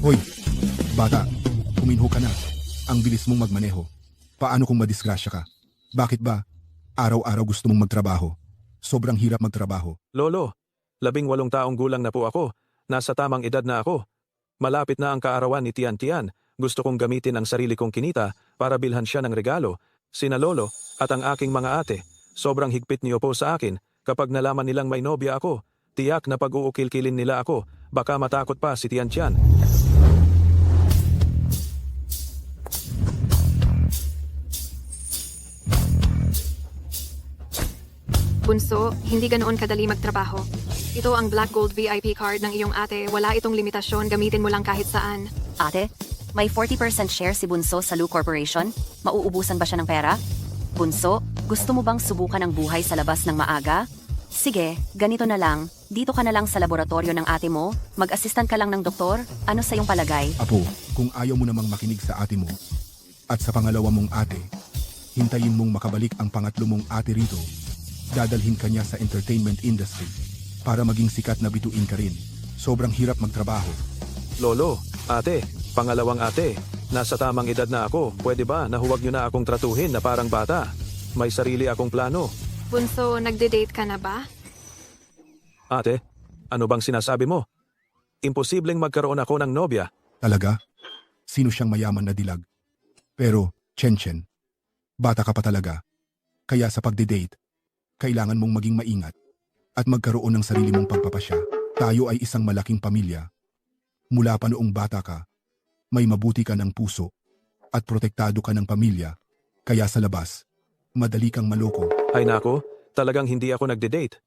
Hoy, bata, kuminho ka na. Ang bilis mong magmaneho. Paano kung madisgrasya ka? Bakit ba? Araw-araw gusto mong magtrabaho. Sobrang hirap magtrabaho. Lolo, 18 taong gulang na po ako. Nasa tamang edad na ako. Malapit na ang kaarawan ni Tian Tian. Gusto kong gamitin ang sarili kong kinita para bilhan siya ng regalo. Sina Lolo at ang aking mga ate. Sobrang higpit niyo po sa akin. Kapag nalaman nilang may nobya ako, tiyak na pag-uukil-kilin nila ako. Baka matakot pa si Tian Tian. Bunso, hindi ganoon kadali magtrabaho. Ito ang Black Gold VIP card ng iyong ate. Wala itong limitasyon, gamitin mo lang kahit saan. Ate, may 40% share si Bunso sa Lu Corporation? Mauubusan ba siya ng pera? Bunso, gusto mo bang subukan ang buhay sa labas ng maaga? Sige, ganito na lang. Dito ka na lang sa laboratorio ng ate mo. Mag-assistant ka lang ng doktor. Ano sa iyong palagay? Apo, kung ayaw mo namang makinig sa ate mo at sa pangalawa mong ate, hintayin mong makabalik ang pangatlo mong ate rito. Dadalhin ka niya sa entertainment industry para maging sikat na bituin ka rin. Sobrang hirap magtrabaho. Lolo, ate, pangalawang ate. Nasa tamang edad na ako. Pwede ba na huwag niyo na akong tratuhin na parang bata? May sarili akong plano. Bunso, nagde-date ka na ba? Ate, ano bang sinasabi mo? Imposibleng magkaroon ako ng nobya. Talaga? Sino siyang mayaman na dilag? Pero, Chen, bata ka pa talaga. Kaya sa pagde-date, kailangan mong maging maingat at magkaroon ng sarili mong pagpapasya. Tayo ay isang malaking pamilya. Mula pa noong bata ka, may mabuti ka ng puso at protektado ka ng pamilya. Kaya sa labas, madali kang maloko. Ay nako, talagang hindi ako nagde-date.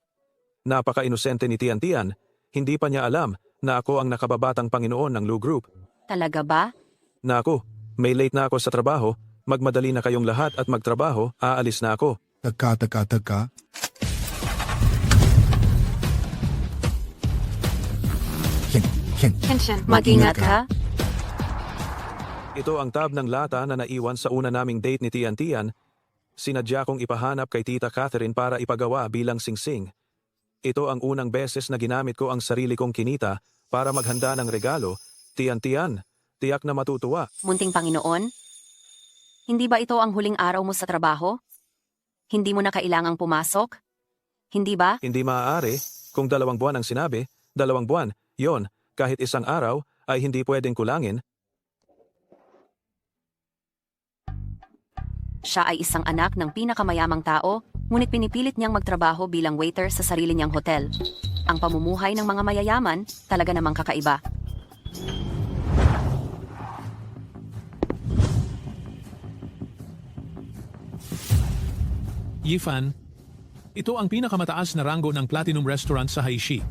Napaka-inosente ni Tian Tian. Hindi pa niya alam na ako ang nakababatang Panginoon ng Lu Group. Talaga ba? Nako, may late na ako sa trabaho. Magmadali na kayong lahat at magtrabaho. Aalis na ako. Tagka. Chen. Kenshin, Mag-ingat ka. Ito ang tab ng lata na naiwan sa una naming date ni Tian Tian. Sinadya kong ipahanap kay Tita Catherine para ipagawa bilang singsing. Ito ang unang beses na ginamit ko ang sarili kong kinita para maghanda ng regalo. Tian Tian, tiyak na matutuwa. Munting Panginoon? Hindi ba ito ang huling araw mo sa trabaho? Hindi mo na kailangang pumasok? Hindi ba? Hindi maaari. Kung 2 buwan ang sinabi, 2 buwan, yon, kahit isang araw, ay hindi pwedeng kulangin. Siya ay isang anak ng pinakamayamang tao, ngunit pinipilit niyang magtrabaho bilang waiter sa sarili niyang hotel. Ang pamumuhay ng mga mayayaman, talaga namang kakaiba. Yifan, ito ang pinakamataas na ranggo ng Platinum Restaurant sa Haishi.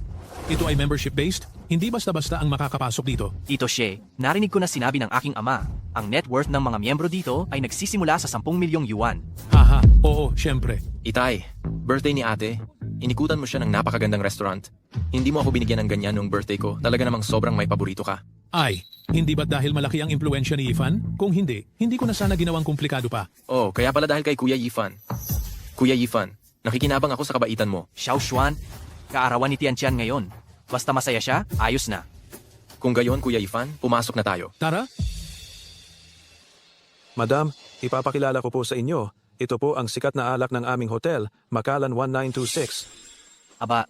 Ito ay membership-based, hindi basta-basta ang makakapasok dito. Tito Shea, narinig ko na sinabi ng aking ama, ang net worth ng mga miyembro dito ay nagsisimula sa 10 milyong yuan. Haha, oo, syempre. Itay, birthday ni ate. Inikutan mo siya ng napakagandang restaurant. Hindi mo ako binigyan ng ganyan nung birthday ko. Talaga namang sobrang may paborito ka. Ay, hindi ba't dahil malaki ang impluensya ni Yifan? Kung hindi ko na sana ginawang komplikado pa. Oh, kaya pala dahil kay Kuya Yifan. Kuya Yifan, nakikinabang ako sa kabaitan mo. Xiao Xuan, kaarawan ni Tian Tian ngayon. Basta masaya siya, ayos na. Kung gayon, Kuya Yifan, pumasok na tayo. Tara, Madam, ipapakilala ko po sa inyo. Ito po ang sikat na alak ng aming hotel, Makalan 1926. Aba,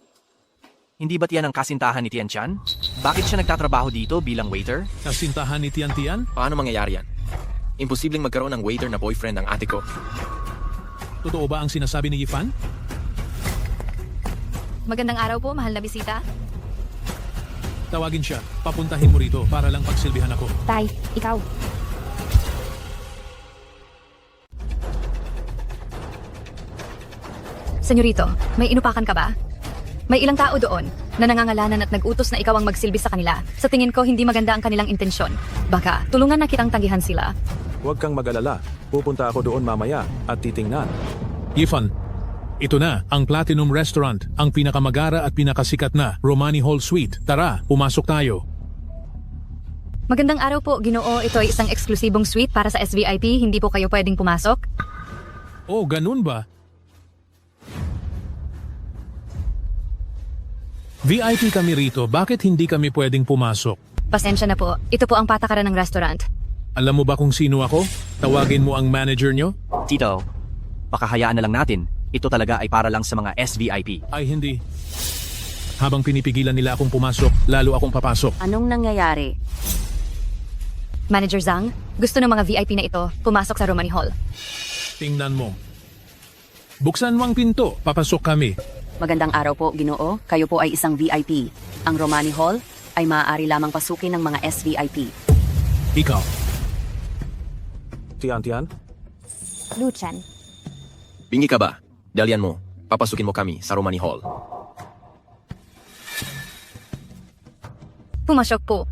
hindi ba't yan ang kasintahan ni Tian Tian? Bakit siya nagtatrabaho dito bilang waiter? kasintahan ni Tian Tian? Paano mangyayari yan? Imposibleng magkaroon ng waiter na boyfriend ng ate ko. Totoo ba ang sinasabi ni Yifan? Magandang araw po, mahal na bisita. Tawagin siya, papuntahin mo rito para lang pagsilbihan ako. Tay, ikaw. Senyorito, may inupakan ka ba? May ilang tao doon na nangangalanan at nag-utos na ikaw ang magsilbi sa kanila. Sa tingin ko, hindi maganda ang kanilang intensyon. Baka, tulungan na kitang tanggihan sila. Huwag kang mag-alala. Pupunta ako doon mamaya at titingnan. Yifan, ito na ang Platinum Restaurant, ang pinakamagara at pinakasikat na Romani Hall Suite. Tara, pumasok tayo. Magandang araw po, Ginoo. Ito ay isang eksklusibong suite para sa SVIP. Hindi po kayo pwedeng pumasok. Oh, ganun ba? VIP kami rito, bakit hindi kami pwedeng pumasok? Pasensya na po. Ito po ang patakaran ng restaurant. Alam mo ba kung sino ako? Tawagin mo ang manager nyo? Tito, baka hayaan na lang natin. Ito talaga ay para lang sa mga SVIP. Ay hindi. Habang pinipigilan nila akong pumasok, lalo akong papasok. Anong nangyayari? Manager Zhang, gusto ng mga VIP na ito pumasok sa Romani Hall. Tingnan mo. Buksan mo ang pinto, papasok kami. Magandang araw po, Ginoo. Kayo po ay isang VIP. Ang Romani Hall ay maaari lamang pasukin ng mga SVIP. Ikaw. Tian-Tian? Luchan, Bingi ka ba? Dalian mo. Papasukin mo kami sa Romani Hall. Pumasok po.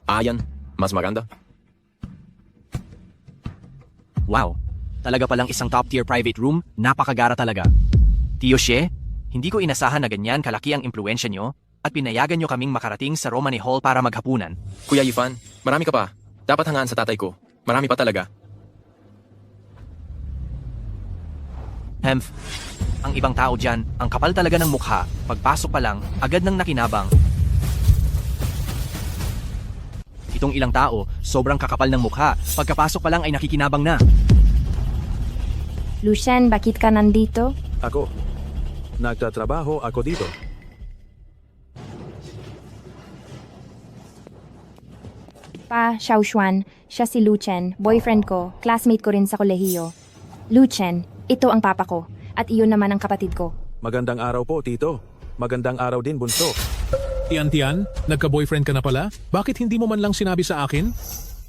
Ayan, mas maganda. Wow, talaga palang isang top-tier private room, napakagara talaga. Tio Xie, hindi ko inasahan na ganyan kalaki ang impluensya nyo at pinayagan nyo kaming makarating sa Romani Hall para maghapunan. Kuya Yifan, marami ka pa. Dapat hangaan sa tatay ko. Marami pa talaga. Hemph, ang ibang tao dyan, ang kapal talaga ng mukha, pagpasok pa lang, agad nang nakinabang. Itong ilang tao, sobrang kakapal ng mukha, pagkapasok pa lang ay nakikinabang na. Luchan, bakit ka nandito? Ako. Nagtatrabaho ako dito. Pa, Xiaoshuan, siya si Luchan, boyfriend ko, classmate ko rin sa kolehiyo. Luchan, ito ang papa ko, at iyon naman ang kapatid ko. Magandang araw po, Tito. Magandang araw din, Bunso. Tian-Tian, nagka-boyfriend ka na pala? Bakit hindi mo man lang sinabi sa akin?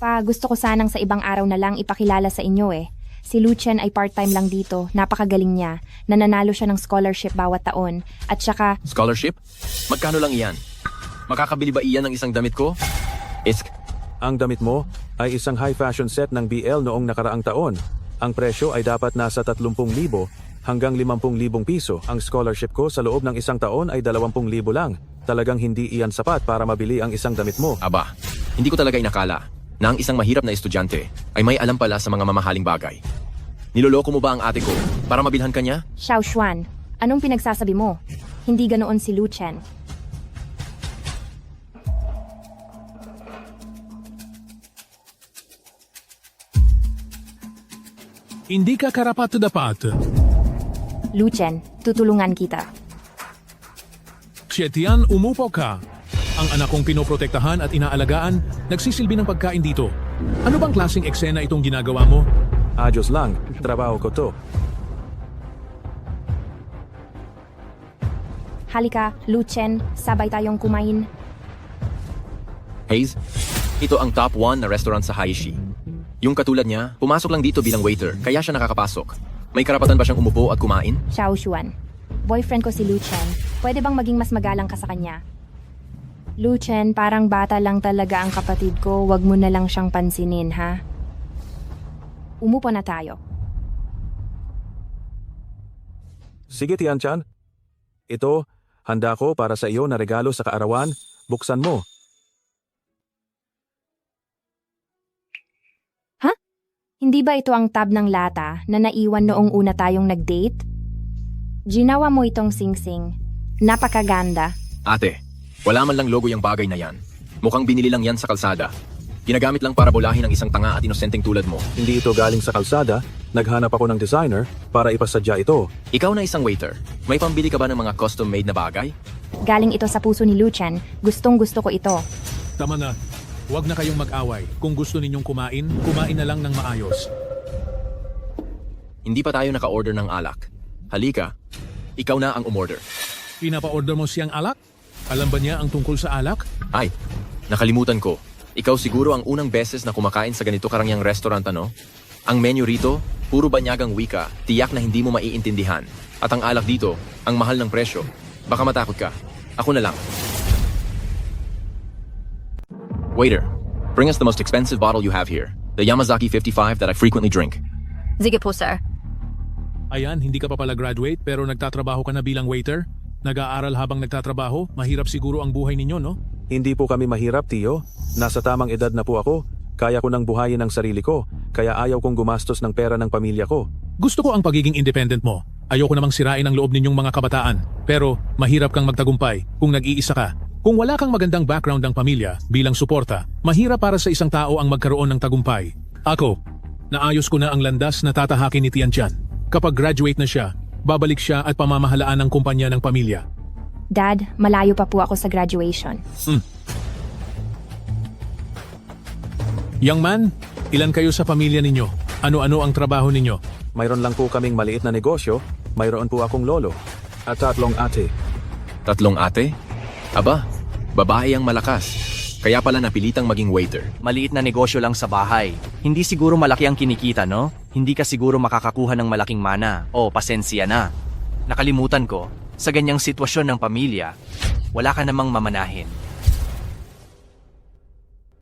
Pa, gusto ko sanang sa ibang araw na lang ipakilala sa inyo eh. Si Luchan ay part-time lang dito, napakagaling niya, nananalo siya ng scholarship bawat taon, at saka, Scholarship? Magkano lang iyan? Makakabili ba iyan ng isang damit ko? Isk, Ang damit mo ay isang high fashion set ng BL noong nakaraang taon. Ang presyo ay dapat nasa 30,000 hanggang 50,000 piso. Ang scholarship ko sa loob ng isang taon ay 20,000 lang. Talagang hindi iyan sapat para mabili ang isang damit mo. aba, hindi ko talaga inakala na ang isang mahirap na estudyante ay may alam pala sa mga mamahaling bagay. Niloloko mo ba ang ate ko para mabilhan ka niya? Xiaoshuan, anong pinagsasabi mo? Hindi ganoon si Luchan. Hindi ka karapat-dapat. Luchan, tutulungan kita. Tian, umupo ka. Ang anak kong pinoprotektahan at inaalagaan, nagsisilbi ng pagkain dito. Ano bang klaseng eksena itong ginagawa mo? Adyos lang, trabaho ko to. Halika, Luchan, sabay tayong kumain. Hayes, ito ang top 1 na restaurant sa Haishi. Yung katulad niya, pumasok lang dito bilang waiter, kaya siya nakakapasok. May karapatan ba siyang umupo at kumain? Xiaoshuan, boyfriend ko si Luchan. Pwede bang maging mas magalang ka sa kanya? Luchan, parang bata lang talaga ang kapatid ko. Wag mo na lang siyang pansinin, ha? Umupo na tayo. Sige, Tian-chan. Ito, handa ko para sa iyo na regalo sa kaarawan. Buksan mo. Hindi ba ito ang tab ng lata na naiwan noong una tayong nag-date? Ginawa mo itong singsing. Napakaganda. Ate, wala man lang logo yung bagay na yan. Mukhang binili lang yan sa kalsada. Ginagamit lang para bulahin ang isang tanga at inosenteng tulad mo. Hindi ito galing sa kalsada. Naghanap ako ng designer para ipasadya ito. Ikaw na isang waiter. May pambili ka ba ng mga custom-made na bagay? Galing ito sa puso ni Luchan. Gustong gusto ko ito. Tama na. Huwag na kayong mag-away. Kung gusto ninyong kumain, kumain na lang ng maayos. Hindi pa tayo naka-order ng alak. Halika, ikaw na ang umorder. Pinapa-order mo siyang alak? Alam ba niya ang tungkol sa alak? Ay, nakalimutan ko. Ikaw siguro ang unang beses na kumakain sa ganito karangyang restaurant, ano? Ang menu rito, puro banyagang wika, tiyak na hindi mo maiintindihan. At ang alak dito, ang mahal ng presyo. Baka matakot ka. Ako na lang. Waiter, bring us the most expensive bottle you have here. The Yamazaki 55 that I frequently drink. Sige po, sir. Ayan, hindi ka pa pala graduate pero nagtatrabaho ka na bilang waiter? Nag-aaral habang nagtatrabaho? Mahirap siguro ang buhay ninyo, no? Hindi po kami mahirap, Tio. Nasa tamang edad na po ako. Kaya ko nang buhayin ang sarili ko. Kaya ayaw kong gumastos ng pera ng pamilya ko. Gusto ko ang pagiging independent mo. Ayoko namang sirain ang loob ninyong mga kabataan. Pero mahirap kang magtagumpay kung nag-iisa ka. Kung wala kang magandang background ng pamilya bilang suporta, mahirap para sa isang tao ang magkaroon ng tagumpay. Ako, naayos ko na ang landas na tatahakin ni Tian-chan. Kapag graduate na siya, babalik siya at pamamahalaan ng kumpanya ng pamilya. Dad, malayo pa po ako sa graduation. Young man, ilan kayo sa pamilya ninyo? Ano-ano ang trabaho ninyo? Mayroon lang po kaming maliit na negosyo, mayroon po akong lolo, at 3 ate. 3 ate? Aba, babae ang malakas. Kaya pala napilitang maging waiter. Maliit na negosyo lang sa bahay. Hindi siguro malaki ang kinikita, no? Hindi ka siguro makakakuha ng malaking mana. O, pasensya na. Nakalimutan ko, sa ganyang sitwasyon ng pamilya, wala ka namang mamanahin.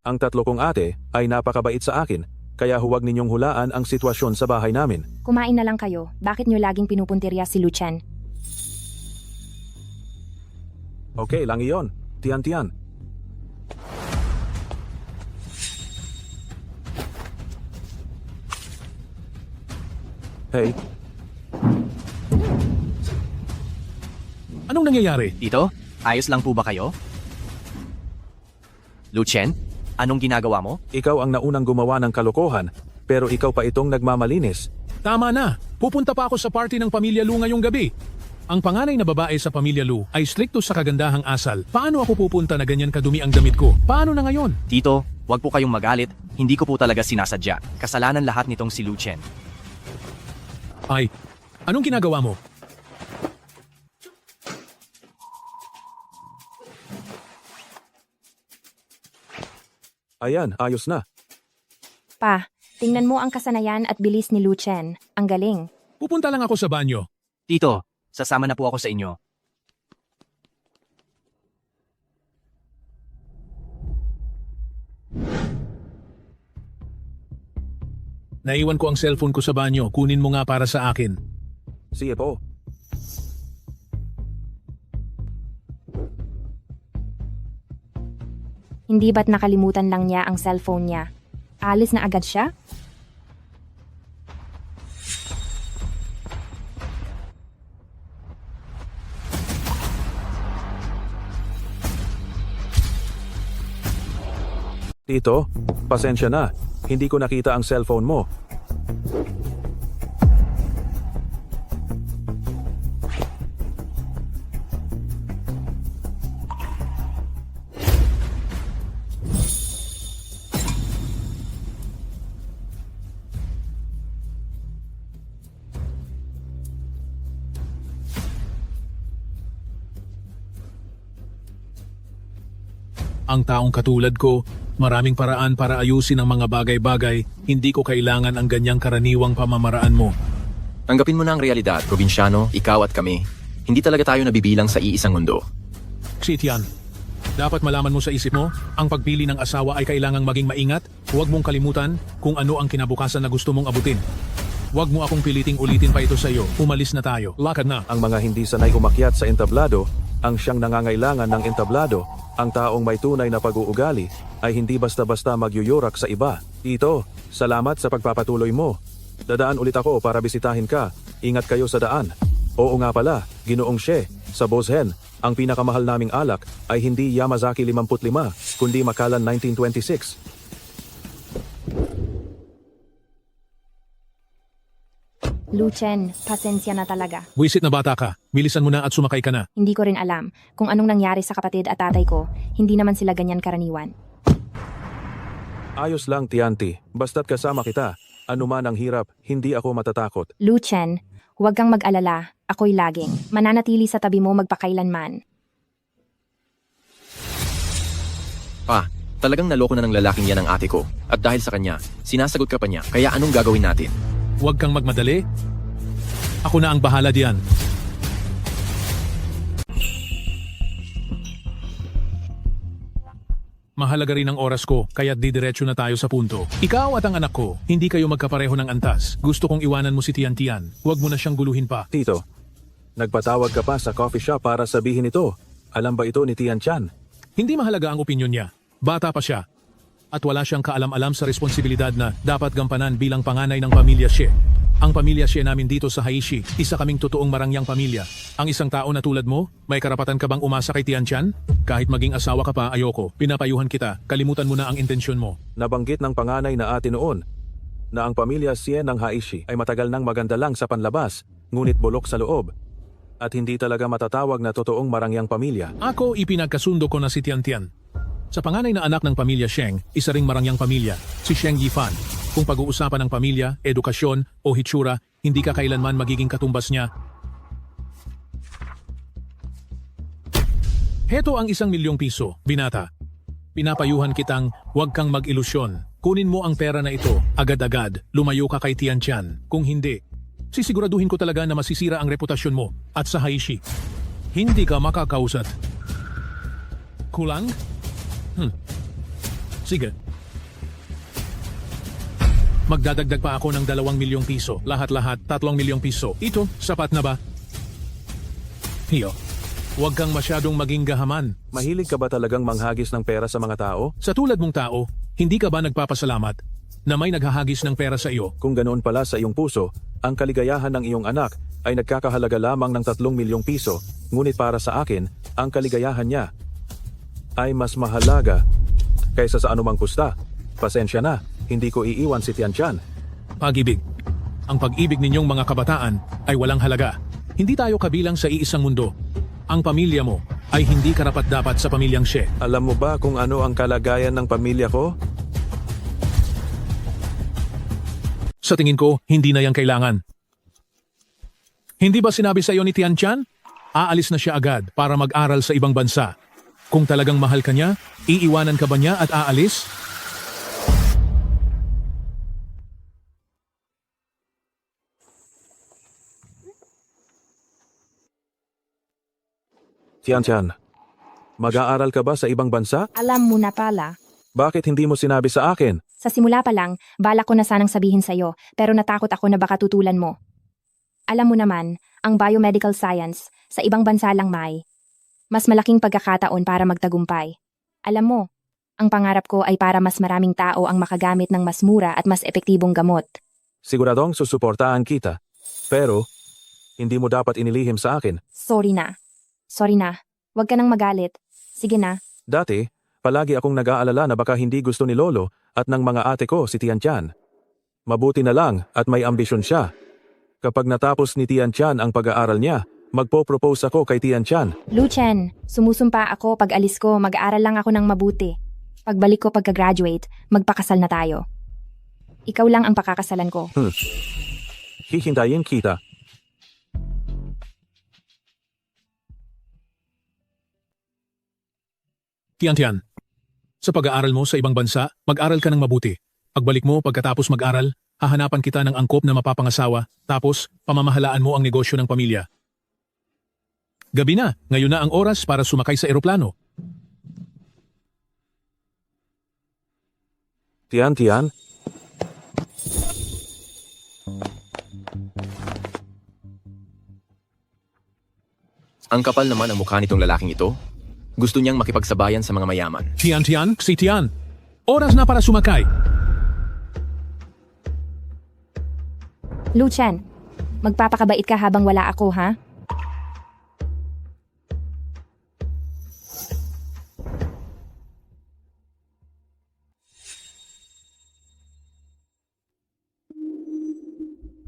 Ang 3 kong ate ay napakabait sa akin, kaya huwag ninyong hulaan ang sitwasyon sa bahay namin. Kumain na lang kayo. Bakit nyo laging pinupuntirya si Lucien? Okay lang iyon, Tian-tian. Hey, Anong nangyayari? Tito, ayos lang po ba kayo? Lucien, anong ginagawa mo? ikaw ang naunang gumawa ng kalokohan, pero ikaw pa itong nagmamalinis. Tama na. Pupunta pa ako sa party ng Pamilya Lu ngayong gabi. Ang panganay na babae sa Pamilya Lu ay strikto sa kagandahang asal. Paano ako pupunta na ganyan kadumi ang damit ko? Paano na ngayon? Tito, wag po kayong magalit. Hindi ko po talaga sinasadya. Kasalanan lahat nitong si Lucien. Ay, anong ginagawa mo? Ayan, ayos na. Pa, tingnan mo ang kasanayan at bilis ni Lucien. Ang galing. Pupunta lang ako sa banyo. Tito, sasama na po ako sa inyo. Naiwan ko ang cellphone ko sa banyo. Kunin mo nga para sa akin. Sige po. Hindi ba't nakalimutan lang niya ang cellphone niya? Alis na agad siya? Tito, pasensya na. Hindi ko nakita ang cellphone mo. Ang taong katulad ko, maraming paraan para ayusin ang mga bagay-bagay. Hindi ko kailangan ang ganyang karaniwang pamamaraan mo. Tanggapin mo na ang realidad, probinsyano, ikaw at kami. Hindi talaga tayo nabibilang sa iisang mundo. Xitian, dapat malaman mo sa isip mo, ang pagpili ng asawa ay kailangang maging maingat. Huwag mong kalimutan kung ano ang kinabukasan na gusto mong abutin. Huwag mo akong piliting ulitin pa ito sa iyo. Umalis na tayo. Lakad na. Ang mga hindi sanay umakyat sa entablado, ang siyang nangangailangan ng entablado, ang taong may tunay na pag-uugali, ay hindi basta-basta magyuyurak sa iba. Tito, salamat sa pagpapatuloy mo. Dadaan ulit ako para bisitahin ka. Ingat kayo sa daan. Oo nga pala, Ginoong She, sa Boshen, ang pinakamahal naming alak ay hindi Yamazaki 55, kundi Macallan 1926. Lucien, pasensya na talaga. Wisit na bata ka. Bilisan mo na at sumakay ka na. Hindi ko rin alam kung anong nangyari sa kapatid at tatay ko. Hindi naman sila ganyan karaniwan. Ayos lang, Tianti. Basta't kasama kita. Ano man ang hirap, hindi ako matatakot. Lucien, huwag kang mag-alala. Ako'y laging mananatili sa tabi mo magpakailanman. Pa, talagang naloko na ng lalaking yan ang ate ko. At dahil sa kanya, sinasagot ka pa niya. Kaya anong gagawin natin? Huwag kang magmadali. Ako na ang bahala diyan. Mahalaga rin ang oras ko, kaya didiretso na tayo sa punto. Ikaw at ang anak ko, hindi kayo magkapareho ng antas. Gusto kong iwanan mo si Tian-tian. Huwag mo na siyang guluhin pa. Tito, nagpatawag ka pa sa coffee shop para sabihin ito. Alam ba ito ni Tian-chan? Hindi mahalaga ang opinyon niya. Bata pa siya. At wala siyang kaalam-alam sa responsibilidad na dapat gampanan bilang panganay ng pamilya siya. Ang pamilya siya namin dito sa Haishi, isa kaming totoong marangyang pamilya. Ang isang tao na tulad mo, may karapatan ka bang umasa kay Tianchan? Kahit maging asawa ka pa, ayoko. Pinapayuhan kita, kalimutan mo na ang intensyon mo. Nabanggit ng panganay na ate noon na ang pamilya Sien ng Haishi ay matagal nang maganda lang sa panlabas, ngunit bulok sa loob. At hindi talaga matatawag na totoong marangyang pamilya. Ako ipinagkasundo ko na si Tiantian. Sa panganay na anak ng pamilya Sheng, isa ring marangyang pamilya, si Sheng Yifan. Kung pag-uusapan ng pamilya, edukasyon o hitsura, hindi ka kailanman magiging katumbas niya. Heto ang 1 milyong piso, binata. Pinapayuhan kitang huwag kang mag-ilusyon. Kunin mo ang pera na ito, agad-agad, lumayo ka kay Tianchan. Kung hindi, sisiguraduhin ko talaga na masisira ang reputasyon mo at sa Haishi. Hindi ka makakausat. Kulang? Sige. Magdadagdag pa ako ng 2 milyong piso. Lahat-lahat, 3 milyong piso. Ito, sapat na ba? Hiyo, huwag kang masyadong maging gahaman. Mahilig ka ba talagang manghagis ng pera sa mga tao? Sa tulad mong tao, hindi ka ba nagpapasalamat na may naghahagis ng pera sa iyo? Kung ganoon pala sa iyong puso, ang kaligayahan ng iyong anak ay nagkakahalaga lamang ng 3 milyong piso, ngunit para sa akin, ang kaligayahan niya ay mas mahalaga kaysa sa anumang kusta. Pasensya na, hindi ko iiwan si Tianchan. Pag-ibig. Ang pag-ibig ninyong mga kabataan ay walang halaga. Hindi tayo kabilang sa iisang mundo. Ang pamilya mo ay hindi karapat-dapat sa pamilyang She. Alam mo ba kung ano ang kalagayan ng pamilya ko? Sa tingin ko, hindi na yan kailangan. Hindi ba sinabi sa iyo ni Tianchan? Aalis na siya agad para mag-aral sa ibang bansa. Kung talagang mahal ka niya, iiwanan ka ba niya at aalis? Tianchan, mag-aaral ka ba sa ibang bansa? Alam mo na pala. Bakit hindi mo sinabi sa akin? Sa simula pa lang, balak ko na sanang sabihin sa'yo, pero natakot ako na baka tutulan mo. Alam mo naman, ang biomedical science, sa ibang bansa lang may mas malaking pagkakataon para magtagumpay. Alam mo, ang pangarap ko ay para mas maraming tao ang makagamit ng mas mura at mas epektibong gamot. Siguradong susuportahan kita. Pero, hindi mo dapat inilihim sa akin. Sorry na. Huwag ka nang magalit. Sige na. Dati, palagi akong nag-aalala na baka hindi gusto ni Lolo at ng mga ate ko si Tianchan. Mabuti na lang at may ambisyon siya. Kapag natapos ni Tianchan ang pag-aaral niya, magpo-propose ako kay Tianchan. Lucien, sumusumpa ako pag alis ko, mag-aaral lang ako ng mabuti. Pagbalik ko pagka-graduate, magpakasal na tayo. Ikaw lang ang pakakasalan ko. Hihintayin kita. Tiantian, sa pag-aaral mo sa ibang bansa, mag-aral ka ng mabuti. Pagbalik mo pagkatapos mag-aral, hahanapan kita ng angkop na mapapangasawa, tapos pamamahalaan mo ang negosyo ng pamilya. Gabi na, ngayon na ang oras para sumakay sa eroplano. Tian. Ang kapal naman ang mukha nitong lalaking ito. Gusto niyang makipagsabayan sa mga mayaman. Tian, si Tian. Oras na para sumakay. Lucien, magpapakabait ka habang wala ako, ha?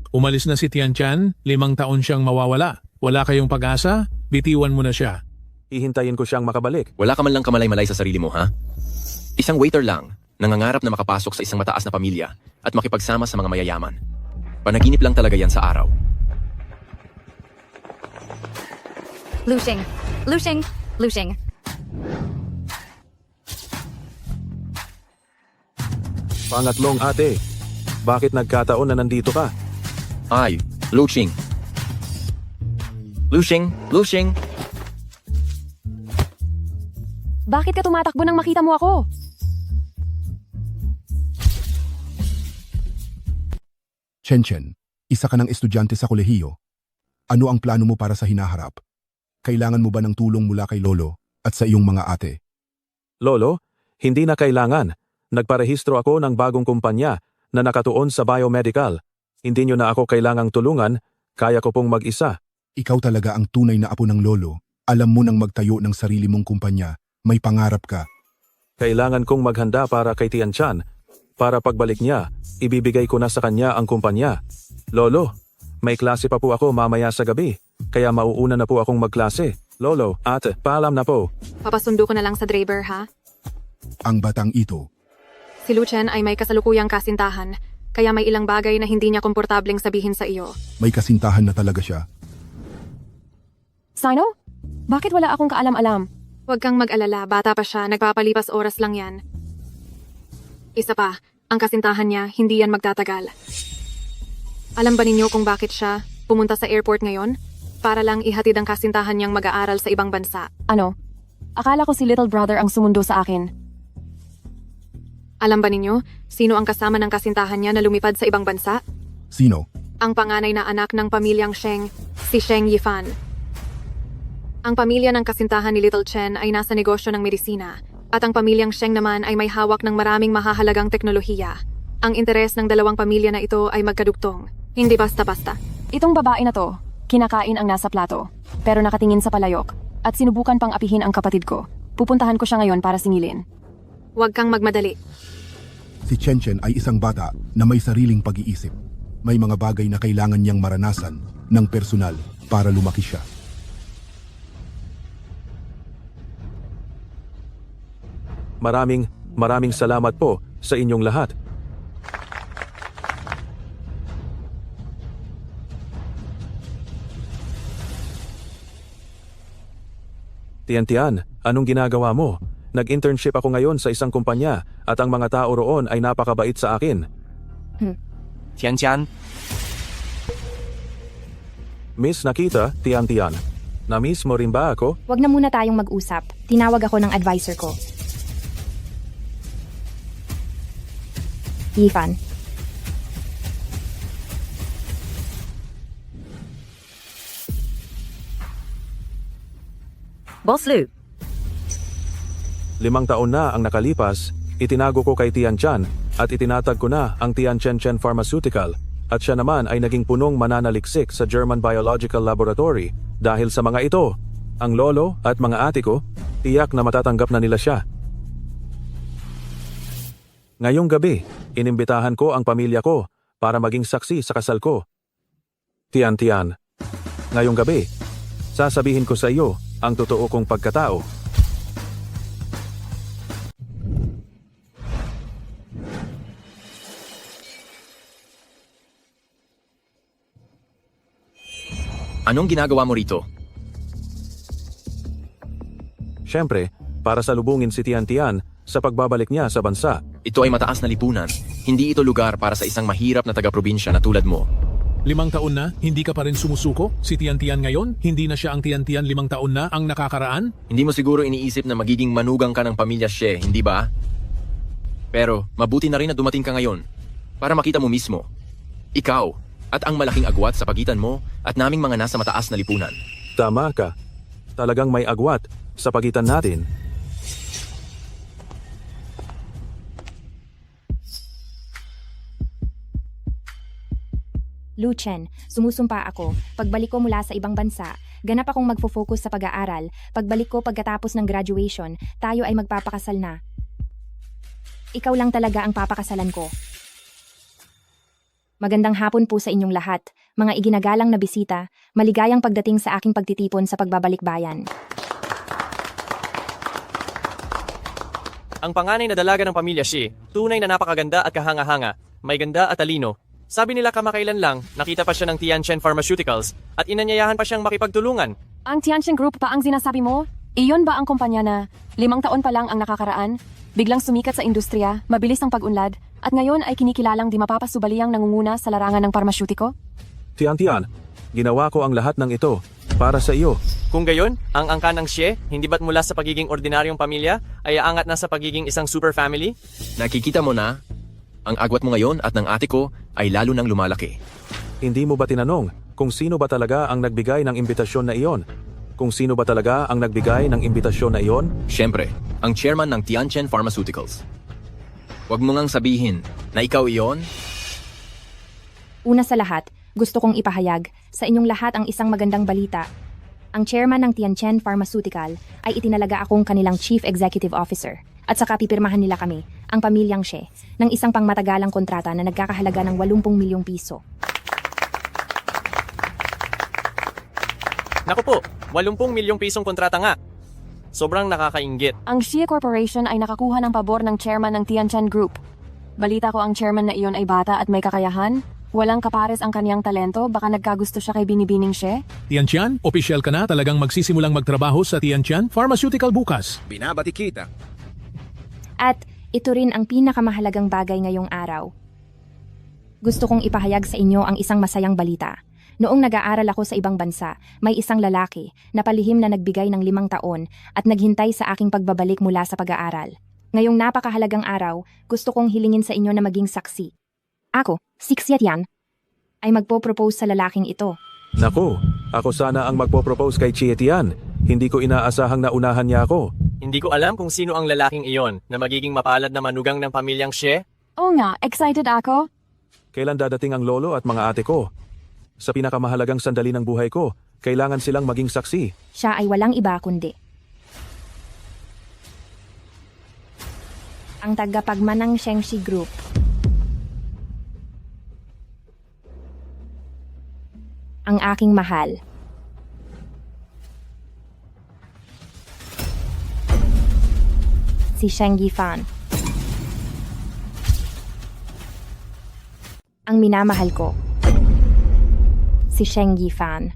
Umalis na si Tianchan, 5 taon siyang mawawala. Wala kayong pag-asa? Bitiwan mo na siya. Hihintayin ko siyang makabalik. Wala ka man lang kamalay-malay sa sarili mo, ha? Isang waiter lang, nangangarap na makapasok sa isang mataas na pamilya at makipagsama sa mga mayayaman. Panaginip lang talaga yan sa araw. Lushing. Pangatlong ate, bakit nagkataon na nandito ka? Ay, Lushing. Bakit ka tumatakbo nang makita mo ako? Chen, isa ka ng estudyante sa kolehiyo. Ano ang plano mo para sa hinaharap? Kailangan mo ba ng tulong mula kay Lolo at sa iyong mga ate? Lolo, hindi na kailangan. Nagparehistro ako ng bagong kumpanya na nakatuon sa biomedical. Hindi nyo na ako kailangang tulungan, kaya ko pong mag-isa. Ikaw talaga ang tunay na apo ng lolo. Alam mo nang magtayo ng sarili mong kumpanya. May pangarap ka. Kailangan kong maghanda para kay Tian Chan. Para pagbalik niya, ibibigay ko na sa kanya ang kumpanya. Lolo, may klase pa po ako mamaya sa gabi, kaya mauuna na po akong magklase. Lolo, ate, paalam na po. Papasundo ko na lang sa driver, ha? Ang batang ito. Si Lu Chen ay may kasalukuyang kasintahan, kaya may ilang bagay na hindi niya komportableng sabihin sa iyo. May kasintahan na talaga siya. Sino? Bakit wala akong kaalam-alam? Huwag kang mag-alala, bata pa siya, nagpapalipas oras lang yan. Isa pa, ang kasintahan niya, hindi yan magtatagal. Alam ba ninyo kung bakit siya pumunta sa airport ngayon? Para lang ihatid ang kasintahan niyang mag-aaral sa ibang bansa. Ano? Akala ko si little brother ang sumundo sa akin. Alam ba ninyo, sino ang kasama ng kasintahan niya na lumipad sa ibang bansa? Sino? Ang panganay na anak ng pamilyang Sheng, si Sheng Yifan. Ang pamilya ng kasintahan ni Little Chen ay nasa negosyo ng medisina, at ang pamilyang Sheng naman ay may hawak ng maraming mahahalagang teknolohiya. Ang interes ng dalawang pamilya na ito ay magkadugtong, hindi basta-basta. Itong babae na to, kinakain ang nasa plato, pero nakatingin sa palayok, at sinubukan pang apihin ang kapatid ko. Pupuntahan ko siya ngayon para singilin. Huwag kang magmadali. Si Chen Chen ay isang bata na may sariling pag-iisip. May mga bagay na kailangan niyang maranasan ng personal para lumaki siya. Maraming salamat po sa inyong lahat. Tian, anong ginagawa mo? Nag-internship ako ngayon sa isang kumpanya at ang mga tao roon ay napakabait sa akin. Tian, Miss Nakita, Tian. Na-miss mo rin ba ako? Huwag na muna tayong mag-usap. Tinawag ako ng advisor ko. Yifan. Boss Lu, 5 taon na ang nakalipas, itinago ko kay Tian Chan at itinatag ko na ang Tian Chen Pharmaceutical at siya naman ay naging punong mananaliksik sa German Biological Laboratory dahil sa mga ito. Ang lolo at mga ate ko, tiyak na matatanggap na nila siya. Ngayong gabi, inimbitahan ko ang pamilya ko para maging saksi sa kasal ko. Tian, ngayong gabi, sasabihin ko sa iyo ang totoo kong pagkatao. Anong ginagawa mo rito? Siyempre, para salubungin si Tian sa pagbabalik niya sa bansa. Ito ay mataas na lipunan. Hindi ito lugar para sa isang mahirap na taga-probinsya na tulad mo. 5 taon na, hindi ka pa rin sumusuko? Si Tian ngayon, hindi na siya ang Tian 5 taon na ang nakakaraan? Hindi mo siguro iniisip na magiging manugang ka ng pamilya Xie, hindi ba? Pero mabuti na rin na dumating ka ngayon para makita mo mismo. Ikaw at ang malaking agwat sa pagitan mo at naming mga nasa mataas na lipunan. Tama ka. Talagang may agwat sa pagitan natin. Lu Chen, sumusumpa ako. Pagbalik ko mula sa ibang bansa, ganap akong magfo-focus sa pag-aaral. Pagbalik ko pagkatapos ng graduation, tayo ay magpapakasal na. Ikaw lang talaga ang papakasalan ko. Magandang hapon po sa inyong lahat, mga iginagalang na bisita, maligayang pagdating sa aking pagtitipon sa pagbabalik bayan. ang panganay na dalaga ng pamilya Xie, tunay na napakaganda at kahanga-hanga, may ganda at talino. Sabi nila kamakailan lang, nakita pa siya ng Tianchen Pharmaceuticals at inanyayahan pa siyang makipagtulungan. Ang Tianchen Group pa ang sinasabi mo? Iyon ba ang kumpanya na 5 taon pa lang ang nakakaraan? Biglang sumikat sa industriya, mabilis ang pag-unlad, at ngayon ay kinikilalang di mapapasubaliang nangunguna sa larangan ng parmasyutiko? Tian, ginawa ko ang lahat ng ito para sa iyo. Kung gayon, ang angka ng Xie, hindi ba't mula sa pagiging ordinaryong pamilya, ay aangat na sa pagiging isang super family? Nakikita mo na, ang agwat mo ngayon at ng ate ko ay lalo nang lumalaki. Hindi mo ba tinanong kung sino ba talaga ang nagbigay ng imbitasyon na iyon? Kung sino ba talaga ang nagbigay ng imbitasyon na iyon? Siyempre, ang chairman ng Tianchen Pharmaceuticals. Huwag mo ngang sabihin na ikaw iyon. Una sa lahat, gusto kong ipahayag sa inyong lahat ang isang magandang balita. Ang chairman ng Tianchen Pharmaceutical ay itinalaga akong kanilang Chief Executive Officer at saka pipirmahan nila kami, ang pamilyang Xie, ng isang pangmatagalang kontrata na nagkakahalaga ng 80 milyong piso. Naku po, 80 milyong pisong kontrata nga. Sobrang nakakainggit. Ang Xie Corporation ay nakakuha ng pabor ng chairman ng Tianchen Group. Balita ko ang chairman na iyon ay bata at may kakayahan. Walang kapares ang kaniyang talento, baka nagkagusto siya kay Binibining Xie. Tiantian, opisyal ka na talagang magsisimulang magtrabaho sa Tiantian Pharmaceutical bukas. Binabati kita. At ito rin ang pinakamahalagang bagay ngayong araw. Gusto kong ipahayag sa inyo ang isang masayang balita. Noong nag-aaral ako sa ibang bansa, may isang lalaki na palihim na nagbigay ng 5 taon at naghintay sa aking pagbabalik mula sa pag-aaral. Ngayong napakahalagang araw, gusto kong hilingin sa inyo na maging saksi. Ako, si Xietian, ay magpo-propose sa lalaking ito. Naku, ako sana ang magpo-propose kay Chietian. Hindi ko inaasahang naunahan niya ako. Hindi ko alam kung sino ang lalaking iyon na magiging mapalad na manugang ng pamilyang Xie. Oo nga, excited ako. Kailan dadating ang lolo at mga ate ko? Sa pinakamahalagang sandali ng buhay ko, kailangan silang maging saksi. Siya ay walang iba kundi ang tagapagmanang Shengxi Group. Ang aking mahal. Si Sheng Yifan. Ang minamahal ko. Si Sheng Yifan.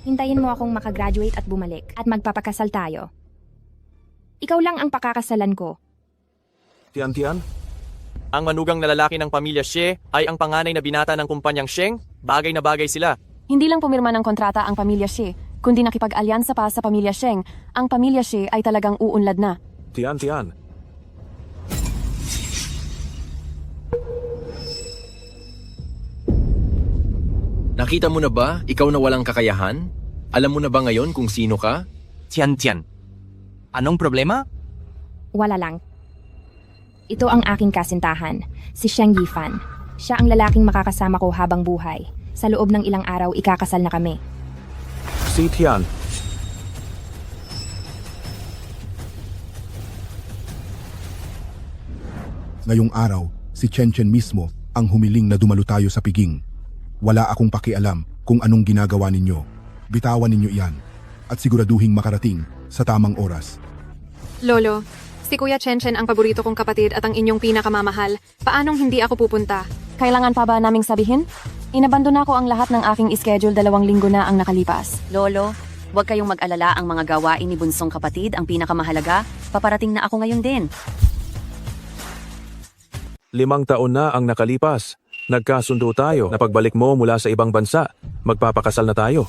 Hintayin mo akong makagraduate at bumalik at magpapakasal tayo. Ikaw lang ang pakakasalan ko. Tiantian? Ang manugang na lalaki ng pamilya Xie ay ang panganay na binata ng kumpanyang Sheng. Bagay na bagay sila. Hindi lang pumirma ng kontrata ang pamilya Xie, kundi nakipag-alyansa pa sa pamilya Sheng. Ang pamilya Xie ay talagang uunlad na. Tiantian. Nakita mo na ba, ikaw na walang kakayahan? Alam mo na ba ngayon kung sino ka? Tiantian. Anong problema? Wala lang. Ito ang aking kasintahan, si Sheng Yifan. Siya ang lalaking makakasama ko habang buhay. Sa loob ng ilang araw, ikakasal na kami. Si Tian. Ngayong araw, si Chen Chen mismo ang humiling na dumalo tayo sa piging. Wala akong pakialam kung anong ginagawa ninyo. Bitawan ninyo iyan at siguraduhing makarating sa tamang oras. Lolo, si Kuya Chen ang paborito kong kapatid at ang inyong pinakamamahal. Paanong hindi ako pupunta? Kailangan pa ba naming sabihin? Inabandona ko ang lahat ng aking schedule, 2 linggo na ang nakalipas. Lolo, huwag kayong mag-alala, ang mga gawain ni bunsong kapatid ang pinakamahalaga. Paparating na ako ngayon din. 5 taon na ang nakalipas. Nagkasundo tayo na pagbalik mo mula sa ibang bansa, magpapakasal na tayo.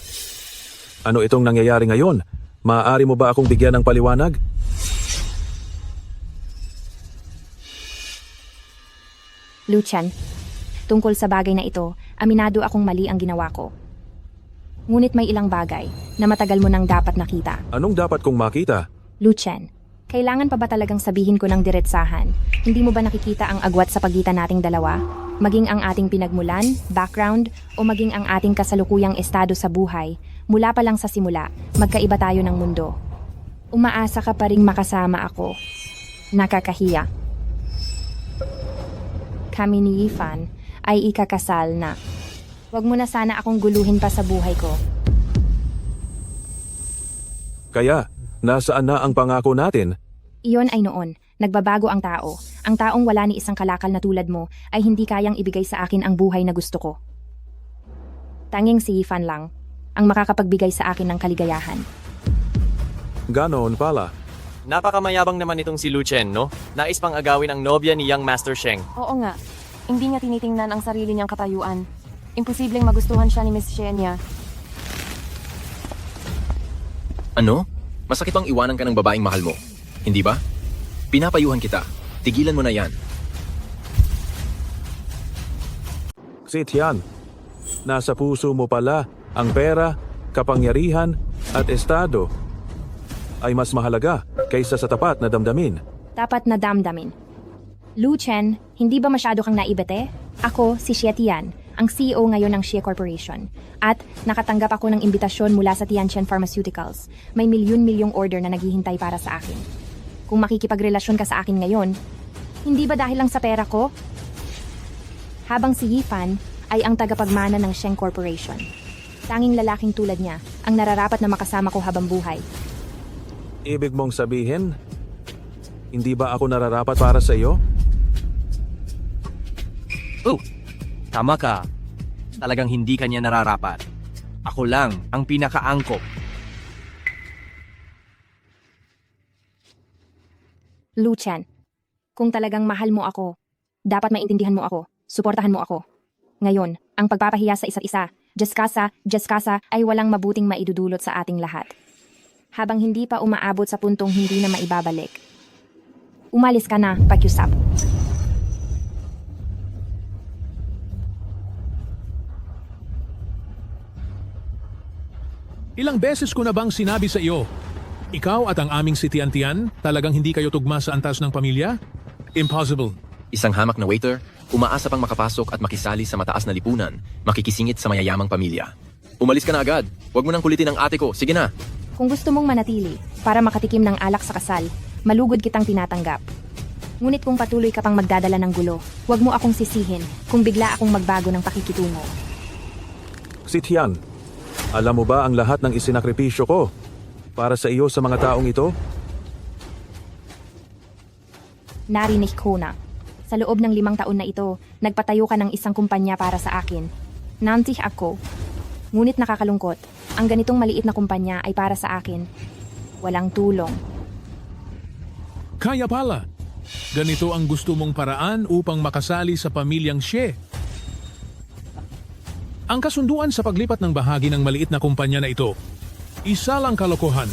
Ano itong nangyayari ngayon? Maaari mo ba akong bigyan ng paliwanag? Luchan, tungkol sa bagay na ito, aminado akong mali ang ginawa ko. Ngunit may ilang bagay na matagal mo nang dapat nakita. Anong dapat kong makita? Luchan, kailangan pa ba talagang sabihin ko ng diretsahan? Hindi mo ba nakikita ang agwat sa pagitan nating dalawa? Maging ang ating pinagmulan, background, o maging ang ating kasalukuyang estado sa buhay, mula pa lang sa simula, magkaiba tayo ng mundo. Umaasa ka pa ring makasama ako. Nakakahiya. Kami ni Yifan ay ikakasal na. Huwag mo na sana akong guluhin pa sa buhay ko. Kaya, nasaan na ang pangako natin? Iyon ay noon. Nagbabago ang tao. Ang taong wala ni isang kalakal na tulad mo ay hindi kayang ibigay sa akin ang buhay na gusto ko. Tanging si Yifan lang ang makakapagbigay sa akin ng kaligayahan. Ganon pala. Napakamayabang naman itong si Lu Chen, no? Nais pang agawin ang nobya ni Young Master Sheng. Oo nga, hindi niya tinitingnan ang sarili niyang katayuan. Imposibleng magustuhan siya ni Miss Shenya. Ano? Masakit bang iwanan ka ng babaeng mahal mo? Hindi ba? Pinapayuhan kita. Tigilan mo na yan. Si Tian, nasa puso mo pala ang pera, kapangyarihan at estado ay mas mahalaga kaysa sa tapat na damdamin. Dapat na damdamin. Lu Chen, hindi ba masyado kang naibete? Ako, si Xie Tian, ang CEO ngayon ng Xie Corporation. At nakatanggap ako ng imbitasyon mula sa Tianchen Pharmaceuticals. May milyon-milyong order na naghihintay para sa akin. Kung makikipagrelasyon ka sa akin ngayon, hindi ba dahil lang sa pera ko? Habang si Yifan ay ang tagapagmana ng Sheng Corporation. Tanging lalaking tulad niya ang nararapat na makasama ko habang buhay. Ibig mong sabihin, hindi ba ako nararapat para sa iyo? Oh, tama ka. Talagang hindi kanya nararapat. Ako lang ang pinakaangkop. Lu Chen, kung talagang mahal mo ako, dapat maintindihan mo ako, suportahan mo ako. Ngayon, ang pagpapahiya sa isa't isa, Jeskasa, ay walang mabuting maidudulot sa ating lahat. Habang hindi pa umaabot sa puntong hindi na maibabalik. Umalis ka na, pakiusap. Ilang beses ko na bang sinabi sa iyo, ikaw at ang aming si Tian talagang hindi kayo tugma sa antas ng pamilya? Impossible. Isang hamak na waiter, umaasa pang makapasok at makisali sa mataas na lipunan, makikisingit sa mayayamang pamilya. Umalis ka na agad. Huwag mo nang kulitin ang ate ko. Sige na. Kung gusto mong manatili para makatikim ng alak sa kasal, malugod kitang tinatanggap. Ngunit kung patuloy ka pang magdadala ng gulo, huwag mo akong sisihin kung bigla akong magbago ng pakikitungo. Si Tian, alam mo ba ang lahat ng isinakripisyo ko para sa iyo sa mga taong ito? Narinig ko na. Sa loob ng 5 taon na ito, nagpatayo ka ng isang kumpanya para sa akin. Nantih ako. Ngunit nakakalungkot, ang ganitong maliit na kumpanya ay para sa akin. Walang tulong. Kaya pala. Ganito ang gusto mong paraan upang makasali sa pamilyang Xie. Ang kasunduan sa paglipat ng bahagi ng maliit na kumpanya na ito, isa lang kalokohan.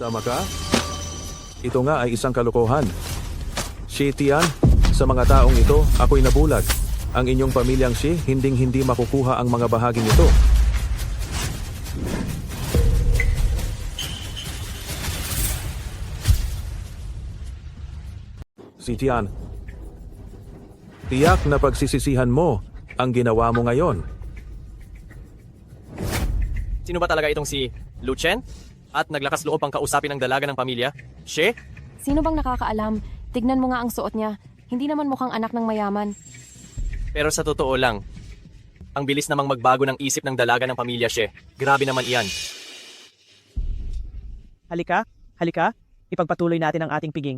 Tama ka? Ito nga ay isang kalokohan. Xie Tian, sa mga taong ito, ako'y nabulag. Ang inyong pamilyang Xie, hinding-hindi makukuha ang mga bahaging ito. Si Tian, tiyak na pagsisisihan mo ang ginawa mo ngayon. Sino ba talaga itong si Lu Chen? At naglakas loob ang kausapin ng dalaga ng pamilya? Xie? Sino bang nakakaalam? Tignan mo nga ang suot niya. Hindi naman mukhang anak ng mayaman. Pero sa totoo lang, ang bilis namang magbago ng isip ng dalaga ng pamilya Xie. Grabe naman iyan. Halika, ipagpatuloy natin ang ating piging.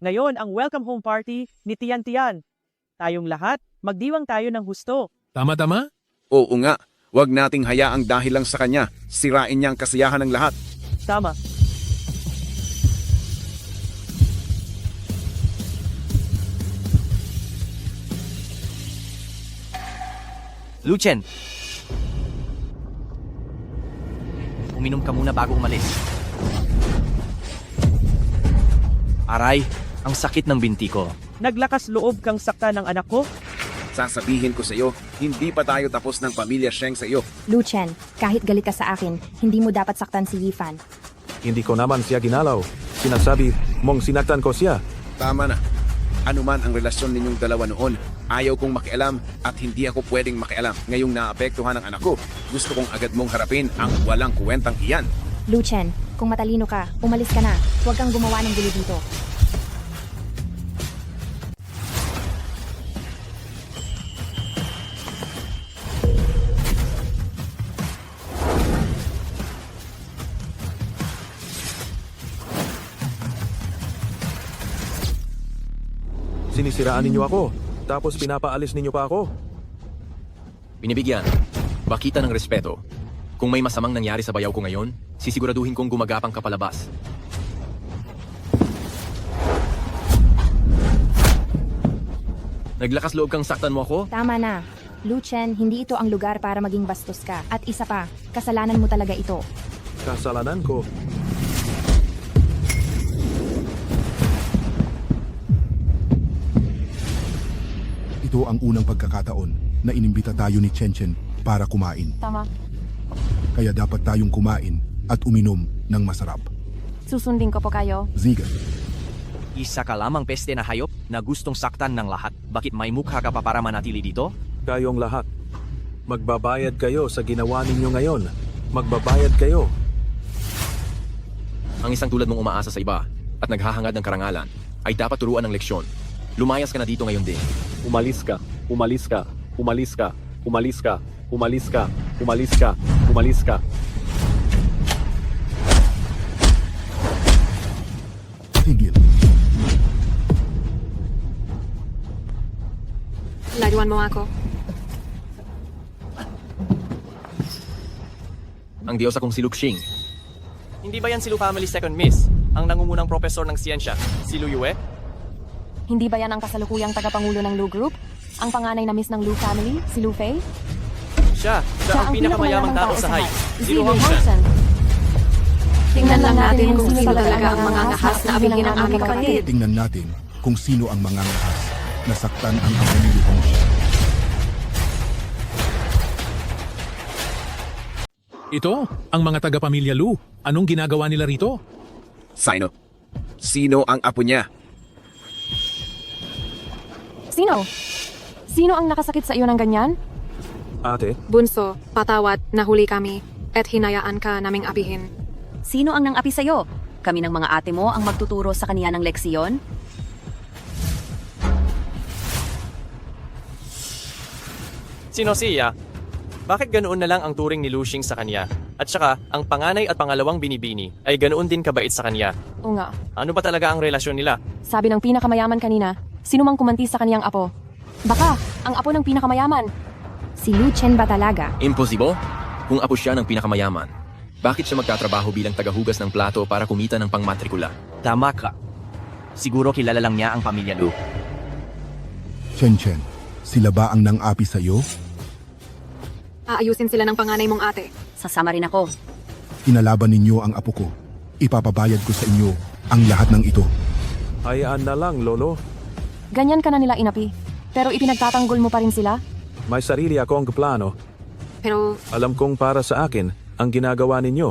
Ngayon, ang welcome home party ni Tian. Tayong lahat, magdiwang tayo ng husto. Tama-tama? Oo nga, huwag nating hayaang dahil lang sa kanya, sirain niya ang kasiyahan ng lahat. Tama. Lu Chen, uminom ka muna bago umalis. Aray, ang sakit ng binti ko. Naglakas loob kang sakta ng anak ko? Sasabihin ko sa iyo, hindi pa tayo tapos ng pamilya Sheng sa iyo. Lu Chen, kahit galit ka sa akin, hindi mo dapat saktan si Yifan. Hindi ko naman siya ginalaw. Sinasabi mong sinaktan ko siya. Tama na. Ano man ang relasyon ninyong dalawa noon, ayaw kong makialam at hindi ako pwedeng makialam. Ngayong naapektuhan ang anak ko, gusto kong agad mong harapin ang walang kwentang iyan. Lu Chen, kung matalino ka, umalis ka na. Huwag kang gumawa ng gulo dito. Sinisiraan ninyo ako, tapos pinapaalis ninyo pa ako. Binibigyan. Bakita ng respeto. Kung may masamang nangyari sa bayaw ko ngayon, sisiguraduhin kong gumagapang kapalabas. Naglakas loob kang saktan mo ako? Tama na. Lu Chen, hindi ito ang lugar para maging bastos ka. At isa pa, kasalanan mo talaga ito. Kasalanan ko. Ito ang unang pagkakataon na inimbita tayo ni Chen para kumain. Tama. Kaya dapat tayong kumain at uminom ng masarap. Susundin ko po kayo. Ziga. Isa ka lamang peste na hayop na gustong saktan ng lahat. Bakit may mukha ka pa para manatili dito? Kayong lahat. Magbabayad kayo sa ginawa ninyo ngayon. Magbabayad kayo. Ang isang tulad mong umaasa sa iba at naghahangad ng karangalan ay dapat turuan ng leksyon. Lumayas ka na dito ngayon din. Umalis ka, umalis ka, umalis ka, umalis ka, umalis ka, umalis ka, umalis ka. Tigil. Layuan mo ako. Ang Diyos akong si Luxing. Hindi ba yan si Lu Family Second Miss? Ang nangungunang profesor ng siyensya, si Lu Yue? Hindi ba yan ang kasalukuyang tagapangulo ng Lu Group? Ang panganay na miss ng Lu Family, si Lu Fei? Siya ang pinakamayamang tao sa Hai. Si Lu Zilin Hongshan. Tingnan lang natin kung sino talaga ang mga ngahas na abihin ng aming kapatid. Tingnan natin kung sino ang mga ngahas na saktan ang ama ni Lu Hongshan. Ito, ang mga taga-pamilya Lu. Anong ginagawa nila rito? Sino? Sino ang apo niya? Sino? Sino ang nakasakit sa iyo ng ganyan? Ate, Bunso, patawad, nahuli kami, at hinayaan ka naming abihin. Sino ang nang-api sa'yo? Kami ng mga ate mo ang magtuturo sa kaniya ng leksiyon? Sino siya? Bakit ganoon na lang ang turing ni Luxing sa kanya? At saka, ang panganay at pangalawang binibini ay ganoon din kabait sa kanya. O nga, Ano ba talaga ang relasyon nila? sabi ng pinakamayaman kanina, sino mang kumanti sa kaniyang apo? Baka, ang apo ng pinakamayaman. Si Lu Chen ba talaga? Imposible? Kung apo siya ng pinakamayaman, bakit siya magtatrabaho bilang tagahugas ng plato para kumita ng pangmatrikula? Tama ka. Siguro kilala lang niya ang pamilya Lu. Chen Chen, sila ba ang nang-api sa iyo? Aayusin sila ng panganay mong ate. Sasama rin ako. Inalaban ninyo ang apo ko. Ipapabayad ko sa inyo ang lahat ng ito. hayaan na lang, Lolo. Ganyan ka na nila inapi. Pero ipinagtatanggol mo pa rin sila? May sarili akong plano. Pero Alam kong para sa akin ang ginagawa ninyo.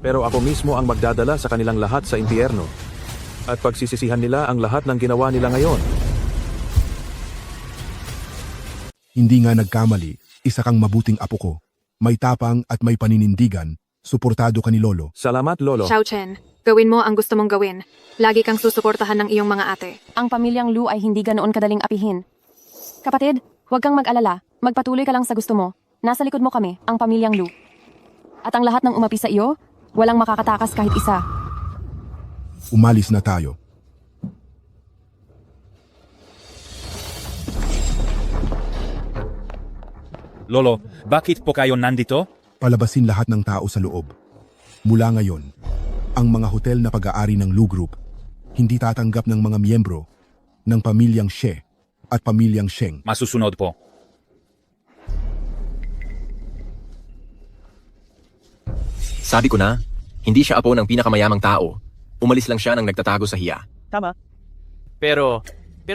Pero ako mismo ang magdadala sa kanilang lahat sa impyerno. At pagsisisihan nila ang lahat ng ginawa nila ngayon. Hindi nga nagkamali, isa kang mabuting apo ko. May tapang at may paninindigan, suportado ka ni Lolo. Salamat, Lolo. Xiao Chen, gawin mo ang gusto mong gawin. Lagi kang susuportahan ng iyong mga ate. Ang pamilyang Lu ay hindi ganoon kadaling apihin. Kapatid, huwag kang mag-alala. Magpatuloy ka lang sa gusto mo. Nasa likod mo kami, ang pamilyang Lu. At ang lahat ng umapi sa iyo, walang makakatakas kahit isa. Umalis na tayo. Lolo, bakit po kayo nandito? Palabasin lahat ng tao sa loob. Mula ngayon, ang mga hotel na pag-aari ng Lu Group hindi tatanggap ng mga miyembro ng pamilyang Xie at pamilyang Sheng. Masusunod po. Sabi ko na, hindi siya apo ng pinakamayamang tao. Umalis lang siya nang nagtatago sa hiya. Tama. Pero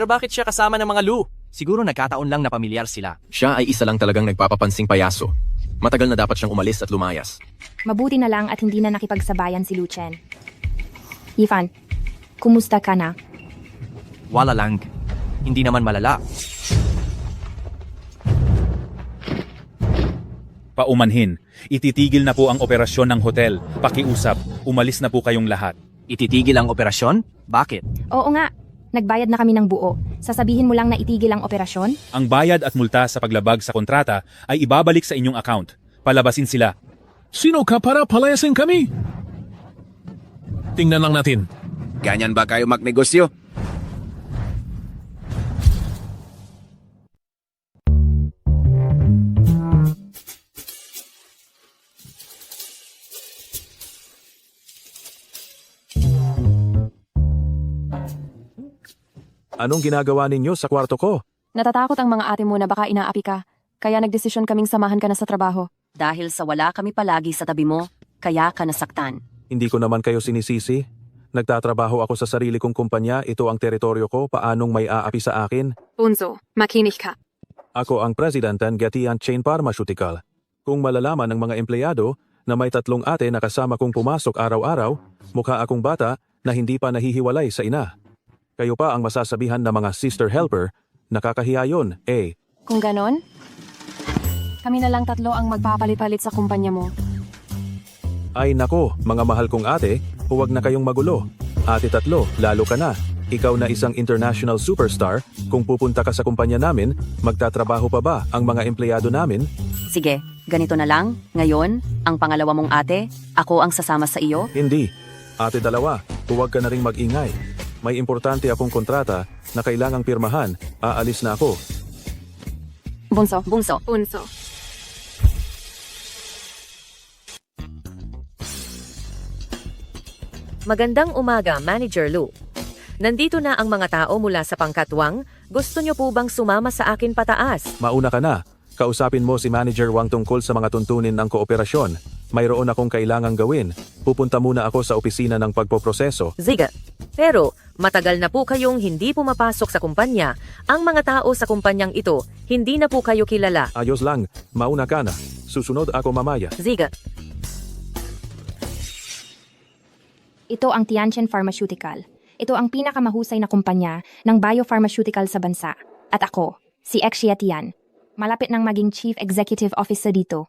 bakit siya kasama ng mga Lu? Siguro nagkataon lang na pamilyar sila. Siya ay isa lang talagang nagpapapansing payaso. Matagal na dapat siyang umalis at lumayas. Mabuti na lang at hindi na nakipagsabayan si Lu Chen. Yifan, kumusta ka na? Wala lang. Hindi naman malala. Paumanhin. Ititigil na po ang operasyon ng hotel. Pakiusap, umalis na po kayong lahat. Ititigil ang operasyon? Bakit? Oo nga, nagbayad na kami ng buo. Sasabihin mo lang na itigil ang operasyon? Ang bayad at multa sa paglabag sa kontrata ay ibabalik sa inyong account. Palabasin sila. Sino ka para palayasin kami? Tingnan lang natin. Ganyan ba kayo magnegosyo? Anong ginagawa ninyo sa kwarto ko? Natatakot ang mga ate mo na baka inaapi ka. Kaya nagdesisyon kaming samahan ka na sa trabaho. Dahil sa wala kami palagi sa tabi mo, kaya ka nasaktan. Hindi ko naman kayo sinisisi. Nagtatrabaho ako sa sarili kong kumpanya, ito ang teritoryo ko, paanong may aapi sa akin? Bunso, makinig ka. Ako ang president ng Gatian Chain Pharmaceutical. Kung malalaman ng mga empleyado na may 3 ate na kasama kong pumasok araw-araw, mukha akong bata na hindi pa nahihiwalay sa ina. Kayo pa ang masasabihan na mga sister helper, nakakahiya yun, eh. Kung ganon, kami na lang tatlo ang magpapalit-palit sa kumpanya mo. Ay nako, mga mahal kong ate, huwag na kayong magulo. Ate tatlo, lalo ka na. Ikaw na isang international superstar, kung pupunta ka sa kumpanya namin, magtatrabaho pa ba ang mga empleyado namin? Sige, ganito na lang. Ngayon, ang pangalawa mong ate, ako ang sasama sa iyo. Hindi. Ate dalawa, huwag ka na ring mag-ingay. May importante akong kontrata na kailangang pirmahan. Aalis na ako. Bunso. Unso. Magandang umaga, Manager Lou. Nandito na ang mga tao mula sa pangkatwang. Gusto niyo po bang sumama sa akin pataas? Mauna ka na. Kausapin mo si Manager Wang tungkol sa mga tuntunin ng kooperasyon. Mayroon akong kailangang gawin. Pupunta muna ako sa opisina ng pagpoproseso. Ziga. Pero, matagal na po kayong hindi pumapasok sa kumpanya. Ang mga tao sa kumpanyang ito, hindi na po kayo kilala. Ayos lang, mauna ka na. Susunod ako mamaya. Ziga. Ito ang Tianchen Pharmaceutical. Ito ang pinakamahusay na kumpanya ng biopharmaceutical sa bansa. At ako, si Exia Tian. Malapit nang maging Chief Executive Officer dito.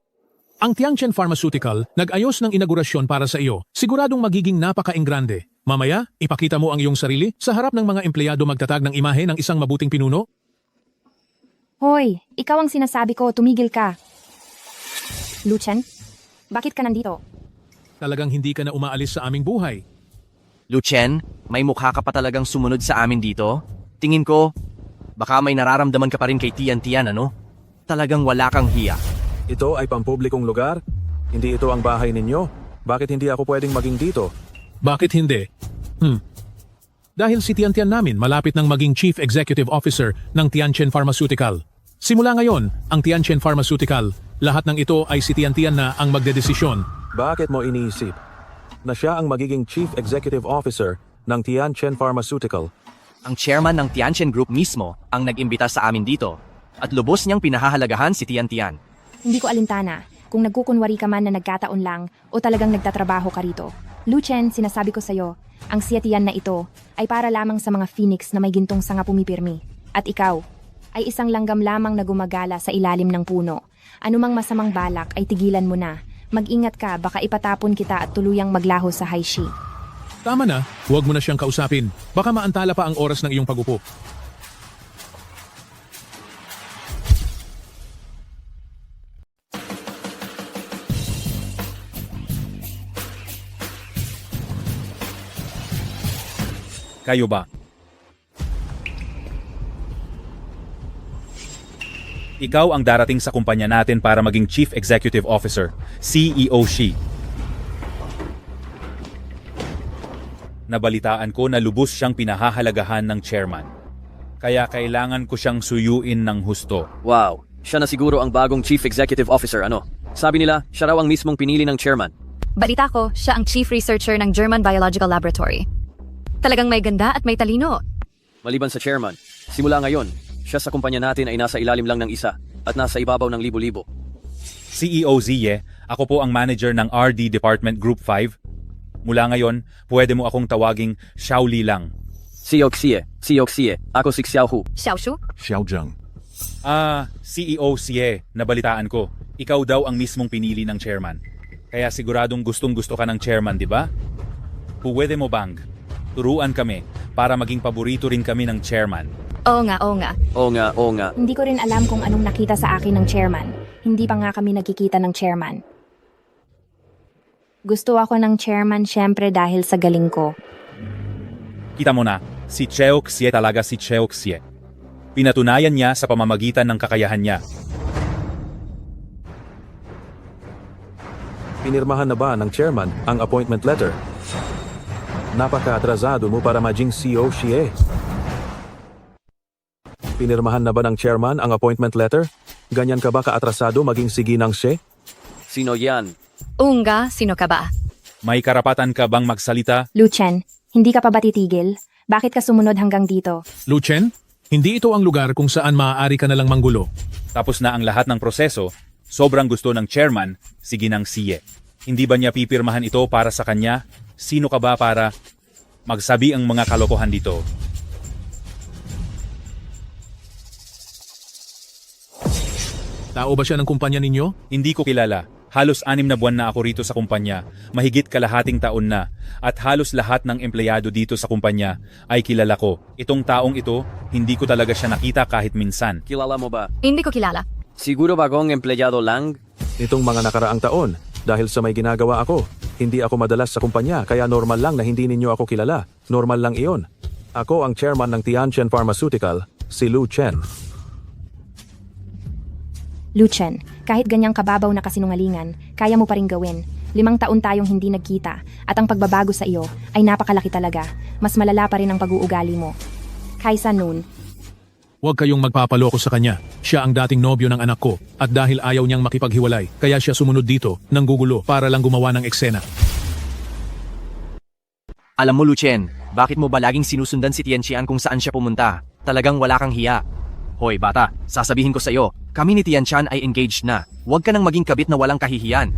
Ang Tianchen Pharmaceutical nag-ayos ng inaugurasyon para sa iyo. Siguradong magiging napaka-enggrande. Mamaya, ipakita mo ang iyong sarili sa harap ng mga empleyado magtatag ng imahe ng isang mabuting pinuno. Hoy, ikaw ang sinasabi ko, tumigil ka. Lu Chen, bakit ka nandito? Talagang hindi ka na umaalis sa aming buhay. Lucien, may mukha ka pa talagang sumunod sa amin dito? Tingin ko, baka may nararamdaman ka pa rin kay Tian, ano? Talagang wala kang hiya. Ito ay pampublikong lugar? Hindi ito ang bahay ninyo? Bakit hindi ako pwedeng maging dito? Bakit hindi? Dahil si Tian namin malapit ng maging Chief Executive Officer ng Tianchen Pharmaceutical. Simula ngayon, ang Tianchen Pharmaceutical, lahat ng ito ay si Tian na ang magdedesisyon. Bakit mo iniisip na siya ang magiging Chief Executive Officer ng Tianchen Pharmaceutical? Ang chairman ng Tianchen Group mismo ang nag-imbita sa amin dito at lubos niyang pinahahalagahan si Tian. Hindi ko alintana kung nagkukunwari ka man na nagkataon lang o talagang nagtatrabaho ka rito. Lu Chen, sinasabi ko sa'yo, ang Xia Tian na ito ay para lamang sa mga phoenix na may gintong sanga pumipirmi. At ikaw ay isang langgam lamang na gumagala sa ilalim ng puno. Anumang masamang balak ay tigilan mo na. Mag-ingat ka, baka ipatapon kita at tuluyang maglaho sa Haishi. Tama na, huwag mo na siyang kausapin. Baka maantala pa ang oras ng iyong pagupo. Kayo ba? Ikaw ang darating sa kumpanya natin para maging Chief Executive Officer, CEO Shi. Nabalitaan ko na lubos siyang pinahahalagahan ng chairman. Kaya kailangan ko siyang suyuin ng husto. Wow, siya na siguro ang bagong Chief Executive Officer, ano? Sabi nila, siya raw ang mismong pinili ng chairman. Balita ko, siya ang Chief Researcher ng German Biological Laboratory. Talagang may ganda at may talino. Maliban sa chairman, simula ngayon, siya sa kumpanya natin ay nasa ilalim lang ng isa at nasa ibabaw ng libo-libo. CEO Ziye, ako po ang manager ng RD Department Group 5. Mula ngayon, pwede mo akong tawaging Xiaoli lang. CEO Xie, ako si Xiaohu. Xiaoshu? Xiaojang. CEO Xie, nabalitaan ko. Ikaw daw ang mismong pinili ng chairman. Kaya siguradong gustong-gusto ka ng chairman, di ba? Pwede mo bang turuan kami para maging paborito rin kami ng chairman? Oo nga. Oo nga. Hindi ko rin alam kung anong nakita sa akin ng chairman. Hindi pa nga kami nagkikita ng chairman. Gusto ako ng chairman syempre dahil sa galing ko. Kita mo na, si Cheo Xie talaga si Cheo Xie. Pinatunayan niya sa pamamagitan ng kakayahan niya. Pinirmahan na ba ng chairman ang appointment letter? Napaka-atrasado mo para maging CEO Xie. Pinirmahan na ba ng chairman ang appointment letter? Ganyan ka ba ka-atrasado maging siginang Xie? Sino yan? Unga, sino ka ba? May karapatan ka bang magsalita? Lu Chen, hindi ka pa ba titigil? Bakit ka sumunod hanggang dito? Lucien, hindi ito ang lugar kung saan maaari ka nalang manggulo. Tapos na ang lahat ng proseso, sobrang gusto ng chairman, siginang Xie. Hindi ba niya pipirmahan ito para sa kanya? Sino ka ba para magsabi ang mga kalokohan dito? Tao ba siya ng kumpanya ninyo? Hindi ko kilala. Halos 6 na buwan na ako rito sa kumpanya, mahigit kalahating taon na, at halos lahat ng empleyado dito sa kumpanya ay kilala ko. Itong taong ito, hindi ko talaga siya nakita kahit minsan. Kilala mo ba? Hindi ko kilala. Siguro bagong empleyado lang? Nitong mga nakaraang taon, dahil sa may ginagawa ako, hindi ako madalas sa kumpanya kaya normal lang na hindi ninyo ako kilala. Normal lang iyon. Ako ang chairman ng Tianchen Pharmaceutical, si Lu Chen. Lu Chen, kahit ganyang kababaw na kasinungalingan, kaya mo pa rin gawin. 5 taon tayong hindi nagkita, at ang pagbabago sa iyo ay napakalaki talaga. Mas malala pa rin ang pag-uugali mo. Kaysa noon, Huwag kayong magpapaloko sa kanya. Siya ang dating nobyo ng anak ko, at dahil ayaw niyang makipaghiwalay, kaya siya sumunod dito, nang gugulo, para lang gumawa ng eksena. Alam mo, Lucien, bakit mo ba laging sinusundan si Tianqian kung saan siya pumunta? Talagang wala kang hiya. Hoy bata, sasabihin ko sa iyo, kami ni Tianqian ay engaged na. Huwag ka nang maging kabit na walang kahihiyan.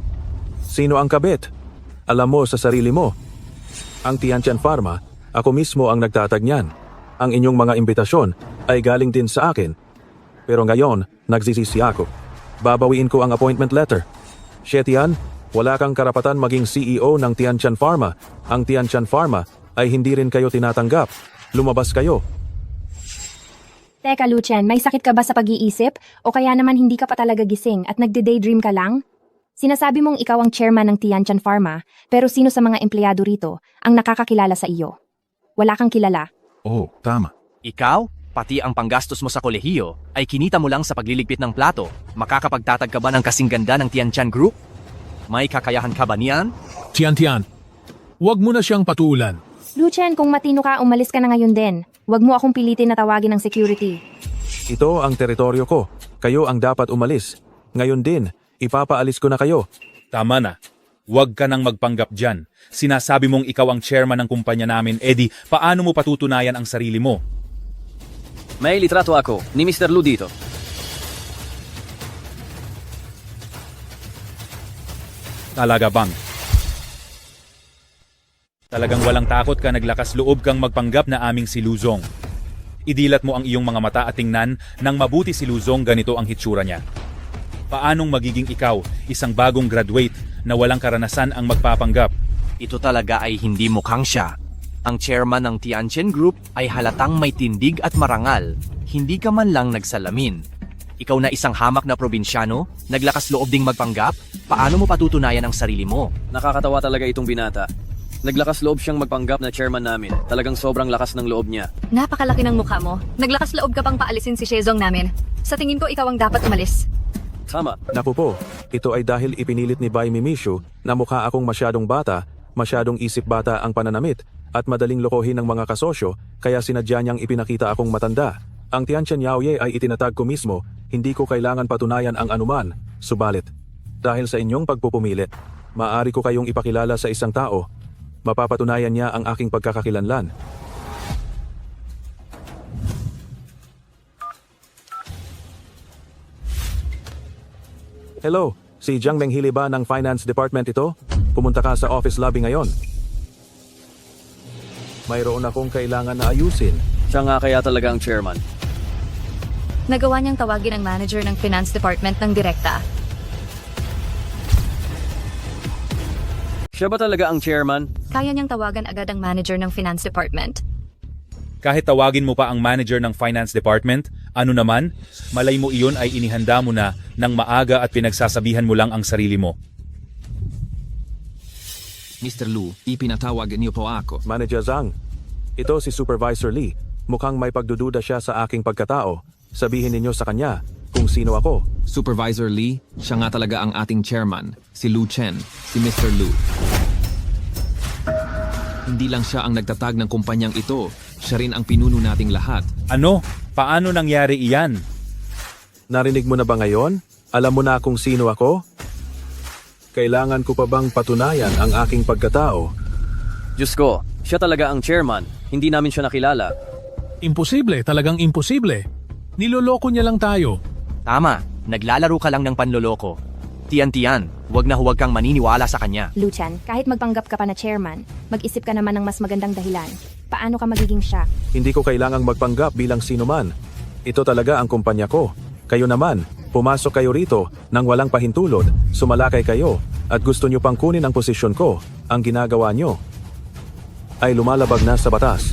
Sino ang kabit? Alam mo sa sarili mo. Ang Tianchen Pharma, ako mismo ang nagtatag niyan. Ang inyong mga imbitasyon ay galing din sa akin. Pero ngayon, nagsisisi ako. Babawiin ko ang appointment letter. Shetian, wala kang karapatan maging CEO ng Tianchen Pharma. Ang Tianchen Pharma ay hindi rin kayo tinatanggap. Lumabas kayo. Teka Lu Chen, may sakit ka ba sa pag-iisip? O kaya naman hindi ka pa talaga gising at nagde-daydream ka lang? Sinasabi mong ikaw ang chairman ng Tianchen Pharma, pero sino sa mga empleyado rito ang nakakakilala sa iyo? Wala kang kilala. Oo, tama. Ikaw, pati ang panggastos mo sa kolehiyo, ay kinita mo lang sa pagliligpit ng plato. Makakapagtatag ka ba ng kasing ganda ng Tianqian Group? May kakayahan ka ba niyan? Tian, huwag mo na siyang patulan. Lu Chen, kung matino ka, umalis ka na ngayon din. Huwag mo akong pilitin na tawagin ng security. Ito ang teritoryo ko. Kayo ang dapat umalis. Ngayon din, ipapaalis ko na kayo. Tama na. Huwag ka nang magpanggap dyan. Sinasabi mong ikaw ang chairman ng kumpanya namin, Eddie, paano mo patutunayan ang sarili mo? May litrato ako ni Mr. Lu dito. Talaga bang? Talagang walang takot ka, naglakas loob kang magpanggap na aming si Luzong. Idilat mo ang iyong mga mata at tingnan nang mabuti si Luzong ganito ang hitsura niya. Paanong magiging ikaw, isang bagong graduate na walang karanasan ang magpapanggap? Ito talaga ay hindi mukhang siya. Ang chairman ng Tianqian Group ay halatang may tindig at marangal. Hindi ka man lang nagsalamin. Ikaw na isang hamak na probinsyano, naglakas loob ding magpanggap, paano mo patutunayan ang sarili mo? Nakakatawa talaga itong binata. Naglakas loob siyang magpanggap na chairman namin. Talagang sobrang lakas ng loob niya. Napakalaki ng mukha mo. Naglakas loob ka pang paalisin si Shezong namin. Sa tingin ko, ikaw ang dapat umalis. Tama. Naku po, ito ay dahil ipinilit ni Bai Mimishu na mukha akong masyadong bata, masyadong isip bata ang pananamit, at madaling lokohin ng mga kasosyo, kaya sinadya niyang ipinakita akong matanda. Ang Tianqian Yaoye ay itinatag ko mismo, hindi ko kailangan patunayan ang anuman. Subalit, dahil sa inyong pagpupumilit, maaari ko kayong ipakilala sa isang tao. Mapapatunayan niya ang aking pagkakakilanlan. Hello, si Jiang Menghili ba ng Finance Department ito? Pumunta ka sa office lobby ngayon. Mayroon akong kailangan na ayusin. Siya nga kaya talaga ang chairman. Nagawa niyang tawagin ang manager ng Finance Department ng direkta. Siya ba talaga ang chairman? Kaya niyang tawagan agad ang manager ng Finance Department. Kahit tawagin mo pa ang manager ng finance department, ano naman, malay mo iyon ay inihanda mo na ng maaga at pinagsasabihan mo lang ang sarili mo. Mr. Lu, ipinatawag niyo po ako. Manager Zhang, ito si Supervisor Lee. Mukhang may pagdududa siya sa aking pagkatao. Sabihin ninyo sa kanya kung sino ako. Supervisor Lee, siya nga talaga ang ating chairman, si Lu Chen, si Mr. Lu. Hindi lang siya ang nagtatag ng kumpanyang ito, siya rin ang pinuno nating lahat. Ano? Paano nangyari iyan? Narinig mo na ba ngayon? Alam mo na kung sino ako? Kailangan ko pa bang patunayan ang aking pagkatao? Diyos ko, siya talaga ang chairman. Hindi namin siya nakilala. Imposible, talagang imposible. Niloloko niya lang tayo. Tama, naglalaro ka lang ng panloloko. Tian, huwag na huwag kang maniniwala sa kanya. Lu Chen, kahit magpanggap ka pa na chairman, mag-isip ka naman ng mas magandang dahilan. Paano ka magiging siya? Hindi ko kailangang magpanggap bilang sino man. Ito talaga ang kumpanya ko. Kayo naman, Pumasok kayo rito nang walang pahintulot, sumalakay kayo, at gusto nyo pang kunin ang posisyon ko. Ang ginagawa nyo ay lumalabag na sa batas.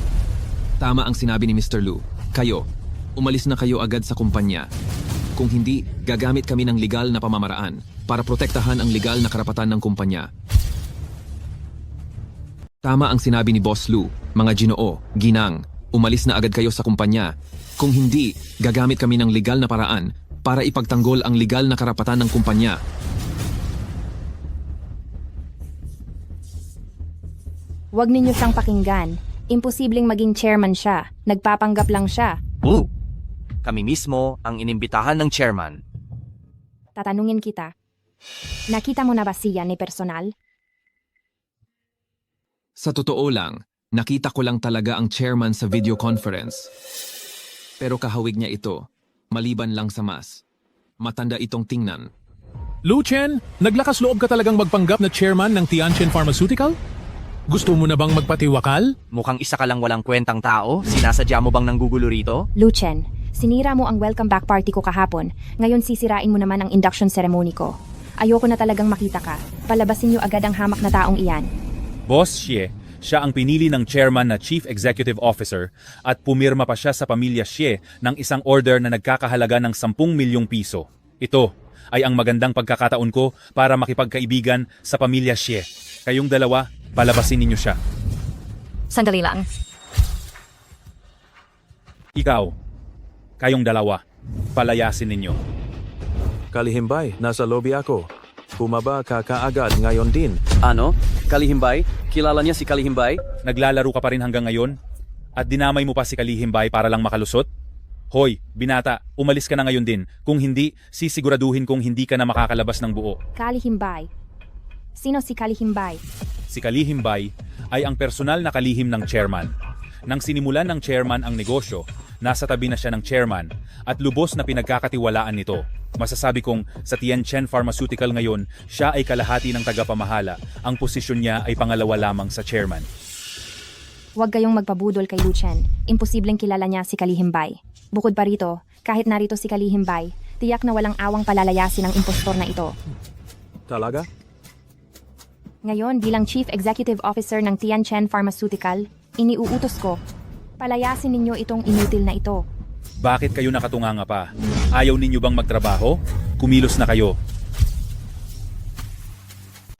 Tama ang sinabi ni Mr. Lu. Kayo, umalis na kayo agad sa kumpanya. Kung hindi, gagamit kami ng legal na pamamaraan para protektahan ang legal na karapatan ng kumpanya. Tama ang sinabi ni Boss Lu, mga Ginoo, ginang, umalis na agad kayo sa kumpanya. Kung hindi, gagamit kami ng legal na paraan para ipagtanggol ang legal na karapatan ng kumpanya. Huwag ninyo siyang pakinggan. Imposibleng maging chairman siya. Nagpapanggap lang siya. Kami mismo ang inimbitahan ng chairman. Tatanungin kita. Nakita mo na ba siya ni personal? Sa totoo lang, nakita ko lang talaga ang chairman sa video conference. Pero kahawig niya ito, maliban lang sa mas. Matanda itong tingnan. Lu Chen, naglakas loob ka talagang magpanggap na chairman ng Tianchen Pharmaceutical? Gusto mo na bang magpatiwakal? Mukhang isa ka lang walang kwentang tao. Sinasadya mo bang nanggugulo rito? Lu Chen, sinira mo ang welcome back party ko kahapon. Ngayon sisirain mo naman ang induction ceremony ko. Ayoko na talagang makita ka. Palabasin niyo agad ang hamak na taong iyan. Boss Xie, siya ang pinili ng chairman na Chief Executive Officer at pumirma pa siya sa pamilya Xie ng isang order na nagkakahalaga ng 10 milyong piso. Ito ay ang magandang pagkakataon ko para makipagkaibigan sa pamilya Xie. Kayong dalawa, palabasin ninyo siya. Sandali lang. Ikaw, kayong dalawa, palayasin ninyo. Kalihimbay, nasa lobby ako. Bumaba ka kaagad ngayon din. Ano? Kalihimbay? Kilala niya si Kalihimbay? Naglalaro ka pa rin hanggang ngayon? At dinamay mo pa si Kalihimbay para lang makalusot? Hoy, binata, umalis ka na ngayon din. Kung hindi, sisiguraduhin kong hindi ka na makakalabas ng buo. Kalihimbay. Sino si Kalihimbay? Si Kalihimbay ay ang personal na kalihim ng chairman. Nang sinimulan ng chairman ang negosyo, nasa tabi na siya ng chairman at lubos na pinagkakatiwalaan nito. Masasabi kong sa Tianchen Pharmaceutical ngayon, siya ay kalahati ng tagapamahala. Ang posisyon niya ay pangalawa lamang sa chairman. Huwag kayong magpabudol kay Lu Chen. Imposibleng kilala niya si Kalihimbay. Bukod pa rito, kahit narito si Kalihimbay, tiyak na walang awang palalayasin ang impostor na ito. Talaga? Ngayon bilang Chief Executive Officer ng Tianchen Pharmaceutical, iniuutos ko, palayasin ninyo itong inutil na ito. Bakit kayo nakatunganga pa? Ayaw ninyo bang magtrabaho? Kumilos na kayo.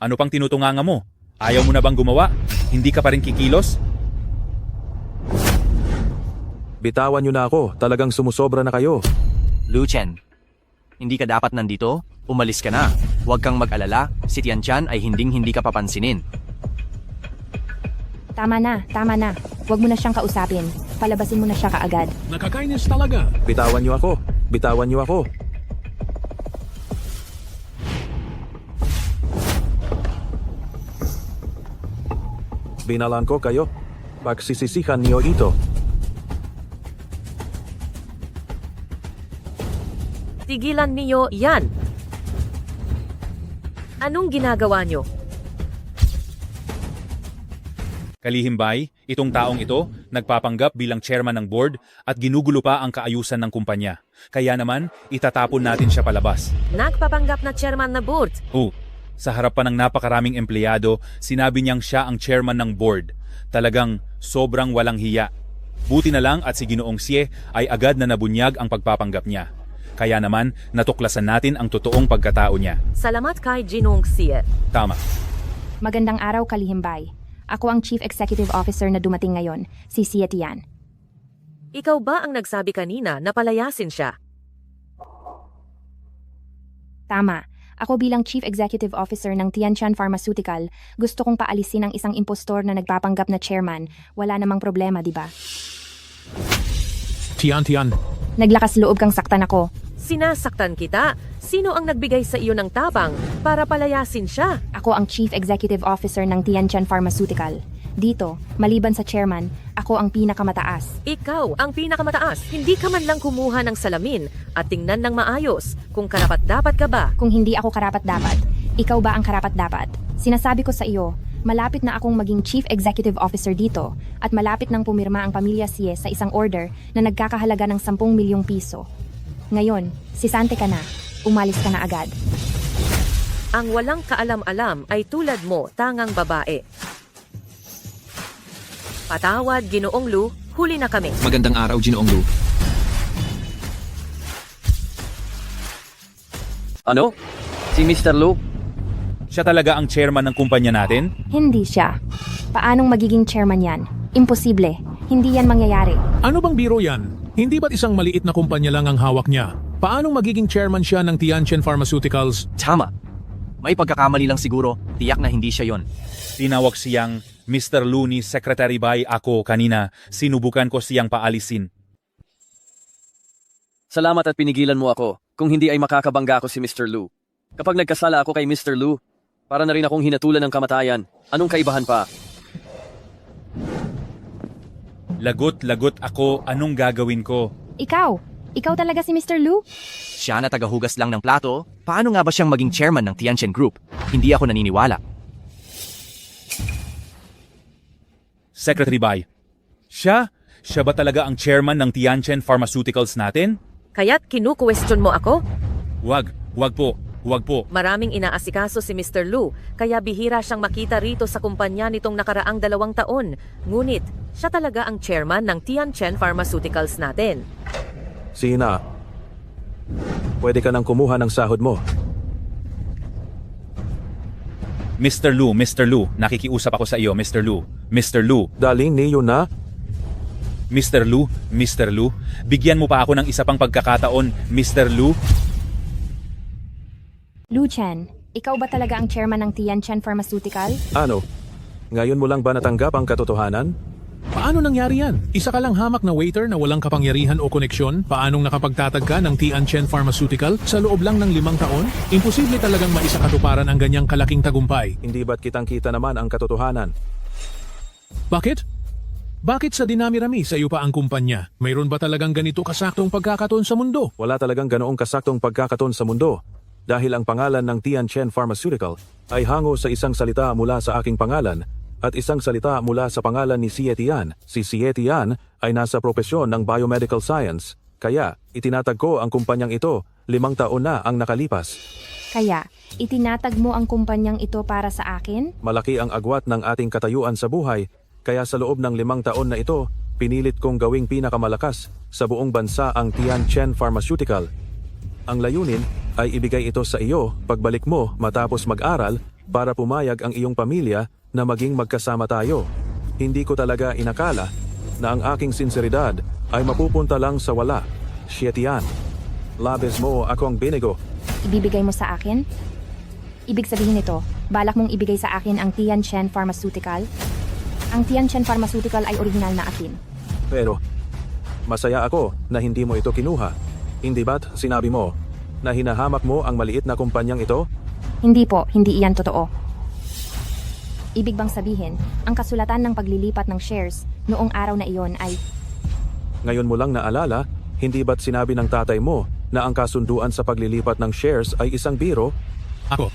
Ano pang tinutunganga mo? Ayaw mo na bang gumawa? Hindi ka pa rin kikilos? Bitawan nyo na ako, talagang sumusobra na kayo. Lu Chen, hindi ka dapat nandito? Umalis ka na. Huwag kang mag-alala, si Tianchen ay hindi ka papansinin. Tama na. Huwag mo na siyang kausapin. Palabasin mo na siya kaagad. Nakakainis talaga. Bitawan nyo ako. Bitawan nyo ako. Binalan ko kayo. Pagsisisihan niyo ito. Tigilan niyo yan. Anong ginagawa niyo? Kalihimbay, itong taong ito, nagpapanggap bilang chairman ng board at ginugulo pa ang kaayusan ng kumpanya. Kaya naman, itatapon natin siya palabas. Nagpapanggap na chairman na board. Sa harap pa ng napakaraming empleyado, sinabi niyang siya ang chairman ng board. Talagang sobrang walang hiya. Buti na lang at si Ginoong Xie ay agad na nabunyag ang pagpapanggap niya. Kaya naman, natuklasan natin ang totoong pagkatao niya. Salamat kay Ginong Xie. Tama. Magandang araw, Kalihimbay. Ako ang Chief Executive Officer na dumating ngayon, si Xie Tian. Ikaw ba ang nagsabi kanina na palayasin siya? Tama. Ako bilang Chief Executive Officer ng Tianchen Pharmaceutical, gusto kong paalisin ang isang impostor na nagpapanggap na chairman. Wala namang problema, di ba? Tian. Naglakas loob kang saktan ako. Sinasaktan kita? Sino ang nagbigay sa iyo ng tabang para palayasin siya? Ako ang Chief Executive Officer ng Tianchen Pharmaceutical. Dito, maliban sa chairman, ako ang pinakamataas. Ikaw ang pinakamataas. Hindi ka man lang kumuha ng salamin at tingnan ng maayos kung karapat-dapat ka ba. Kung hindi ako karapat-dapat, ikaw ba ang karapat-dapat? Sinasabi ko sa iyo, malapit na akong maging Chief Executive Officer dito at malapit nang pumirma ang pamilya Xie sa isang order na nagkakahalaga ng 10 milyong piso. Ngayon, sisante ka na. umalis ka na agad. Ang walang kaalam-alam ay tulad mo, tangang babae. Patawad, Ginoong Lu, huli na kami. Magandang araw, Ginoong Lu. Ano? Si Mr. Lu? Siya talaga ang chairman ng kumpanya natin? Hindi siya. Paanong magiging chairman yan? Imposible. Hindi yan mangyayari. Ano bang biro yan? Hindi ba't isang maliit na kumpanya lang ang hawak niya? Paanong magiging chairman siya ng Tianchen Pharmaceuticals? Tama. May pagkakamali lang siguro. Tiyak na hindi siya yon. Tinawag siyang Mr. Lu ni Secretary Bai ako kanina. Sinubukan ko siyang paalisin. Salamat at pinigilan mo ako. Kung hindi ay makakabangga ako si Mr. Lu. Kapag nagkasala ako kay Mr. Lu, para na rin akong hinatulan ng kamatayan. Anong kaibahan pa? Lagot ako, anong gagawin ko? Ikaw talaga si Mr. Lu? Siya na tagahugas lang ng plato. Paano nga ba siyang maging chairman ng Tianchen Group? Hindi ako naniniwala. Secretary Bai, siya ba talaga ang chairman ng Tianchen Pharmaceuticals natin? Kaya't kinukwestiyon mo ako? Wag po. Maraming inaasikaso si Mr. Lu, kaya bihira siyang makita rito sa kumpanya nitong nakaraang 2 taon. Ngunit, siya talaga ang chairman ng Tianchen Pharmaceuticals natin. Sina, pwede ka nang kumuha ng sahod mo. Mr. Lu, nakikiusap ako sa iyo, Mr. Lu. Daling niyo na? Mr. Lu, bigyan mo pa ako ng isa pang pagkakataon, Mr. Lu. Lu Chen, ikaw ba talaga ang chairman ng Tianchen Pharmaceutical? Ano? Ngayon mo lang ba natanggap ang katotohanan? Paano nangyari yan? Isa ka lang hamak na waiter na walang kapangyarihan o koneksyon? Paanong nakapagtatag ka ng Tianchen Pharmaceutical sa loob lang ng 5 taon? Imposible talagang maisakatuparan ang ganyang kalaking tagumpay. Hindi ba't kitang-kita naman ang katotohanan? Bakit? Bakit sa dinami-rami sa iyo pa ang kumpanya? Mayroon ba talagang ganito kasaktong pagkakataon sa mundo? Wala talagang ganoong kasaktong pagkakataon sa mundo. Dahil ang pangalan ng Tianchen Pharmaceutical ay hango sa isang salita mula sa aking pangalan at isang salita mula sa pangalan ni Xie Tian. Si Xie Tian ay nasa propesyon ng biomedical science, kaya itinatag ko ang kumpanyang ito 5 taon na ang nakalipas. Kaya, itinatag mo ang kumpanyang ito para sa akin? Malaki ang agwat ng ating katayuan sa buhay, kaya sa loob ng 5 taon na ito, pinilit kong gawing pinakamalakas sa buong bansa ang Tianchen Pharmaceutical. Ang layunin ay ibigay ito sa iyo pagbalik mo matapos mag-aral para pumayag ang iyong pamilya na maging magkasama tayo. Hindi ko talaga inakala na ang aking sinseridad ay mapupunta lang sa wala. Xie Tian, labis mo akong binigo. Ibibigay mo sa akin? Ibig sabihin nito, balak mong ibigay sa akin ang Tianchen Pharmaceutical? Ang Tianchen Pharmaceutical ay original na akin. Pero, masaya ako na hindi mo ito kinuha. Hindi ba't sinabi mo na hinahamak mo ang maliit na kumpanyang ito? Hindi po, hindi iyan totoo. Ibig bang sabihin, ang kasulatan ng paglilipat ng shares noong araw na iyon ay... Ngayon mo lang naalala, hindi ba't sinabi ng tatay mo na ang kasunduan sa paglilipat ng shares ay isang biro? Ako.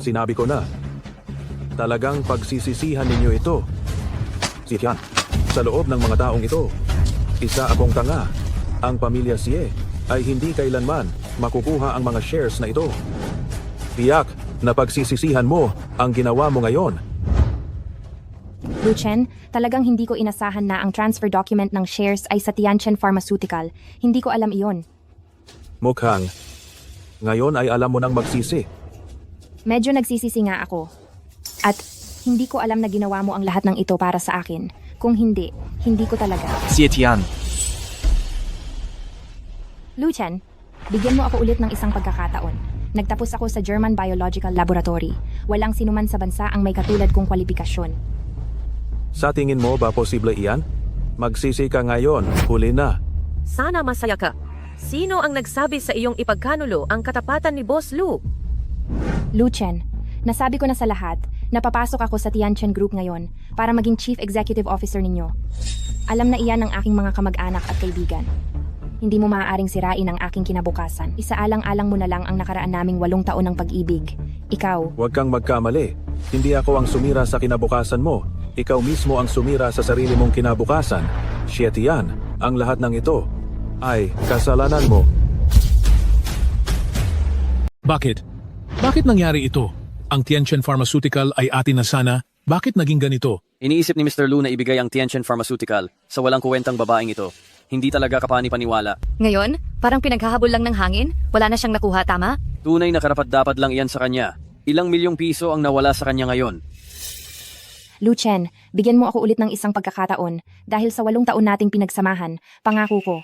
Sinabi ko na. Talagang pagsisisihan ninyo ito. Si Tian, sa loob ng mga taong ito, isa akong tanga. Ang pamilya Xie ay hindi kailanman makukuha ang mga shares na ito. Tiyak na pagsisisihan mo ang ginawa mo ngayon. Lu Chen, talagang hindi ko inasahan na ang transfer document ng shares ay sa Tianchen Pharmaceutical. Hindi ko alam iyon. Mukhang, ngayon ay alam mo nang magsisi. Medyo nagsisisi nga ako. At hindi ko alam na ginawa mo ang lahat ng ito para sa akin. Kung hindi, hindi ko talaga. Xie Tian. Lu Chen, bigyan mo ako ulit ng isang pagkakataon. Nagtapos ako sa German Biological Laboratory. Walang sinuman sa bansa ang may katulad kong kwalifikasyon. Sa tingin mo ba posible iyan? Magsisi ka ngayon, huli na. Sana masaya ka. Sino ang nagsabi sa iyong ipagkanulo ang katapatan ni Boss Lu? Lu Chen, nasabi ko na sa lahat, napapasok ako sa Tianchen Group ngayon para maging Chief Executive Officer ninyo. Alam na iyan ng aking mga kamag-anak at kaibigan. Hindi mo maaaring sirain ang aking kinabukasan. Isaalang-alang mo na lang ang nakaraan naming 8 taon ng pag-ibig. Ikaw. Huwag kang magkamali. Hindi ako ang sumira sa kinabukasan mo. Ikaw mismo ang sumira sa sarili mong kinabukasan. Xie Tian, ang lahat ng ito ay kasalanan mo. Bakit? Bakit nangyari ito? Ang Tianchen Pharmaceutical ay atin na sana. Bakit naging ganito? Iniisip ni Mr. Lu na ibigay ang Tianchen Pharmaceutical sa walang kuwentang babaeng ito. Hindi talaga kapani-paniwala. Ngayon, parang pinaghahabol lang ng hangin? Wala na siyang nakuha, tama? Tunay na karapat-dapat lang iyan sa kanya. Ilang milyong piso ang nawala sa kanya ngayon. Lu Chen, bigyan mo ako ulit ng isang pagkakataon. Dahil sa 8 taon nating pinagsamahan, pangako ko.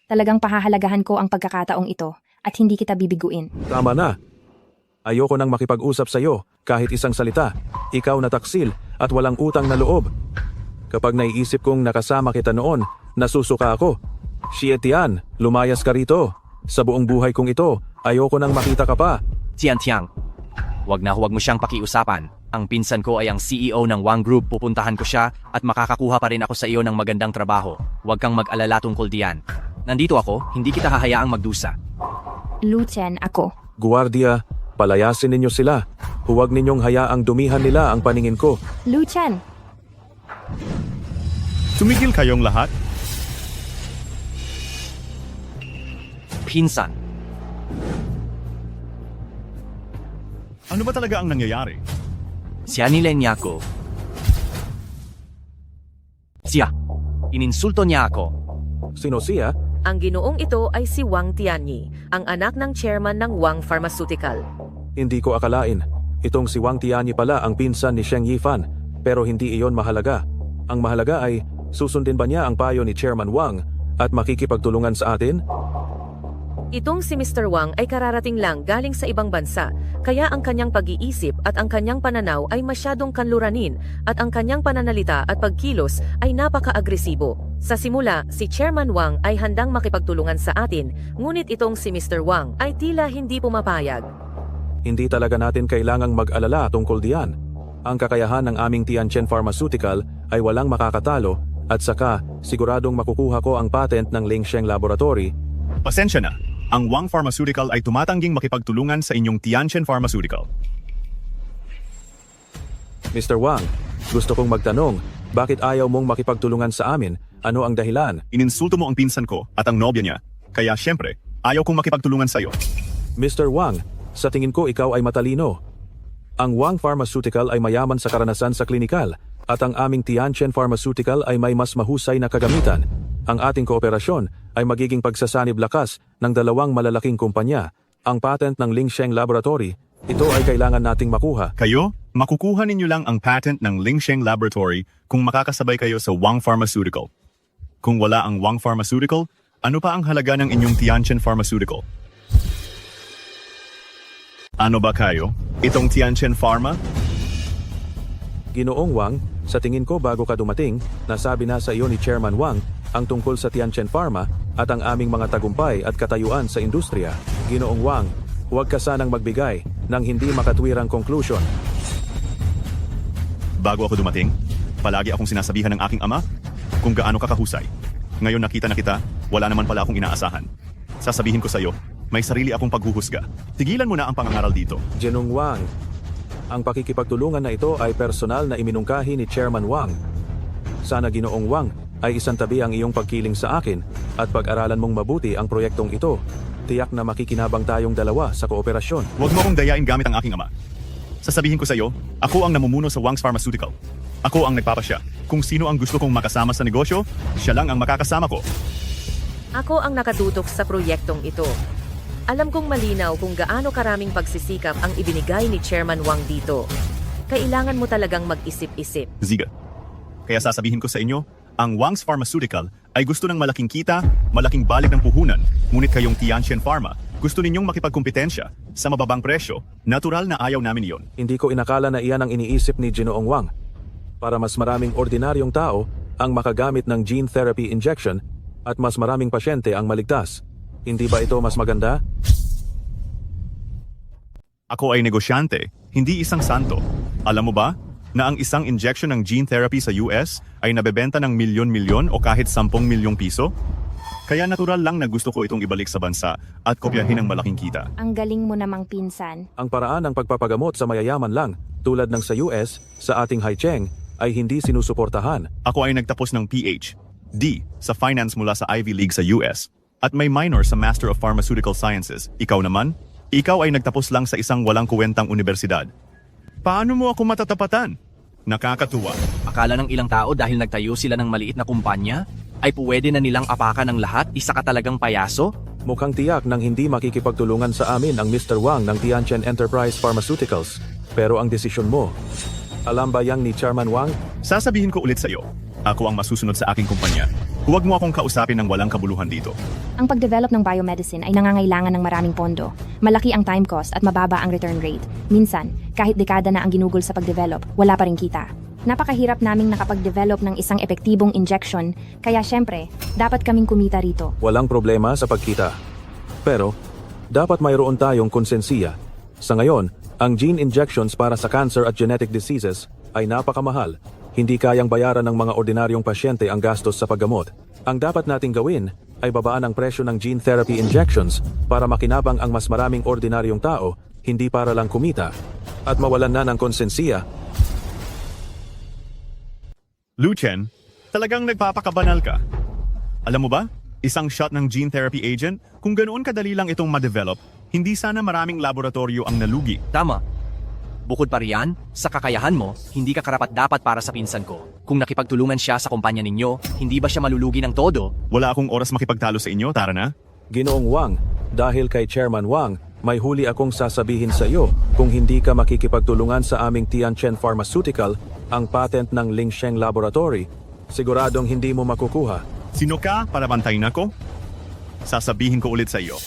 Talagang pahahalagahan ko ang pagkakataong ito at hindi kita bibiguin. Tama na. Ayoko nang makipag-usap sa iyo kahit isang salita. Ikaw na taksil at walang utang na loob. Kapag naiisip kong nakasama kita noon, nasusuka ako. Xie Tian, lumayas ka rito. Sa buong buhay kong ito, ayoko nang makita ka pa. Tian, huwag mo siyang pakiusapan. Ang pinsan ko ay ang CEO ng Wang Group. Pupuntahan ko siya at makakakuha pa rin ako sa iyo ng magandang trabaho. Huwag kang mag-alala tungkol diyan. Nandito ako, hindi kita hahayaang magdusa. Lu Chen, ako. Guardia, palayasin ninyo sila. Huwag ninyong hayaang dumihan nila ang paningin ko. Lu Chen! Tumigil kayong lahat. Pinsan, Ano ba talaga ang nangyayari? siya niya ko. Siya, ininsulto niya ako. Sino siya? Ang ginoong ito ay si Wang Tianyi, ang anak ng chairman ng Wang Pharmaceutical. Hindi ko akalain. Itong si Wang Tianyi pala ang pinsan ni Sheng Yifan. Pero hindi iyon mahalaga. Ang mahalaga ay susundin ba niya ang payo ni Chairman Wang at makikipagtulungan sa atin? Itong si Mr. Wang ay kararating lang galing sa ibang bansa, kaya ang kanyang pag-iisip at ang kanyang pananaw ay masyadong kanluranin at ang kanyang pananalita at pagkilos ay napaka-agresibo. Sa simula, si Chairman Wang ay handang makipagtulungan sa atin, ngunit itong si Mr. Wang ay tila hindi pumapayag. Hindi talaga natin kailangang mag-alala tungkol diyan. Ang kakayahan ng aming Tianchen Pharmaceutical ay walang makakatalo at saka siguradong makukuha ko ang patent ng Lingsheng Laboratory. Pasensya na. Ang Wang Pharmaceutical ay tumatangging makipagtulungan sa inyong Tianchen Pharmaceutical. Mr. Wang, gusto kong magtanong, bakit ayaw mong makipagtulungan sa amin? Ano ang dahilan? Ininsulto mo ang pinsan ko at ang nobya niya, kaya syempre, ayaw kong makipagtulungan sa iyo. Mr. Wang, sa tingin ko ikaw ay matalino. Ang Wang Pharmaceutical ay mayaman sa karanasan sa klinikal at ang aming Tianchen Pharmaceutical ay may mas mahusay na kagamitan. Ang ating kooperasyon ay magiging pagsasanib lakas ng 2 malalaking kumpanya. Ang patent ng Lingsheng Laboratory, ito ay kailangan nating makuha. Kayo, makukuha ninyo lang ang patent ng Lingsheng Laboratory kung makakasabay kayo sa Wang Pharmaceutical. Kung wala ang Wang Pharmaceutical, ano pa ang halaga ng inyong Tianchen Pharmaceutical? Ano ba kayo? Itong Tianchen Pharma? Ginoong Wang, sa tingin ko bago ka dumating, nasabi na sa iyo ni Chairman Wang ang tungkol sa Tianchen Pharma at ang aming mga tagumpay at katayuan sa industriya. Ginoong Wang, huwag ka sanang magbigay ng hindi makatwirang conclusion. Bago ako dumating, palagi akong sinasabihan ng aking ama kung gaano ka kahusay. Ngayon nakita na kita, wala naman pala akong inaasahan. Sasabihin ko sa iyo, may sarili akong paghuhusga. Tigilan mo na ang pangangaral dito. Ginoong Wang, ang pakikipagtulungan na ito ay personal na iminungkahi ni Chairman Wang. Sana Ginoong Wang ay isantabi ang iyong pagkiling sa akin at pag-aralan mong mabuti ang proyektong ito. Tiyak na makikinabang tayong dalawa sa kooperasyon. Huwag mo akong dayain gamit ang aking ama. Sasabihin ko sa iyo, ako ang namumuno sa Wang's Pharmaceutical. Ako ang nagpapasya. Kung sino ang gusto kong makasama sa negosyo, siya lang ang makakasama ko. Ako ang nakatutok sa proyektong ito. Alam kong malinaw kung gaano karaming pagsisikap ang ibinigay ni Chairman Wang dito. Kailangan mo talagang mag-isip-isip. Ziga. Kaya sasabihin ko sa inyo, ang Wang's Pharmaceutical ay gusto ng malaking kita, malaking balik ng puhunan, ngunit kayong Tianchen Pharma, gusto ninyong makipagkumpetensya sa mababang presyo. Natural na ayaw namin iyon. Hindi ko inakala na iyan ang iniisip ni Ginoong Wang. Para mas maraming ordinaryong tao ang makagamit ng gene therapy injection at mas maraming pasyente ang maligtas. Hindi ba ito mas maganda? Ako ay negosyante, hindi isang santo. Alam mo ba na ang isang injection ng gene therapy sa US ay nabebenta ng milyon-milyon o kahit 10 milyong piso? Kaya natural lang na gusto ko itong ibalik sa bansa at kopyahin ang malaking kita. Ang galing mo namang pinsan. Ang paraan ng pagpapagamot sa mayayaman lang, tulad ng sa US, sa ating Haicheng, ay hindi sinusuportahan. Ako ay nagtapos ng PhD sa finance mula sa Ivy League sa US at may minor sa Master of Pharmaceutical Sciences. Ikaw naman? Ikaw ay nagtapos lang sa isang walang kuwentang universidad. Paano mo ako matatapatan? Nakakatuwa. Akala ng ilang tao dahil nagtayo sila ng maliit na kumpanya, ay puwede na nilang apakan ng lahat, isa ka talagang payaso? Mukhang tiyak nang hindi makikipagtulungan sa amin ang Mr. Wang ng Tianchen Enterprise Pharmaceuticals. Pero ang desisyon mo, alam ba yang ni Chairman Wang? Sasabihin ko ulit sa iyo, ako ang masusunod sa aking kumpanya. Huwag mo akong kausapin ng walang kabuluhan dito. Ang pagdevelop ng biomedicine ay nangangailangan ng maraming pondo. Malaki ang time cost at mababa ang return rate. Minsan, kahit dekada na ang ginugol sa pagdevelop, wala pa rin kita. Napakahirap naming nakapag-develop ng isang epektibong injection, kaya syempre, dapat kaming kumita rito. Walang problema sa pagkita. Pero, dapat mayroon tayong konsensiya. Sa ngayon, ang gene injections para sa cancer at genetic diseases ay napakamahal. Hindi kayang bayaran ng mga ordinaryong pasyente ang gastos sa paggamot. Ang dapat nating gawin ay babaan ang presyo ng gene therapy injections para makinabang ang mas maraming ordinaryong tao, hindi para lang kumita, at mawalan na ng konsensiya. Lu Chen, talagang nagpapakabanal ka. Alam mo ba, isang shot ng gene therapy agent, kung ganoon kadali lang itong ma-develop, hindi sana maraming laboratorio ang nalugi. Tama. Bukod pa riyan, sa kakayahan mo, hindi ka karapat-dapat para sa pinsan ko. Kung nakipagtulungan siya sa kumpanya ninyo, hindi ba siya malulugi ng todo? Wala akong oras makipagtalo sa inyo, tara na. Ginoong Wang, dahil kay Chairman Wang, may huli akong sasabihin sa iyo. Kung hindi ka makikipagtulungan sa aming Tianchen Pharmaceutical, ang patent ng Lingsheng Laboratory, siguradong hindi mo makukuha. Sino ka para bantayin ako? Sasabihin ko ulit sa iyo.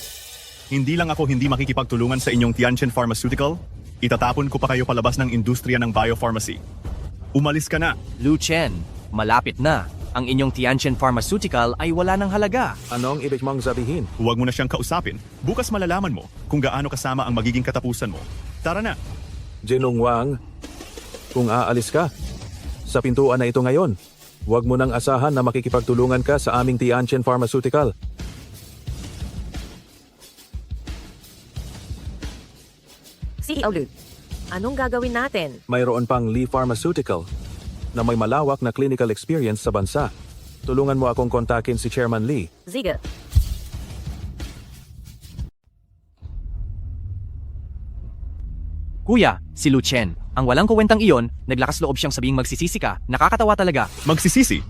Hindi lang ako hindi makikipagtulungan sa inyong Tianchen Pharmaceutical, itatapon ko pa kayo palabas ng industriya ng biopharmacy. Umalis ka na. Lu Chen, malapit na. Ang inyong Tianchen Pharmaceutical ay wala ng halaga. Anong ibig mong sabihin? Huwag mo na siyang kausapin. Bukas malalaman mo kung gaano kasama ang magiging katapusan mo. Tara na. Ginoong Wang, kung aalis ka, sa pintuan na ito ngayon, huwag mo nang asahan na makikipagtulungan ka sa aming Tianchen Pharmaceutical. CEO Lu, anong gagawin natin? Mayroon pang Lee Pharmaceutical na may malawak na clinical experience sa bansa. Tulungan mo akong kontakin si Chairman Lee. Sige. Kuya, si Lu Chen, ang walang kuwentang iyon, naglakas loob siyang sabing magsisisi ka. Nakakatawa talaga. Magsisisi?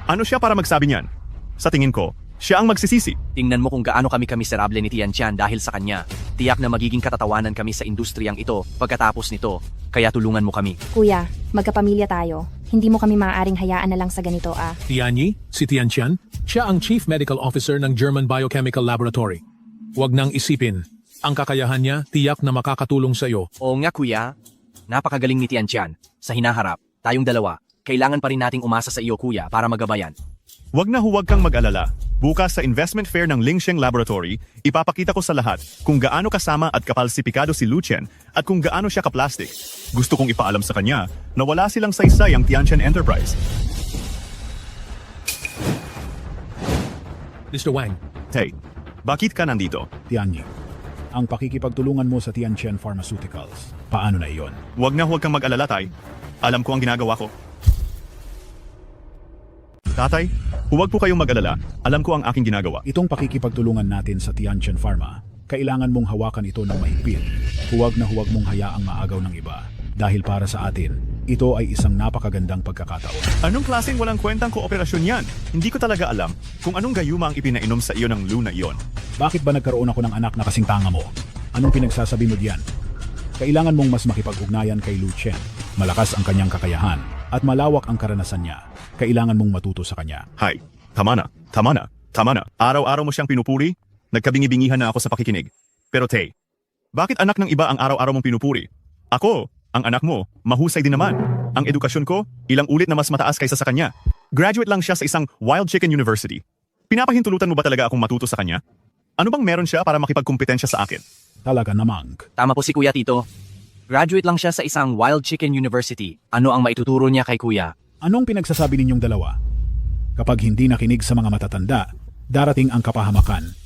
Ano siya para magsabi niyan? Sa tingin ko, siya ang magsisisi. Tingnan mo kung gaano kami kamiserable ni Tianchen dahil sa kanya. Tiyak na magiging katatawanan kami sa industriyang ito pagkatapos nito. Kaya tulungan mo kami. Kuya, magkapamilya tayo. Hindi mo kami maaaring hayaan na lang sa ganito Tianyi, si Tianchen, siya ang Chief Medical Officer ng German Biochemical Laboratory. Huwag nang isipin. Ang kakayahan niya, tiyak na makakatulong sa iyo. Oo nga kuya, napakagaling ni Tianchen. Sa hinaharap, tayong dalawa, kailangan pa rin nating umasa sa iyo kuya para magabayan. Huwag na huwag kang mag-alala. Bukas sa investment fair ng Lingsheng Laboratory, ipapakita ko sa lahat kung gaano kasama at kapalsipikado si Lu Chen at kung gaano siya kaplastic. Gusto kong ipaalam sa kanya na wala silang saysay ang Tianchen Enterprise. Mr. Wang. Hey, bakit ka nandito? Tianyi, ang pakikipagtulungan mo sa Tianchen Pharmaceuticals, paano na iyon? Huwag na huwag kang mag-alala, Tay. Alam ko ang ginagawa ko. Tatay, huwag po kayong mag-alala. Alam ko ang aking ginagawa. Itong pakikipagtulungan natin sa Tianchen Pharma, kailangan mong hawakan ito ng mahigpit. Huwag na huwag mong hayaang maagaw ng iba. Dahil para sa atin, ito ay isang napakagandang pagkakataon. Anong klaseng walang kwentang kooperasyon yan? Hindi ko talaga alam kung anong gayuma ang ipinainom sa iyo ng Lu na iyon. Bakit ba nagkaroon ako ng anak na kasing tanga mo? Anong pinagsasabi mo diyan? Kailangan mong mas makipag-ugnayan kay Lu Chen. Malakas ang kanyang kakayahan at malawak ang karanasan niya. Kailangan mong matuto sa kanya. Hay, tama na, tama na, tama na. Araw-araw mo siyang pinupuri, nagkabingi-bingihan na ako sa pakikinig. Pero Tay, bakit anak ng iba ang araw-araw mong pinupuri? Ako, ang anak mo, mahusay din naman. Ang edukasyon ko, ilang ulit na mas mataas kaysa sa kanya. Graduate lang siya sa isang Wild Chicken University. Pinapahintulutan mo ba talaga akong matuto sa kanya? Ano bang meron siya para makipagkumpetensya sa akin? Talaga namang. Tama po si Kuya Tito. Graduate lang siya sa isang Wild Chicken University. Ano ang maituturo niya kay Kuya? Anong pinagsasabi ninyong dalawa? Kapag hindi nakinig sa mga matatanda, darating ang kapahamakan.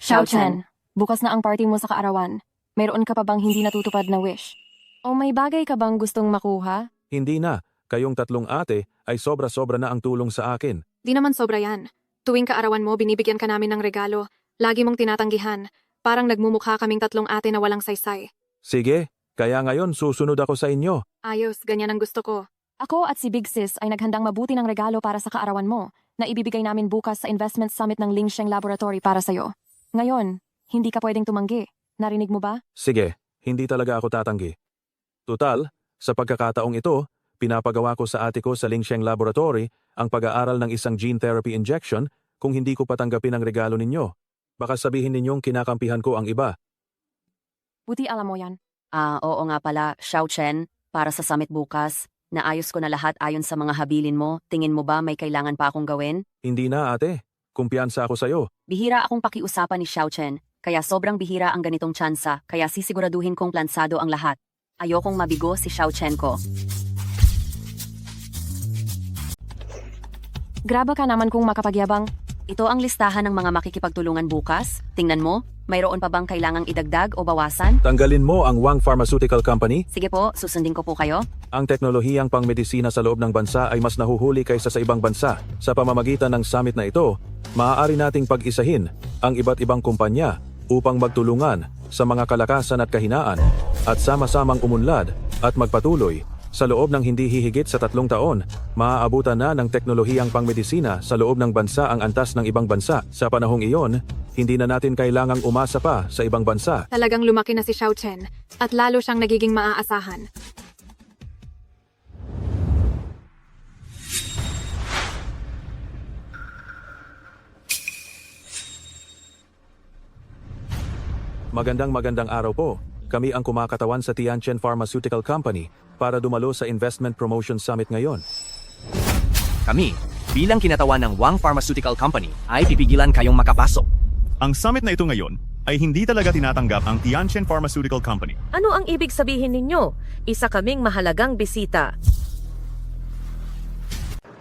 Xiao Chen, bukas na ang party mo sa kaarawan. Mayroon ka pa bang hindi natutupad na wish? O may bagay ka bang gustong makuha? Hindi na. Kayong tatlong ate ay sobra-sobra na ang tulong sa akin. Di naman sobra yan. Tuwing kaarawan mo, binibigyan ka namin ng regalo. Lagi mong tinatanggihan. Parang nagmumukha kaming tatlong ate na walang saysay. Sige, kaya ngayon susunod ako sa inyo. Ayos, ganyan ang gusto ko. Ako at si Big Sis ay naghandang mabuti ng regalo para sa kaarawan mo na ibibigay namin bukas sa Investment Summit ng Lingsheng Laboratory para sa'yo. Ngayon, hindi ka pwedeng tumanggi. Narinig mo ba? Sige, hindi talaga ako tatanggi. Tutal, sa pagkakataong ito, pinapagawa ko sa ate ko sa Lingsheng Laboratory ang pag-aaral ng isang gene therapy injection kung hindi ko patanggapin ang regalo ninyo. Baka sabihin ninyong kinakampihan ko ang iba. Buti alam mo yan. Oo nga pala, Xiao Chen, para sa summit bukas. Naayos ko na lahat ayon sa mga habilin mo. Tingin mo ba may kailangan pa akong gawin? Hindi na ate, kumpiyansa ako sa'yo. Bihira akong pakiusapan ni Xiao Chen, kaya sobrang bihira ang ganitong tsansa, kaya sisiguraduhin kong plansado ang lahat. Ayokong mabigo si Xiao Chen ko. Graba ka naman kung makapagyabang. Ito ang listahan ng mga makikipagtulungan bukas. Tingnan mo, mayroon pa bang kailangang idagdag o bawasan? Tanggalin mo ang Wang Pharmaceutical Company. Sige po, susundin ko po kayo. Ang teknolohiyang pangmedisina sa loob ng bansa ay mas nahuhuli kaysa sa ibang bansa. Sa pamamagitan ng summit na ito, maaari nating pag-isahin ang iba't ibang kumpanya upang magtulungan sa mga kalakasan at kahinaan at sama-samang umunlad at magpatuloy. Sa loob ng hindi hihigit sa 3 taon, maaabutan na ng teknolohiyang pangmedisina sa loob ng bansa ang antas ng ibang bansa. Sa panahong iyon, hindi na natin kailangang umasa pa sa ibang bansa. Talagang lumaki na si Xiao Chen at lalo siyang nagiging maaasahan. Magandang araw po. Kami ang kumakatawan sa Tianchen Pharmaceutical Company para dumalo sa Investment Promotion Summit ngayon. Kami, bilang kinatawan ng Wang Pharmaceutical Company, ay pipigilan kayong makapasok. Ang summit na ito ngayon ay hindi talaga tinatanggap ang Tianchen Pharmaceutical Company. Ano ang ibig sabihin ninyo? Isa kaming mahalagang bisita.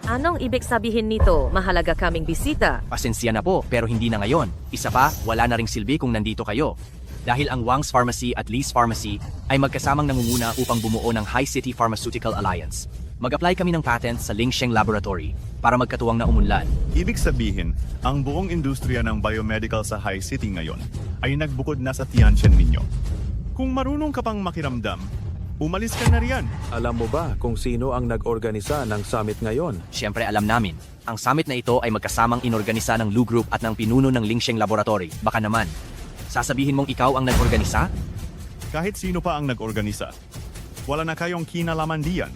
Anong ibig sabihin nito, mahalaga kaming bisita? Pasensya na po, pero hindi na ngayon. Isa pa, wala na ring silbi kung nandito kayo. Dahil ang Wang's Pharmacy at Lee's Pharmacy ay magkasamang nangunguna upang bumuo ng High City Pharmaceutical Alliance. Mag-apply kami ng patent sa Lingsheng Laboratory para magkatuwang na umunlad. Ibig sabihin, ang buong industriya ng biomedical sa High City ngayon ay nagbukod na sa Tianchen ninyo. Kung marunong ka pang makiramdam, umalis ka na riyan. Alam mo ba kung sino ang nag-organisa ng summit ngayon? Siyempre alam namin. Ang summit na ito ay magkasamang inorganisa ng Lu Group at ng pinuno ng Lingsheng Laboratory. Baka naman, sasabihin mong ikaw ang nag-organisa? Kahit sino pa ang nag-organisa, wala na kayong kinalaman diyan.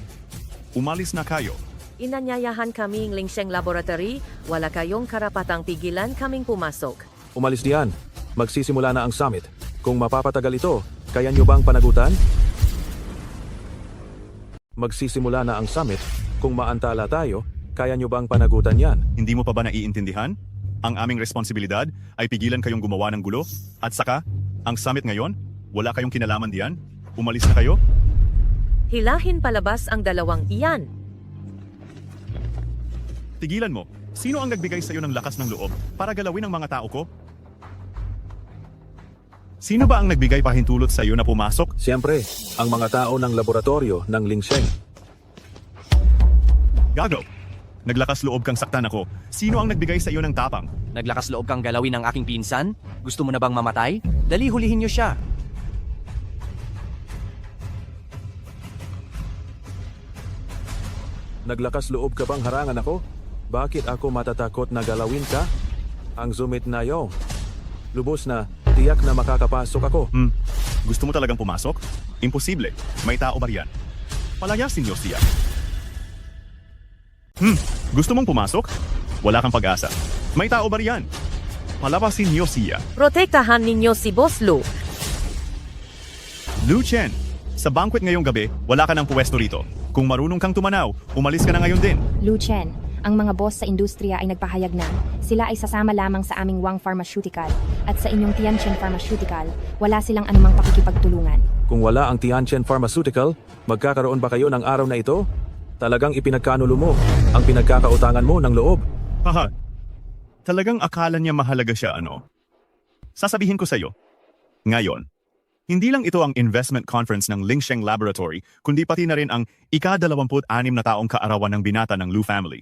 Umalis na kayo. Inanyayahan kaming Lingsheng Laboratory, wala kayong karapatang pigilan kaming pumasok. Umalis diyan. Magsisimula na ang summit. Kung mapapatagal ito, kaya nyo bang panagutan? Magsisimula na ang summit. Kung maantala tayo, kaya nyo bang panagutan yan? Hindi mo pa ba naiintindihan? Ang aming responsibilidad ay pigilan kayong gumawa ng gulo. At saka, ang summit ngayon, wala kayong kinalaman diyan. Umalis na kayo. Hilahin palabas ang dalawang iyan. Tigilan mo. Sino ang nagbigay sa iyo ng lakas ng loob para galawin ang mga tao ko? Sino ba ang nagbigay pahintulot sa iyo na pumasok? Siyempre, ang mga tao ng laboratorio ng Lingsheng. Gago! Naglakas loob kang saktan ako. Sino ang nagbigay sa iyo ng tapang? Naglakas loob kang galawin ng aking pinsan? Gusto mo na bang mamatay? Dali hulihin niyo siya. Naglakas loob ka bang harangan ako? Bakit ako matatakot na galawin ka? Ang zoomit na yo. Lubos na, tiyak na makakapasok ako. Gusto mo talagang pumasok? Imposible. May tao ba riyan? Palayasin niyo siya. Gusto mong pumasok? Wala kang pag-asa. May tao ba riyan? Palabasin niyo siya. Protektahan ninyo si Boss Lu. Lu Chen, sa banquet ngayong gabi, wala ka ng puwesto rito. Kung marunong kang tumanaw, umalis ka na ngayon din. Lu Chen, ang mga boss sa industriya ay nagpahayag na sila ay sasama lamang sa aming Wang Pharmaceutical at sa inyong Tianchen Pharmaceutical, wala silang anumang pakikipagtulungan. Kung wala ang Tianchen Pharmaceutical, magkakaroon ba kayo ng araw na ito? Talagang ipinagkanulo mo ang pinagkakautangan mo ng loob. Haha, talagang akala niya mahalaga siya ano? Sasabihin ko sa iyo, ngayon, hindi lang ito ang investment conference ng Lingsheng Laboratory, kundi pati na rin ang ika-26 na taong kaarawan ng binata ng Lu family.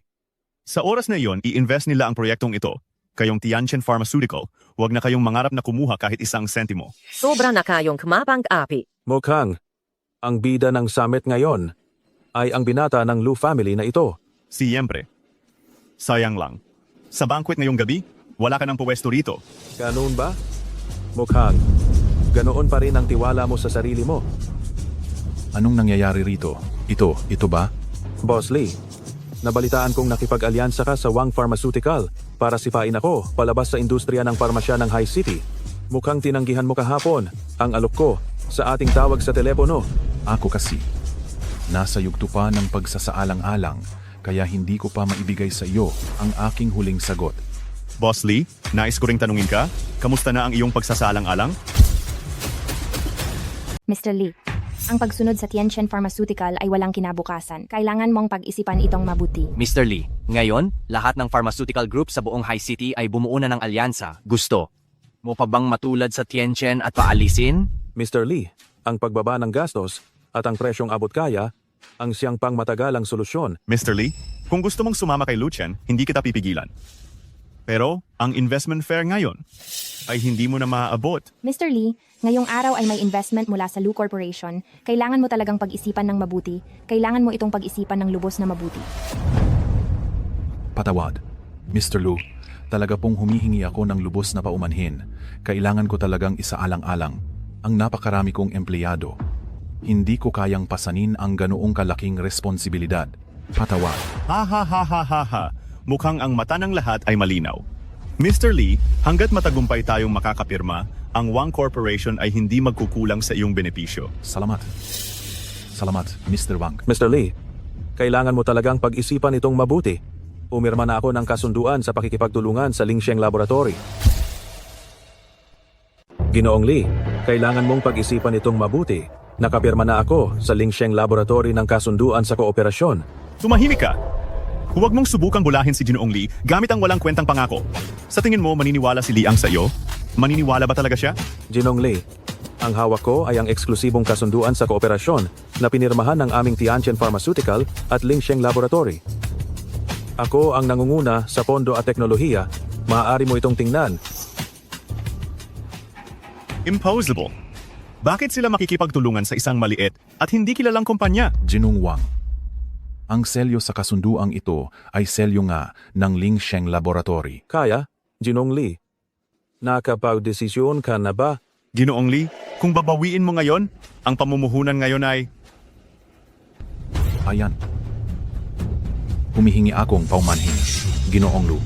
Sa oras na iyon, i-invest nila ang proyektong ito. Kayong Tianchen Pharmaceutical, huwag na kayong mangarap na kumuha kahit isang sentimo. Sobra na kayong kumapang-api. Mukhang, ang bida ng summit ngayon ay ang binata ng Lu family na ito. Siyempre. Sayang lang. Sa banquet ngayong gabi, wala ka ng puwesto rito. Ganoon ba? Mukhang, ganoon pa rin ang tiwala mo sa sarili mo. Anong nangyayari rito? Ito ba? Boss Lee, nabalitaan kong nakipag-alyansa ka sa Wang Pharmaceutical para sipain ako palabas sa industriya ng parmasya ng High City. Mukhang tinanggihan mo kahapon ang alok ko sa ating tawag sa telepono. Ako kasi, nasa yugto pa ng pagsasaalang-alang, kaya hindi ko pa maibigay sa iyo ang aking huling sagot. Boss Lee, nais ko ring tanungin ka, kamusta na ang iyong pagsasaalang-alang? Mr. Lee, ang pagsunod sa Tianchen Pharmaceutical ay walang kinabukasan. Kailangan mong pag-isipan itong mabuti. Mr. Lee, ngayon, lahat ng pharmaceutical group sa buong High City ay bumuo na ng alyansa. Gusto mo pa bang matulad sa Tianchen at paalisin? Mr. Lee, ang pagbaba ng gastos at ang presyong abot kaya ang siyang pangmatagalang solusyon. Mr. Lee, kung gusto mong sumama kay Luchen, hindi kita pipigilan. Pero, ang investment fair ngayon ay hindi mo na maaabot. Mr. Lee, ngayong araw ay may investment mula sa Lu Corporation. Kailangan mo talagang pag-isipan ng mabuti. Kailangan mo itong pag-isipan ng lubos na mabuti. Patawad. Mr. Lu, talaga pong humihingi ako ng lubos na paumanhin. Kailangan ko talagang isaalang-alang ang napakarami kong empleyado. Hindi ko kayang pasanin ang ganoong kalaking responsibilidad. Patawad. Ha ha ha ha ha ha. Mukhang ang mata ng lahat ay malinaw. Mr. Lee, hanggat matagumpay tayong makakapirma, ang Wang Corporation ay hindi magkukulang sa iyong benepisyo. Salamat. Salamat, Mr. Wang. Mr. Lee, kailangan mo talagang pag-isipan itong mabuti. Pumirma na ako ng kasunduan sa pakikipagtulungan sa Lingsheng Laboratory. Ginoong Lee, kailangan mong pag-isipan itong mabuti. Nakapirma na ako sa Lingsheng Laboratory ng kasunduan sa kooperasyon. Tumahimik ka! Huwag mong subukang bulahin si Ginoong Lee gamit ang walang kwentang pangako. Sa tingin mo, maniniwala si Liang sa iyo? Maniniwala ba talaga siya? Ginoong Lee, ang hawak ko ay ang eksklusibong kasunduan sa kooperasyon na pinirmahan ng aming Tianchen Pharmaceutical at Lingsheng Laboratory. Ako ang nangunguna sa pondo at teknolohiya. Maaari mo itong tingnan. Impossible. Bakit sila makikipagtulungan sa isang maliit at hindi kilalang kumpanya? Ginong Wang. Ang selyo sa kasunduang ito ay selyo nga ng Lingsheng Laboratory. Kaya, Ginong Lee, nakapagdesisyon ka na ba? Ginoong Lee, kung babawiin mo ngayon, ang pamumuhunan ngayon ay... Ayan. Humihingi akong paumanhin, Ginoong Lu.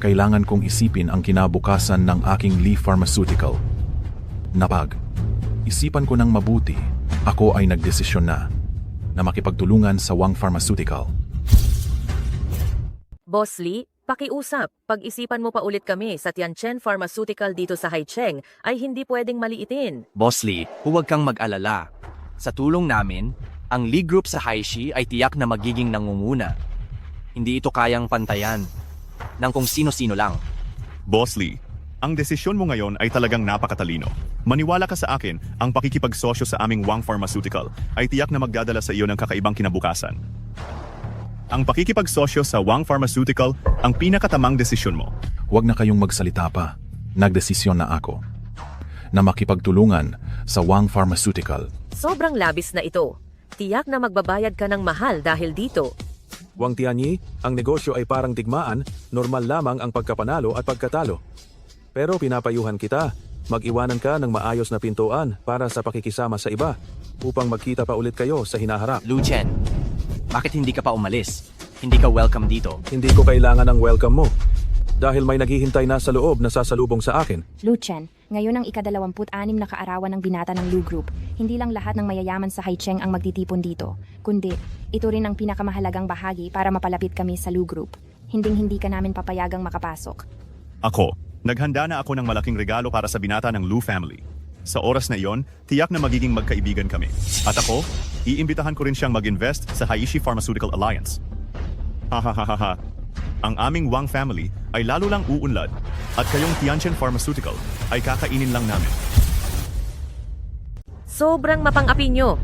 Kailangan kong isipin ang kinabukasan ng aking Lee Pharmaceutical. Isipan ko ng mabuti, ako ay nagdesisyon na makipagtulungan sa Wang Pharmaceutical. Boss Lee, pakiusap. Pag-isipan mo pa ulit kami sa Tianchen Pharmaceutical dito sa Haicheng ay hindi pwedeng maliitin. Boss Lee, huwag kang mag-alala. Sa tulong namin, ang Lee Group sa Haishi ay tiyak na magiging nangunguna. Hindi ito kayang pantayan ng kung sino-sino lang. Boss Lee, ang desisyon mo ngayon ay talagang napakatalino. Maniwala ka sa akin, ang pakikipagsosyo sa aming Wang Pharmaceutical ay tiyak na magdadala sa iyo ng kakaibang kinabukasan. Ang pakikipagsosyo sa Wang Pharmaceutical ang pinakatamang desisyon mo. Huwag na kayong magsalita pa. Nagdesisyon na ako na makipagtulungan sa Wang Pharmaceutical. Sobrang labis na ito. Tiyak na magbabayad ka ng mahal dahil dito. Wang Tianyi, ang negosyo ay parang digmaan, normal lamang ang pagkapanalo at pagkatalo. Pero pinapayuhan kita, mag-iwanan ka ng maayos na pintuan para sa pakikisama sa iba upang magkita pa ulit kayo sa hinaharap. Luchen, bakit hindi ka pa umalis? Hindi ka welcome dito. Hindi ko kailangan ng welcome mo dahil may naghihintay na sa loob na sasalubong sa akin. Luchen, ngayon ang ika-26 na kaarawan ng binata ng Lu Group. Hindi lang lahat ng mayayaman sa Haicheng ang magtitipon dito, kundi ito rin ang pinakamahalagang bahagi para mapalapit kami sa Lu Group. Hinding-hindi ka namin papayagang makapasok. Ako, naghanda na ako ng malaking regalo para sa binata ng Lu family. Sa oras na iyon, tiyak na magiging magkaibigan kami. At ako, iimbitahan ko rin siyang mag-invest sa Haishi Pharmaceutical Alliance. Ha. Ang aming Wang family ay lalo lang uunlad at kayong Tianchen Pharmaceutical ay kakainin lang namin. Sobrang mapang-api nyo.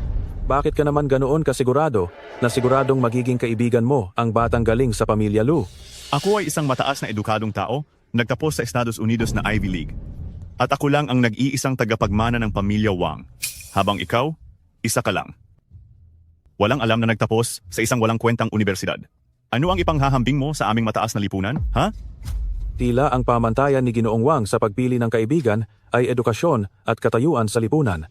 Bakit ka naman ganoon kasigurado na siguradong magiging kaibigan mo ang batang galing sa pamilya Lu? Ako ay isang mataas na edukadong tao, nagtapos sa Estados Unidos na Ivy League. At ako lang ang nag-iisang tagapagmana ng pamilya Wang. Habang ikaw, isa ka lang. Walang alam na nagtapos sa isang walang kwentang universidad. Ano ang ipanghahambing mo sa aming mataas na lipunan, ha? Tila ang pamantayan ni Ginoong Wang sa pagpili ng kaibigan ay edukasyon at katayuan sa lipunan.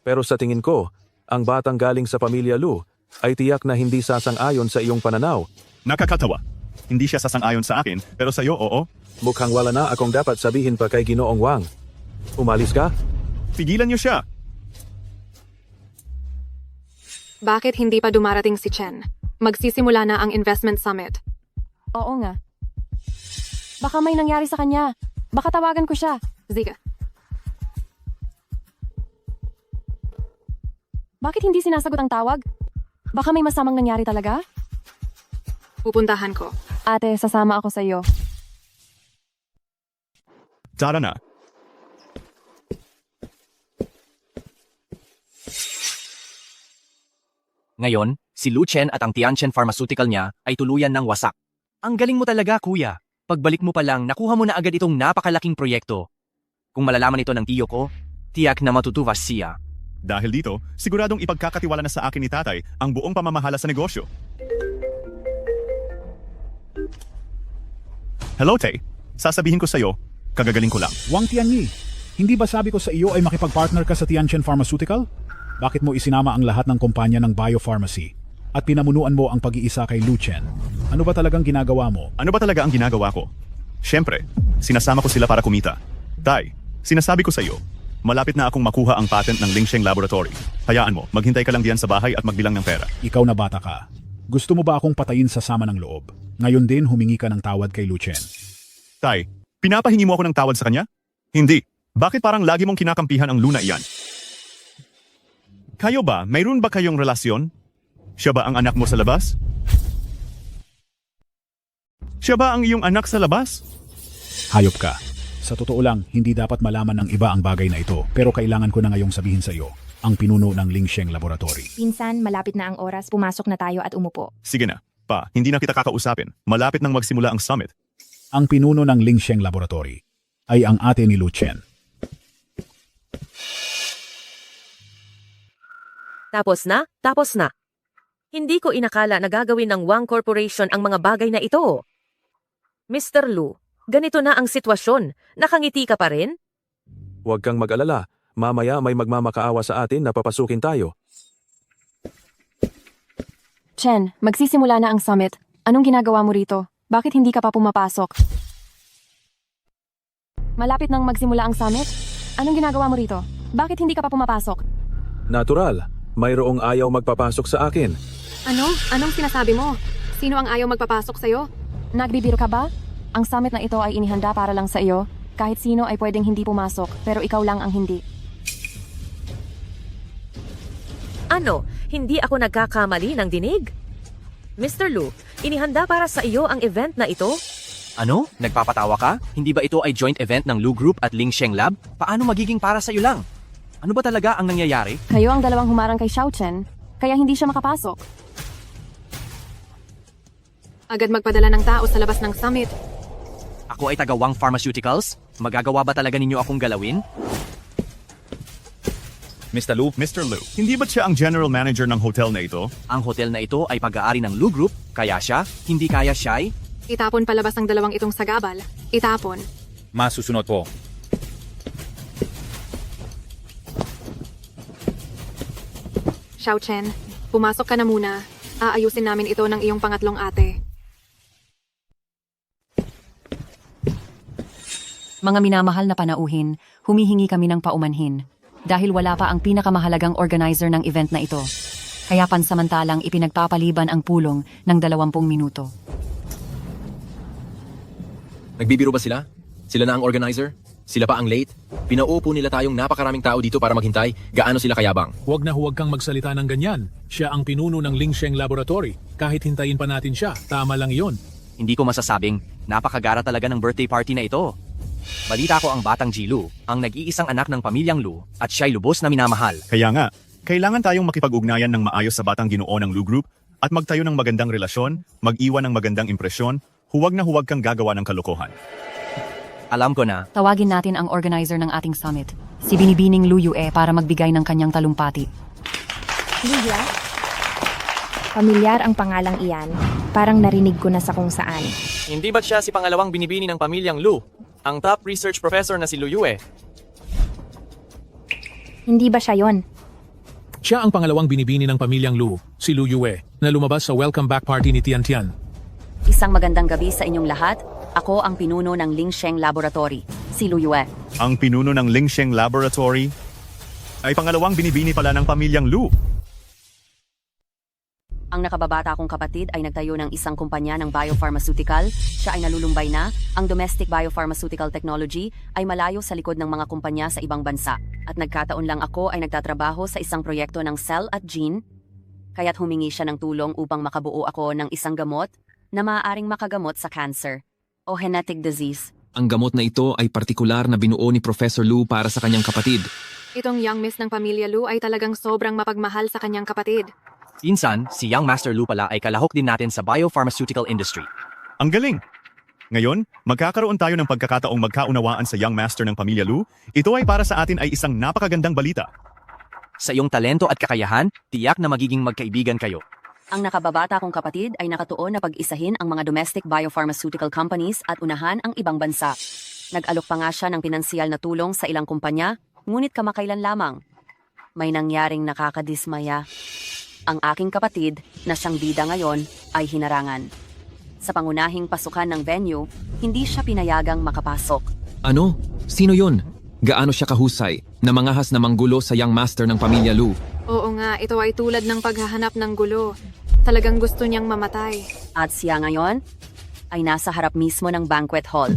Pero sa tingin ko, ang batang galing sa pamilya Lu ay tiyak na hindi sasang-ayon sa iyong pananaw. Nakakatawa. Hindi siya sasang-ayon sa akin, pero sa iyo, oo. Mukhang wala na akong dapat sabihin pa kay Ginoong Wang. Umalis ka? Pigilan niyo siya! Bakit hindi pa dumarating si Chen? Magsisimula na ang investment summit. Oo nga. Baka may nangyari sa kanya. Baka tawagan ko siya. Ziga. Bakit hindi sinasagot ang tawag? Baka may masamang nangyari talaga? Pupuntahan ko. Ate, sasama ako sa iyo. Tara na. Ngayon, si Lu Chen at ang Tianchen Pharmaceutical niya ay tuluyan ng wasak. Ang galing mo talaga, kuya. Pagbalik mo pa lang, nakuha mo na agad itong napakalaking proyekto. Kung malalaman ito ng tiyo ko, tiyak na matutuwas siya. Dahil dito, siguradong ipagkakatiwala na sa akin ni tatay ang buong pamamahala sa negosyo. Hello, Tay. Sasabihin ko sa'yo, kagagaling ko lang. Wang Tianyi, hindi ba sabi ko sa iyo ay makipag-partner ka sa Tianchen Pharmaceutical? Bakit mo isinama ang lahat ng kumpanya ng biopharmacy at pinamunuan mo ang pag-iisa kay Lu Chen? Ano ba talagang ginagawa mo? Ano ba talaga ang ginagawa ko? Siyempre, sinasama ko sila para kumita. Tay, sinasabi ko sa iyo, malapit na akong makuha ang patent ng Lingsheng Laboratory. Hayaan mo, maghintay ka lang diyan sa bahay at magbilang ng pera. Ikaw na bata ka. Gusto mo ba akong patayin sa sama ng loob? Ngayon din humingi ka ng tawad kay Lu Chen. Tay, pinapahingi mo ako ng tawad sa kanya? Hindi. Bakit parang lagi mong kinakampihan ang Luna iyan? Kayo ba, mayroon ba kayong relasyon? Siya ba ang anak mo sa labas? Siya ba ang iyong anak sa labas? Hayop ka. Sa totoo lang, hindi dapat malaman ng iba ang bagay na ito, pero kailangan ko na ngayong sabihin sa iyo, ang pinuno ng Lingsheng Laboratory. Pinsan, malapit na ang oras, pumasok na tayo at umupo. Sige na, pa, hindi na kita kakausapin. Malapit nang magsimula ang summit. Ang pinuno ng Lingsheng Laboratory ay ang ate ni Lu Chen. Tapos na? Tapos na. Hindi ko inakala na gagawin ng Wang Corporation ang mga bagay na ito. Mr. Lu, ganito na ang sitwasyon. Nakangiti ka pa rin? Huwag kang mag-alala. Mamaya may magmamakaawa sa atin na papasukin tayo. Chen, magsisimula na ang summit. Anong ginagawa mo rito? Bakit hindi ka pa pumapasok? Malapit nang magsimula ang summit? Anong ginagawa mo rito? Bakit hindi ka pa pumapasok? Natural. Mayroong ayaw magpapasok sa akin. Ano? Anong sinasabi mo? Sino ang ayaw magpapasok sa'yo? Nagbibiro ka ba? Ang summit na ito ay inihanda para lang sa iyo. Kahit sino ay pwedeng hindi pumasok, pero ikaw lang ang hindi. Ano? Hindi ako nagkakamali ng dinig? Mr. Lu, inihanda para sa iyo ang event na ito? Ano? Nagpapatawa ka? Hindi ba ito ay joint event ng Lu Group at Lingsheng Lab? Paano magiging para sa iyo lang? Ano ba talaga ang nangyayari? Kayo ang dalawang humarang kay Xiao Chen, kaya hindi siya makapasok. Agad magpadala ng tao sa labas ng summit. Ako ay taga Wang Pharmaceuticals? Magagawa ba talaga ninyo akong galawin? Mr. Lu, hindi ba siya ang general manager ng hotel na ito? Ang hotel na ito ay pag-aari ng Lu Group, kaya siya, hindi kaya siya ay... Itapon palabas ang dalawang itong sagabal. Itapon. Masusunod po. Xiao Chen, pumasok ka na muna. Aayusin namin ito ng iyong pangatlong ate. Mga minamahal na panauhin, humihingi kami ng paumanhin. Dahil wala pa ang pinakamahalagang organizer ng event na ito. Kaya pansamantalang ipinagpapaliban ang pulong ng 20 minuto. Nagbibiro ba sila? Sila na ang organizer? Sila pa ang late? Pinaupo nila tayong napakaraming tao dito para maghintay. Gaano sila kayabang? Huwag na huwag kang magsalita ng ganyan. Siya ang pinuno ng Lingsheng Laboratory. Kahit hintayin pa natin siya, tama lang iyon. Hindi ko masasabing, napakagara talaga ng birthday party na ito. Balita ko ang batang Jilu, ang nag-iisang anak ng pamilyang Lu, at siya'y lubos na minamahal. Kaya nga, Kailangan tayong makipag-ugnayan ng maayos sa batang Ginoo ng Lu Group at magtayo ng magandang relasyon, mag-iwan ng magandang impresyon, huwag na huwag kang gagawa ng kalokohan. Alam ko na. Tawagin natin ang organizer ng ating summit, si Binibining Lu Yue para magbigay ng kanyang talumpati. Lydia? Pamilyar ang pangalang iyan. Parang narinig ko na sa kung saan. Hindi ba't siya si pangalawang binibini ng pamilyang Lu? Ang top research professor na si Lu Yue. Hindi ba siya yon? Siya ang pangalawang binibini ng pamilyang Lu, si Lu Yue, na lumabas sa welcome back party ni Tian Tian. Isang magandang gabi sa inyong lahat. Ako ang pinuno ng Lingsheng Laboratory, si Lu Yue. Ang pinuno ng Lingsheng Laboratory ay pangalawang binibini pala ng pamilyang Lu. Ang nakababata kong kapatid ay nagtayo ng isang kumpanya ng biopharmaceutical. Siya ay nalulumbay na. Ang domestic biopharmaceutical technology ay malayo sa likod ng mga kumpanya sa ibang bansa. At nagkataon lang ako ay nagtatrabaho sa isang proyekto ng cell at gene. Kaya't humingi siya ng tulong upang makabuo ako ng isang gamot na maaaring makagamot sa cancer o genetic disease. Ang gamot na ito ay partikular na binuo ni Professor Lu para sa kanyang kapatid. Itong young miss ng pamilya Lu ay talagang sobrang mapagmahal sa kanyang kapatid. Insan, si Young Master Lu pala ay kalahok din natin sa biopharmaceutical industry. Ang galing! Ngayon, magkakaroon tayo ng pagkakataong magkaunawaan sa Young Master ng pamilya Lu. Ito ay para sa atin ay isang napakagandang balita. Sa iyong talento at kakayahan, tiyak na magiging magkaibigan kayo. Ang nakababata kong kapatid ay nakatuon na pag-isahin ang mga domestic biopharmaceutical companies at unahan ang ibang bansa. Nag-alok pa nga siya ng pinansyal na tulong sa ilang kumpanya, ngunit kamakailan lamang. May nangyaring nakakadismaya. Ang aking kapatid, na siyang bida ngayon, ay hinarangan. Sa pangunahing pasukan ng venue, hindi siya pinayagang makapasok. Ano? Sino yun? Gaano siya kahusay na mangahas na manggulo sa Young Master ng pamilya Lu? Oo nga, ito ay tulad ng paghahanap ng gulo. Talagang gusto niyang mamatay. At siya ngayon, ay nasa harap mismo ng banquet hall.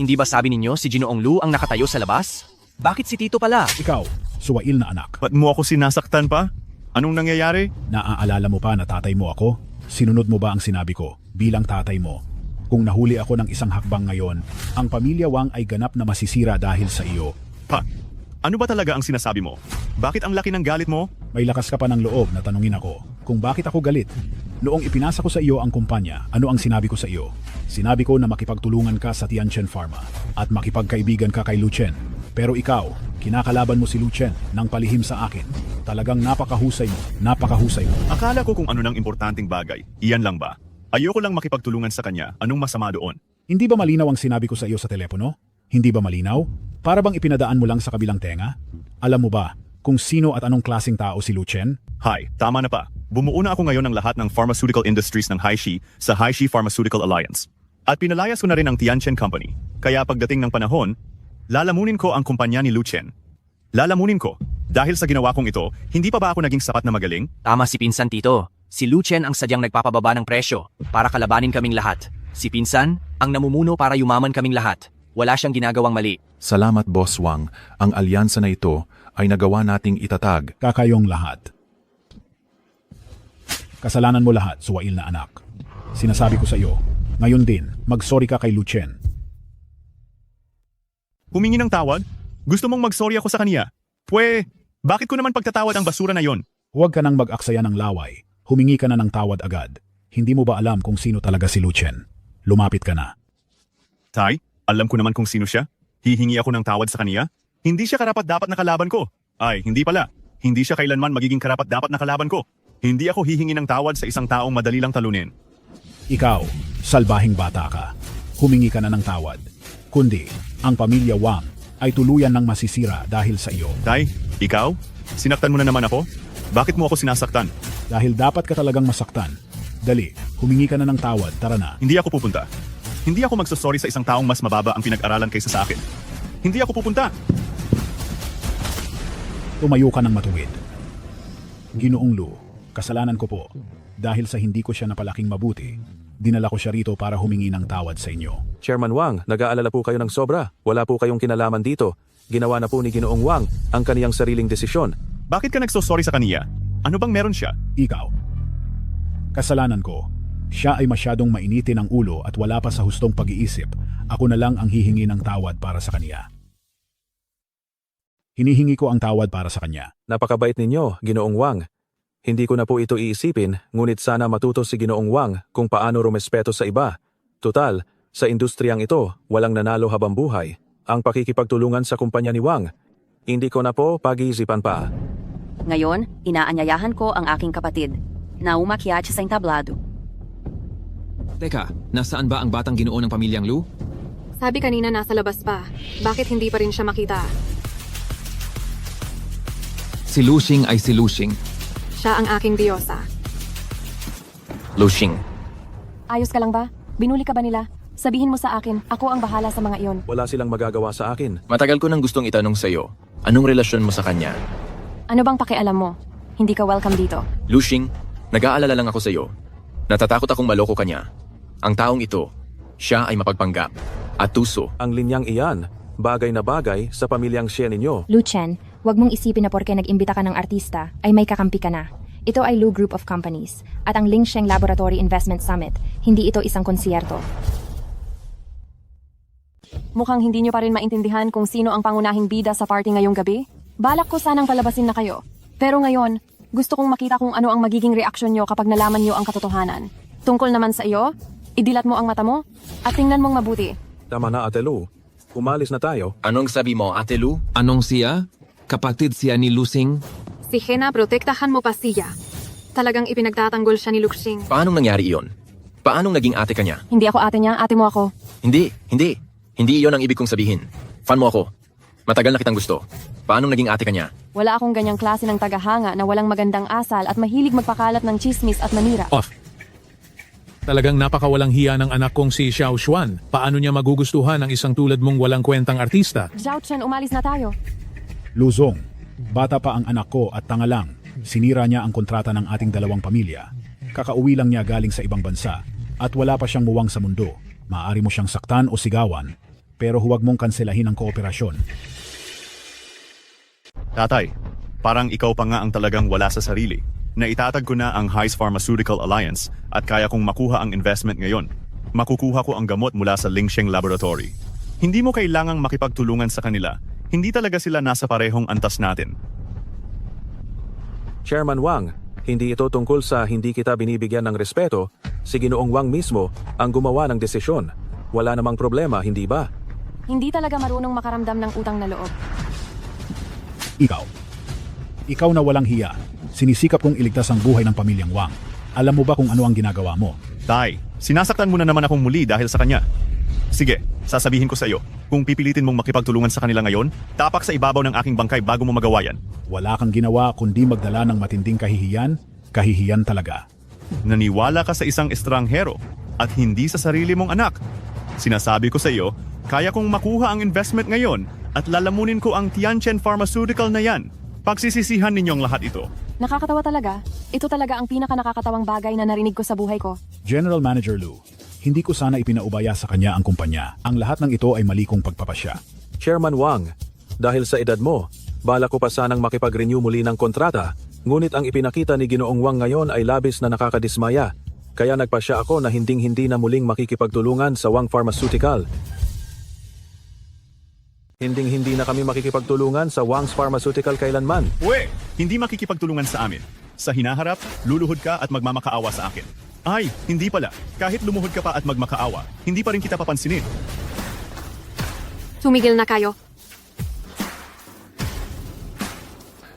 Hindi ba sabi ninyo si Ginoong Lu ang nakatayo sa labas? Bakit si Tito pala? Ikaw, suwail na anak. Ba't mo ako sinasaktan pa? Anong nangyayari? Naaalala mo pa na tatay mo ako? Sinunod mo ba ang sinabi ko bilang tatay mo? Kung nahuli ako ng isang hakbang ngayon, ang pamilya Wang ay ganap na masisira dahil sa iyo. Pa, ano ba talaga ang sinasabi mo? Bakit ang laki ng galit mo? May lakas ka pa ng loob na tanungin ako kung bakit ako galit. Noong ipinasa ko sa iyo ang kumpanya, ano ang sinabi ko sa iyo? Sinabi ko na makipagtulungan ka sa Tianchen Pharma at makipagkaibigan ka kay Lu Chen. Pero ikaw, kinakalaban mo si Lu Chen nang palihim sa akin. Talagang napakahusay mo, napakahusay mo. Akala ko kung ano ng importanteng bagay. Iyan lang ba? Ayoko lang makipagtulungan sa kanya. Anong masama doon? Hindi ba malinaw ang sinabi ko sa iyo sa telepono? Hindi ba malinaw? Para bang ipinadaan mo lang sa kabilang tenga? Alam mo ba kung sino at anong klaseng tao si Lu Chen? Hi, tama na pa. Bumuo na ako ngayon ng lahat ng pharmaceutical industries ng Haishi sa Haishi Pharmaceutical Alliance. At pinalayas ko na rin ang Tianchen Company. Kaya pagdating ng panahon, lalamunin ko ang kumpanya ni Lu Chen. Lalamunin ko. Dahil sa ginawa kong ito, hindi pa ba ako naging sapat na magaling? Tama si Pinsan Tito. Si Lu Chen ang sadyang nagpapababa ng presyo para kalabanin kaming lahat. Si Pinsan ang namumuno para yumaman kaming lahat. Wala siyang ginagawang mali. Salamat, Boss Wang. Ang alyansa na ito ay nagawa nating itatag. Kakayong lahat. Kasalanan mo lahat, suwail na anak. Sinasabi ko sa iyo, ngayon din, mag-sorry ka kay Lu Chen. Humingi ng tawad? Gusto mong mag-sorry ako sa kanya? Bakit ko naman pagtatawad ang basura na yon? Huwag ka nang mag-aksaya ng laway. Humingi ka na ng tawad agad. Hindi mo ba alam kung sino talaga si Lu Chen? Lumapit ka na. Tay, alam ko naman kung sino siya. Hihingi ako ng tawad sa kanya? Hindi siya karapat-dapat na kalaban ko. Ay, hindi pala. Hindi siya kailanman magiging karapat-dapat na kalaban ko. Hindi ako hihingi ng tawad sa isang taong madali lang talunin. Ikaw, salbahing bata ka. Humingi ka na ng tawad. Kundi, ang pamilya Wang ay tuluyan ng masisira dahil sa iyo. Tay, ikaw? Sinaktan mo na naman ako? Bakit mo ako sinasaktan? Dahil dapat ka talagang masaktan. Dali, humingi ka na ng tawad, tara na. Hindi ako pupunta. Hindi ako magsasorry sa isang taong mas mababa ang pinag-aralan kaysa sa akin. Hindi ako pupunta. Tumayo ka ng matuwid. Ginoong Lu, kasalanan ko po. Dahil sa hindi ko siya napalaking mabuti, dinala ko siya rito para humingi ng tawad sa inyo. Chairman Wang, nag-aalala po kayo ng sobra. Wala po kayong kinalaman dito. Ginawa na po ni Ginoong Wang ang kaniyang sariling desisyon. Bakit ka nagsosorry sa kaniya? Ano bang meron siya? Ikaw. Kasalanan ko. Siya ay masyadong mainitin ang ulo at wala pa sa hustong pag-iisip. Ako na lang ang hihingi ng tawad para sa kaniya. Hinihingi ko ang tawad para sa kanya. Napakabait ninyo, Ginoong Wang. Hindi ko na po ito iisipin, ngunit sana matuto si Ginoong Wang kung paano rumespeto sa iba. Tutal, sa industriyang ito, walang nanalo habang buhay. Ang pakikipagtulungan sa kumpanya ni Wang, hindi ko na po pag-iisipan pa. Ngayon, inaanyayahan ko ang aking kapatid na umakyat sa entablado. Teka, nasaan ba ang batang Ginoo ng pamilyang Lu? Sabi kanina nasa labas pa. Bakit hindi pa rin siya makita? Si Lu Xing ay si Lu Xing. Siya ang aking diyosa. Lu Xing. Ayos ka lang ba? Binuli ka ba nila? Sabihin mo sa akin, ako ang bahala sa mga iyon. Wala silang magagawa sa akin. Matagal ko nang gustong itanong sa'yo, anong relasyon mo sa kanya? Ano bang pakialam mo? Hindi ka welcome dito. Lu Xing, nag-aalala lang ako sa'yo. Natatakot akong maloko kanya. Ang taong ito, siya ay mapagpanggap at tuso. Ang linyang iyan, bagay na bagay sa pamilyang Xie ninyo. Lu Chen, wag mong isipin na porke nag-imbita ka ng artista, ay may kakampi ka na. Ito ay Lu Group of Companies, at ang Ling Sheng Laboratory Investment Summit, hindi ito isang konsierto. Mukhang hindi nyo pa rin maintindihan kung sino ang pangunahing bida sa party ngayong gabi. Balak ko sanang palabasin na kayo. Pero ngayon, gusto kong makita kung ano ang magiging reaksyon nyo kapag nalaman nyo ang katotohanan. Tungkol naman sa iyo, idilat mo ang mata mo at tingnan mong mabuti. Tama na, Ate Lu. Umalis na tayo. Anong sabi mo, Ate Lu? Anong siya? Kapatid siya ni Lu Xing? Si Hena, protektahan mo pa siya. Talagang ipinagtatanggol siya ni Luxing. Paanong nangyari iyon? Paanong naging ate ka niya? Hindi ako ate niya, ate mo ako. Hindi. Hindi iyon ang ibig kong sabihin. Fan mo ako. Matagal na kitang gusto. Paanong naging ate ka niya? Wala akong ganyang klase ng tagahanga na walang magandang asal at mahilig magpakalat ng chismis at manira. Off. Talagang napakawalang hiya ng anak kong si Xiao Xuan. Paano niya magugustuhan ang isang tulad mong walang kwentang artista? Zhao Chen, umalis na tayo. Luzong, bata pa ang anak ko at tanga lang. Sinira niya ang kontrata ng ating dalawang pamilya. Kakauwi lang niya galing sa ibang bansa at wala pa siyang muwang sa mundo. Maaari mo siyang saktan o sigawan, pero huwag mong kanselahin ang kooperasyon. Tatay, parang ikaw pa nga ang talagang wala sa sarili. Naitatag ko na ang Heis Pharmaceutical Alliance at kaya kong makuha ang investment ngayon. Makukuha ko ang gamot mula sa Ling Sheng Laboratory. Hindi mo kailangang makipagtulungan sa kanila. Hindi talaga sila nasa parehong antas natin. Chairman Wang, hindi ito tungkol sa hindi kita binibigyan ng respeto. Si Ginoong Wang mismo ang gumawa ng desisyon. Wala namang problema, hindi ba? Hindi talaga marunong makaramdam ng utang na loob. Ikaw na walang hiya. Sinisikap kong iligtas ang buhay ng pamilyang Wang. Alam mo ba kung ano ang ginagawa mo? Tay, sinasaktan mo na naman akong muli dahil sa kanya. Sige, sasabihin ko sa iyo, kung pipilitin mong makipagtulungan sa kanila ngayon, tapak sa ibabaw ng aking bangkay bago mo magawa yan. Wala kang ginawa kundi magdala ng matinding kahihiyan talaga. Naniwala ka sa isang estranghero at hindi sa sarili mong anak. Sinasabi ko sa iyo, kaya kong makuha ang investment ngayon at lalamunin ko ang Tianchen Pharmaceutical na yan. Pagsisisihan ninyong lahat ito. Nakakatawa talaga. Ito talaga ang pinaka-nakakatawang bagay na narinig ko sa buhay ko. General Manager Lu, hindi ko sana ipinaubaya sa kanya ang kumpanya. Ang lahat ng ito ay mali kong pagpapasya. Chairman Wang, dahil sa edad mo, bala ko pa sanang makipag-renew muli ng kontrata. Ngunit ang ipinakita ni Ginoong Wang ngayon ay labis na nakakadismaya. Kaya nagpasya ako na hinding-hindi na muling makikipagtulungan sa Wang Pharmaceutical. Hinding-hindi na kami makikipagtulungan sa Wang's Pharmaceutical kailanman. Hindi makikipagtulungan sa amin. Sa hinaharap, luluhod ka at magmamakaawa sa akin. Ay, hindi pala. Kahit lumuhod ka pa at magmakaawa, hindi pa rin kita papansinin. Tumigil na kayo.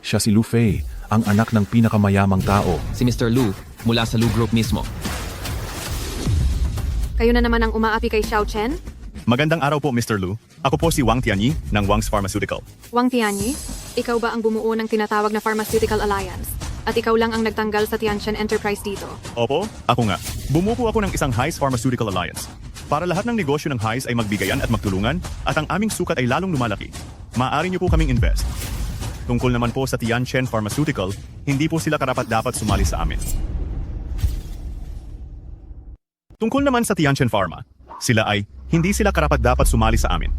Siya si Lu Fei, ang anak ng pinakamayamang tao. Si Mr. Lu, mula sa Lu Group mismo. Kayo na naman ang umaapi kay Xiao Chen? Magandang araw po, Mr. Lu. Ako po si Wang Tianyi ng Wang's Pharmaceutical. Wang Tianyi, ikaw ba ang bumuo ng tinatawag na Pharmaceutical Alliance? At ikaw lang ang nagtanggal sa Tianchen Enterprise dito? Opo, ako nga. Bumuo po ako ng isang Heis Pharmaceutical Alliance. Para lahat ng negosyo ng Heis ay magbigayan at magtulungan at ang aming sukat ay lalong lumalaki. Maaari niyo po kaming invest. Tungkol naman po sa Tianchen Pharmaceutical, hindi po sila karapat-dapat sumali sa amin. Tungkol naman sa Tianchen Pharma, hindi sila karapat-dapat sumali sa amin.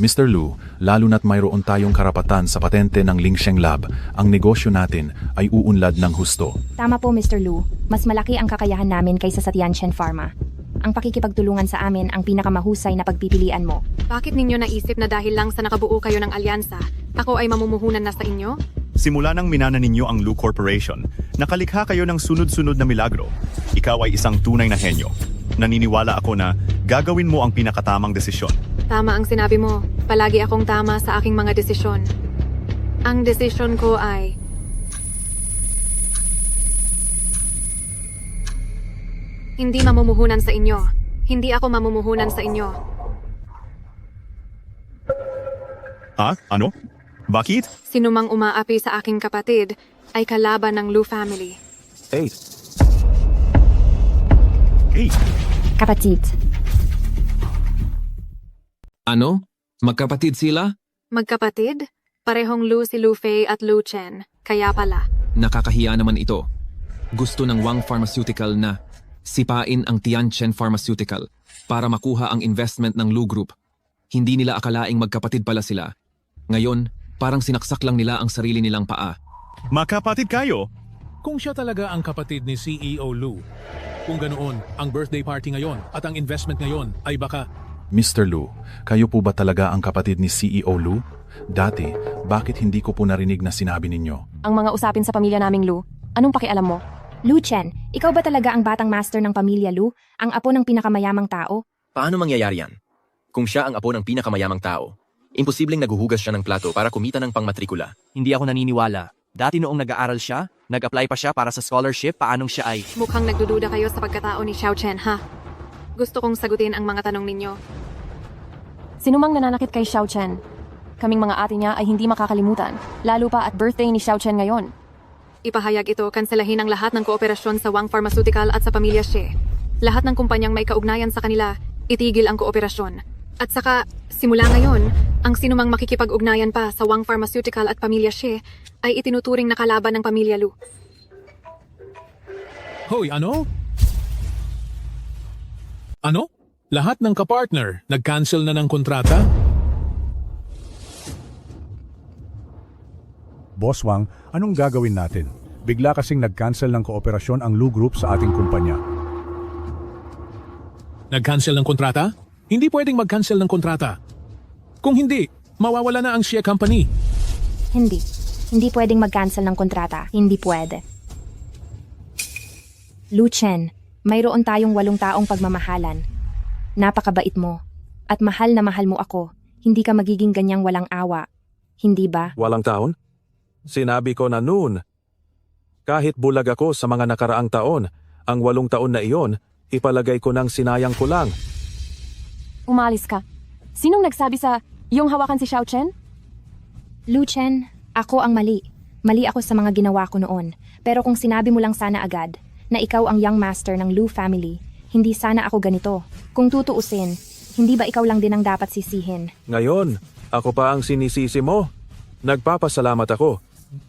Mr. Lu, lalo na't mayroon tayong karapatan sa patente ng Lingsheng Lab, ang negosyo natin ay uunlad ng husto. Tama po, Mr. Lu. Mas malaki ang kakayahan namin kaysa sa Tianchen Pharma. Ang pakikipagtulungan sa amin ang pinakamahusay na pagpipilian mo. Bakit ninyo naisip na dahil lang sa nakabuo kayo ng alyansa, ako ay mamumuhunan na sa inyo? Simula nang minana ninyo ang Lu Corporation, nakalikha kayo ng sunod-sunod na milagro. Ikaw ay isang tunay na henyo. Naniniwala ako na gagawin mo ang pinakatamang desisyon. Tama ang sinabi mo. Palagi akong tama sa aking mga desisyon. Ang desisyon ko ay... Hindi mamumuhunan sa inyo. Hindi ako mamumuhunan sa inyo. Ano? Bakit? Sinumang umaapi sa aking kapatid ay kalaban ng Lu family. Hey, Kapatid. Ano? Magkapatid sila? Magkapatid? Parehong Lu si Lu Fei at Lu Chen. Kaya pala. Nakakahiya naman ito. Gusto ng Wang Pharmaceutical na sipain ang Tianchen Pharmaceutical para makuha ang investment ng Lu Group. Hindi nila akalaing magkapatid pala sila. Ngayon, parang sinaksak lang nila ang sarili nilang paa. Magkapatid kayo? Kung siya talaga ang kapatid ni CEO Lu, kung ganoon, ang birthday party ngayon at ang investment ngayon ay baka... Mr. Lu, kayo po ba talaga ang kapatid ni CEO Lu? Dati, bakit hindi ko po narinig na sinabi ninyo? Ang mga usapin sa pamilya naming Lu, anong pakialam mo? Lu Chen, ikaw ba talaga ang batang master ng pamilya Lu? Ang apo ng pinakamayamang tao? Paano mangyayari yan? Kung siya ang apo ng pinakamayamang tao, imposibleng naguhugas siya ng plato para kumita ng pangmatrikula. Hindi ako naniniwala. Dati noong nag-aaral siya, nag-apply pa siya para sa scholarship, paanong siya ay... Mukhang nagdududa kayo sa pagkatao ni Xiao Chen, ha? Gusto kong sagutin ang mga tanong ninyo. Sinumang nananakit kay Xiao Chen? Kaming mga ate niya ay hindi makakalimutan, lalo pa at birthday ni Xiao Chen ngayon. Ipahayag ito, kanselahin ang lahat ng kooperasyon sa Wang Pharmaceutical at sa pamilya Xie. Lahat ng kumpanyang may kaugnayan sa kanila, itigil ang kooperasyon. At saka, simula ngayon, ang sinumang makikipag-ugnayan pa sa Wang Pharmaceutical at pamilya Xie ay itinuturing na kalaban ng pamilya Lu. Hoy, ano? Ano? Lahat ng kapartner, nag-cancel na ng kontrata? Boss Wang, anong gagawin natin? Bigla kasing nag-cancel ng kooperasyon ang Lu Group sa ating kumpanya. Nag-cancel ng kontrata? Hindi pwedeng mag-cancel ng kontrata. Kung hindi, mawawala na ang Xie Company. Hindi. Hindi pwedeng mag-cancel ng kontrata. Hindi pwede. Lu Chen, mayroon tayong 8 taong pagmamahalan. Napakabait mo. At mahal na mahal mo ako. Hindi ka magiging ganyang walang awa. Hindi ba? Walang taon? Sinabi ko na noon. Kahit bulag ako sa mga nakaraang taon, ang 8 taon na iyon, ipalagay ko nang sinayang ko lang. Umalis ka. Sinong nagsabi sa iyong hawakan si Xiao Chen? Lu Chen, ako ang mali. Mali ako sa mga ginawa ko noon. Pero kung sinabi mo lang sana agad na ikaw ang young master ng Lu family, hindi sana ako ganito. Kung tutuusin, hindi ba ikaw lang din ang dapat sisihin? Ngayon, ako pa ang sinisisi mo. Nagpapasalamat ako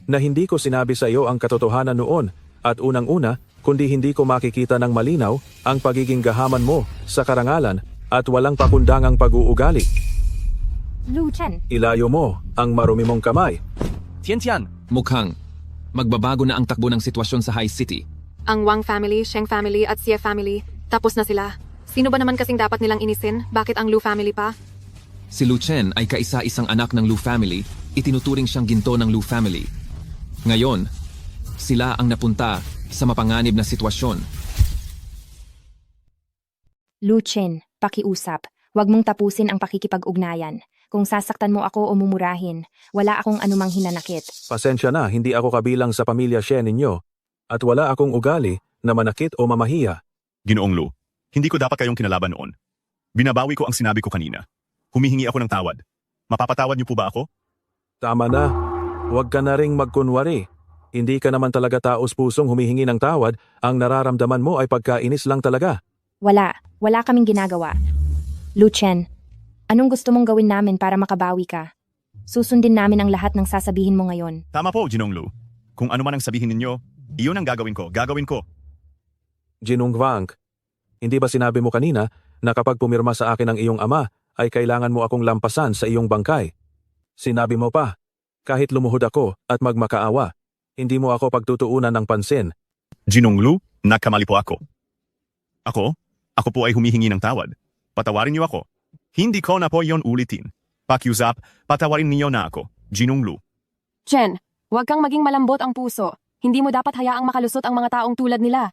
na hindi ko sinabi sa iyo ang katotohanan noon at unang-una, kundi hindi ko makikita ng malinaw ang pagiging gahaman mo sa karangalan at walang pakundangang pag-uugali. Lu Chen. Ilayo mo ang marumi mong kamay. Tian. Mukhang magbabago na ang takbo ng sitwasyon sa High City. Ang Wang family, Sheng family at Xie family, tapos na sila. Sino ba naman kasing dapat nilang inisin? Bakit ang Lu family pa? Si Lu Chen ay kaisa-isang anak ng Lu family, itinuturing siyang ginto ng Lu family. Ngayon, sila ang napunta sa mapanganib na sitwasyon. Lu Chen, pakiusap. Huwag mong tapusin ang pakikipag-ugnayan. Kung sasaktan mo ako o mumurahin, wala akong anumang hinanakit. Pasensya na, hindi ako kabilang sa pamilya Xie ninyo at wala akong ugali na manakit o mamahiya. Ginoong Lu, hindi ko dapat kayong kinalaban noon. Binabawi ko ang sinabi ko kanina. Humihingi ako ng tawad. Mapapatawad niyo po ba ako? Tama na. Huwag ka na ring magkunwari. Hindi ka naman talaga taos-pusong humihingi ng tawad, ang nararamdaman mo ay pagkainis lang talaga. Wala kaming ginagawa. Lu Chen, anong gusto mong gawin namin para makabawi ka? Susundin namin ang lahat ng sasabihin mo ngayon. Tama po, Ginoong Lu. Kung ano man ang sabihin ninyo, iyon ang gagawin ko. Jinung Wang, hindi ba sinabi mo kanina na kapag pumirma sa akin ang iyong ama, ay kailangan mo akong lampasan sa iyong bangkay? Sinabi mo pa, kahit lumuhod ako at magmakaawa, hindi mo ako pagtutuunan ng pansin. Jinong Lu, nagkamali po ako. Ako po ay humihingi ng tawad. Patawarin niyo ako. Hindi ko na po yon ulitin. Pakiusap, patawarin niyo na ako, Jinong Lu. Chen, huwag kang maging malambot ang puso. Hindi mo dapat hayaang makalusot ang mga taong tulad nila.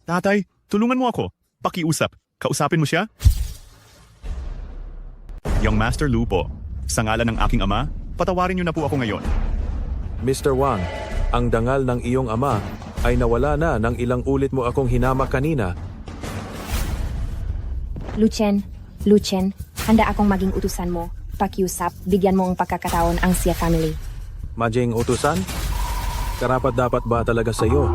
Tatay, tulungan mo ako. Pakiusap, kausapin mo siya? Young Master Lu po, sa ngalan ng aking ama, patawarin niyo na po ako ngayon. Mr. Wang, ang dangal ng iyong ama ay nawala na nang ilang ulit mo akong hinamak kanina. Luchen, handa akong maging utusan mo. Pakiusap, bigyan mo ang pagkakataon ang Xie family. Majing utusan? Karapat-dapat ba talaga sa iyo?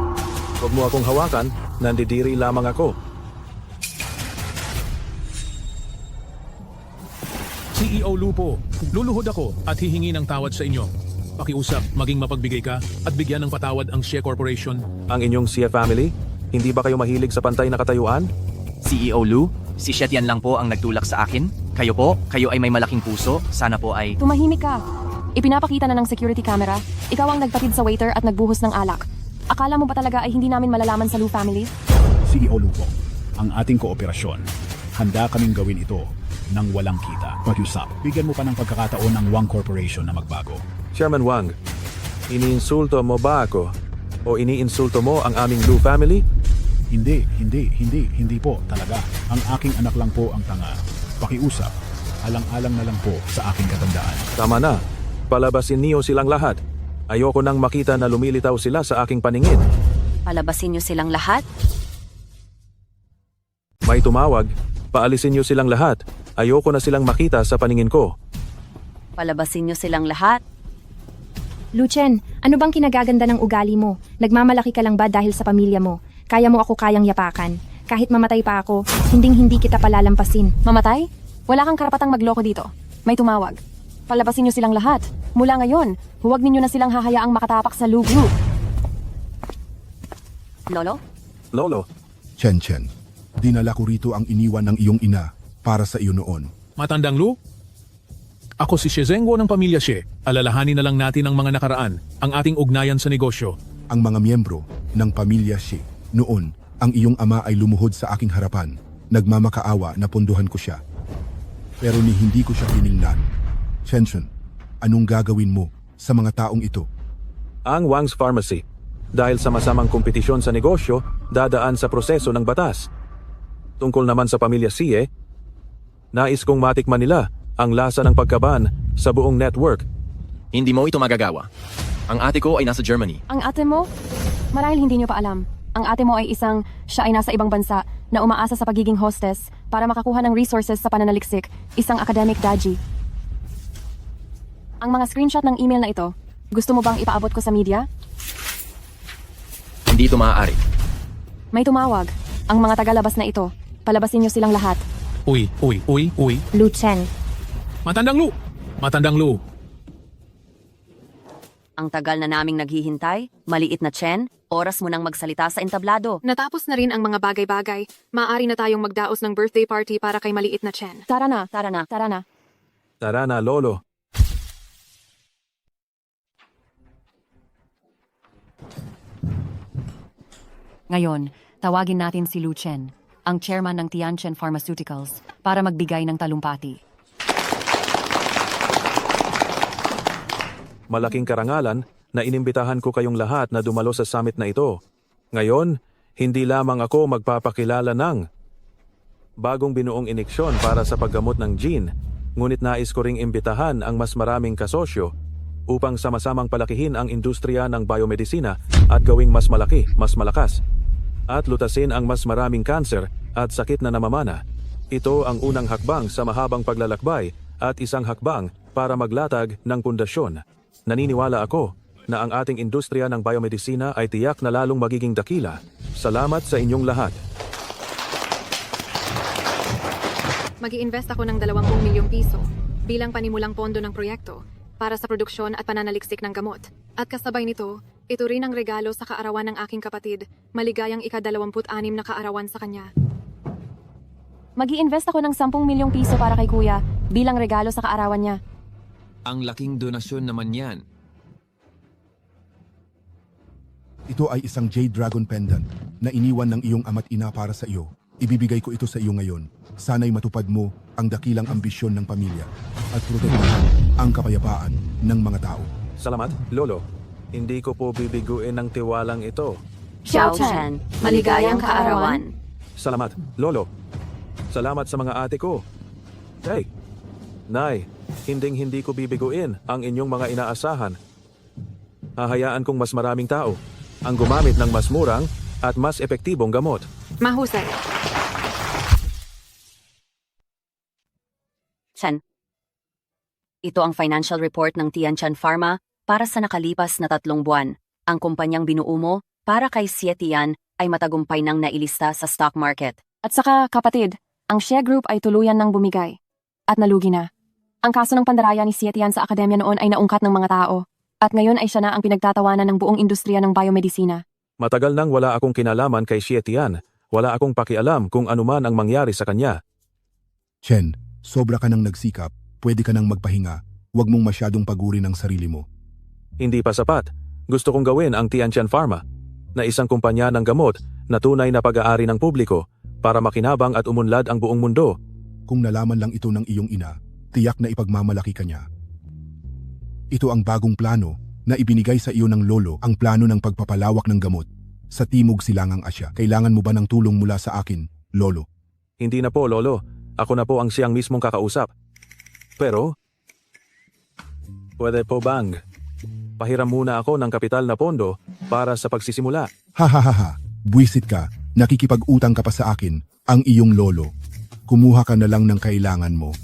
Huwag mo akong hawakan, nandidiri lamang ako. CEO Lupo, luluhod ako at hihingi ng tawad sa inyo. Pakiusap, maging mapagbigay ka at bigyan ng patawad ang Xie Corporation. Ang inyong Xie family? Hindi ba kayo mahilig sa pantay na katayuan? CEO Lu, si Shetian lang po ang nagtulak sa akin. Kayo po, kayo ay may malaking puso. Sana po ay... Tumahimik ka. Ipinapakita na ng security camera. Ikaw ang nagpatid sa waiter at nagbuhos ng alak. Akala mo ba talaga ay hindi namin malalaman sa Lu family? CEO Lu po, ang ating kooperasyon. Handa kaming gawin ito nang walang kita. Pakiusap, bigyan mo pa ng pagkakataon ng Wang Corporation na magbago. Chairman Wang, iniinsulto mo ba ako? O iniinsulto mo ang aming Lu family? Hindi po talaga. Ang aking anak lang po ang tanga. Pakiusap, alang-alang na lang po sa aking katandaan. Tama na. Palabasin niyo silang lahat. Ayoko nang makita na lumilitaw sila sa aking paningin. Palabasin niyo silang lahat? May tumawag. Paalisin niyo silang lahat. Ayoko na silang makita sa paningin ko. Palabasin niyo silang lahat? Luchen, ano bang kinagaganda ng ugali mo? Nagmamalaki ka lang ba dahil sa pamilya mo? Kaya mo ako kayang yapakan. Kahit mamatay pa ako, hindi kita palalampasin. Mamatay? Wala kang karapatang magloko dito. May tumawag. Palabasin niyo silang lahat. Mula ngayon, huwag ninyo na silang hahayaang makatapak sa Lu Group. Lolo? Chen, dinala ko rito ang iniwan ng iyong ina para sa iyo noon. Matandang Lu? Ako si Xie Zhengguo ng pamilya Xie. Alalahanin na lang natin ang mga nakaraan, ang ating ugnayan sa negosyo. Ang mga miyembro ng pamilya Xie. Noon, ang iyong ama ay lumuhod sa aking harapan. Nagmamakaawa na punduhan ko siya. Pero ni hindi ko siya tiningnan. Chen, anong gagawin mo sa mga taong ito? Ang Wang's Pharmacy. Dahil sa masamang kompetisyon sa negosyo, dadaan sa proseso ng batas. Tungkol naman sa pamilya Xie, nais kong matikman nila ang lasa ng pagkaban sa buong network. Hindi mo ito magagawa. Ang ate ko ay nasa Germany. Ang ate mo? Marahil hindi niyo pa alam. Ang ate mo ay siya ay nasa ibang bansa na umaasa sa pagiging hostess para makakuha ng resources sa pananaliksik, isang academic daji. Ang mga screenshot ng email na ito, gusto mo bang ipaabot ko sa media? Hindi ito maaari. May tumawag. Ang mga tagalabas na ito, palabasin niyo silang lahat. Uy. Luchen. Matandang Lu. Ang tagal na naming naghihintay, maliit na Chen, oras mo nang magsalita sa entablado. Natapos na rin ang mga bagay-bagay. Maaari na tayong magdaos ng birthday party para kay maliit na Chen. Tara na. Tara na, Lolo. Ngayon, tawagin natin si Lu Chen, ang chairman ng Tianchen Pharmaceuticals, para magbigay ng talumpati. Malaking karangalan na inimbitahan ko kayong lahat na dumalo sa summit na ito. Ngayon, hindi lamang ako magpapakilala ng bagong binuong ineksyon para sa paggamot ng gene, ngunit nais ko ring imbitahan ang mas maraming kasosyo upang sama-samang palakihin ang industriya ng biomedisina at gawing mas malaki, mas malakas, at lutasin ang mas maraming kanser at sakit na namamana. Ito ang unang hakbang sa mahabang paglalakbay at isang hakbang para maglatag ng pundasyon. Naniniwala ako na ang ating industriya ng biomedisina ay tiyak na lalong magiging dakila. Salamat sa inyong lahat. Mag-i-invest ako ng 20 milyong piso bilang panimulang pondo ng proyekto para sa produksyon at pananaliksik ng gamot. At kasabay nito, Ito rin ang regalo sa kaarawan ng aking kapatid. Maligayang ika-26 na kaarawan sa kanya. Mag-i-invest ako ng 10 milyong piso para kay kuya bilang regalo sa kaarawan niya. Ang laking donasyon naman yan. Ito ay isang Jade Dragon Pendant na iniwan ng iyong ama't ina para sa iyo. Ibibigay ko ito sa iyo ngayon. Sana'y matupad mo ang dakilang ambisyon ng pamilya at protektahan ang kapayapaan ng mga tao. Salamat, Lolo. Hindi ko po bibiguin ng tiwalang ito. Xiao Chen, maligayang kaarawan. Salamat, Lolo. Salamat sa mga ate ko. Hey, Nay, hindi ko bibiguin ang inyong mga inaasahan. Hahayaan kong mas maraming tao ang gumamit ng mas murang at mas epektibong gamot. Mahusay. Chen. Ito ang financial report ng Tianchan Pharma para sa nakalipas na 3 buwan. Ang kumpanyang binuo mo para kay Xie Tian ay matagumpay nang nailista sa stock market. At saka, kapatid, ang Xie Group ay tuluyan ng bumigay. At nalugi na. Ang kaso ng pandaraya ni Xie Tian sa akademya noon ay naungkat ng mga tao. At ngayon ay siya na ang pinagtatawanan ng buong industriya ng biomedisina. Matagal nang wala akong kinalaman kay Xie Tian. Wala akong pakialam kung anuman ang mangyari sa kanya. Chen, sobra ka nang nagsikap. Pwede ka nang magpahinga. Huwag mong masyadong pagurin ang sarili mo. Hindi pa sapat. Gusto kong gawin ang Tianchan Pharma na isang kumpanya ng gamot na tunay na pag-aari ng publiko para makinabang at umunlad ang buong mundo. Kung nalaman lang ito ng iyong ina, tiyak na ipagmamalaki ka niya. Ito ang bagong plano na ibinigay sa iyo ng lolo, ang plano ng pagpapalawak ng gamot sa Timog Silangang Asya. Kailangan mo ba ng tulong mula sa akin, lolo? Hindi na po, Lolo. Ako na po ang siyang mismong kakausap. Pero, pwede po bang pahiram muna ako ng kapital na pondo para sa pagsisimula? Ha, buwisit ka. Nakikipag-utang ka pa sa akin, ang iyong lolo. Kumuha ka na lang ng kailangan mo.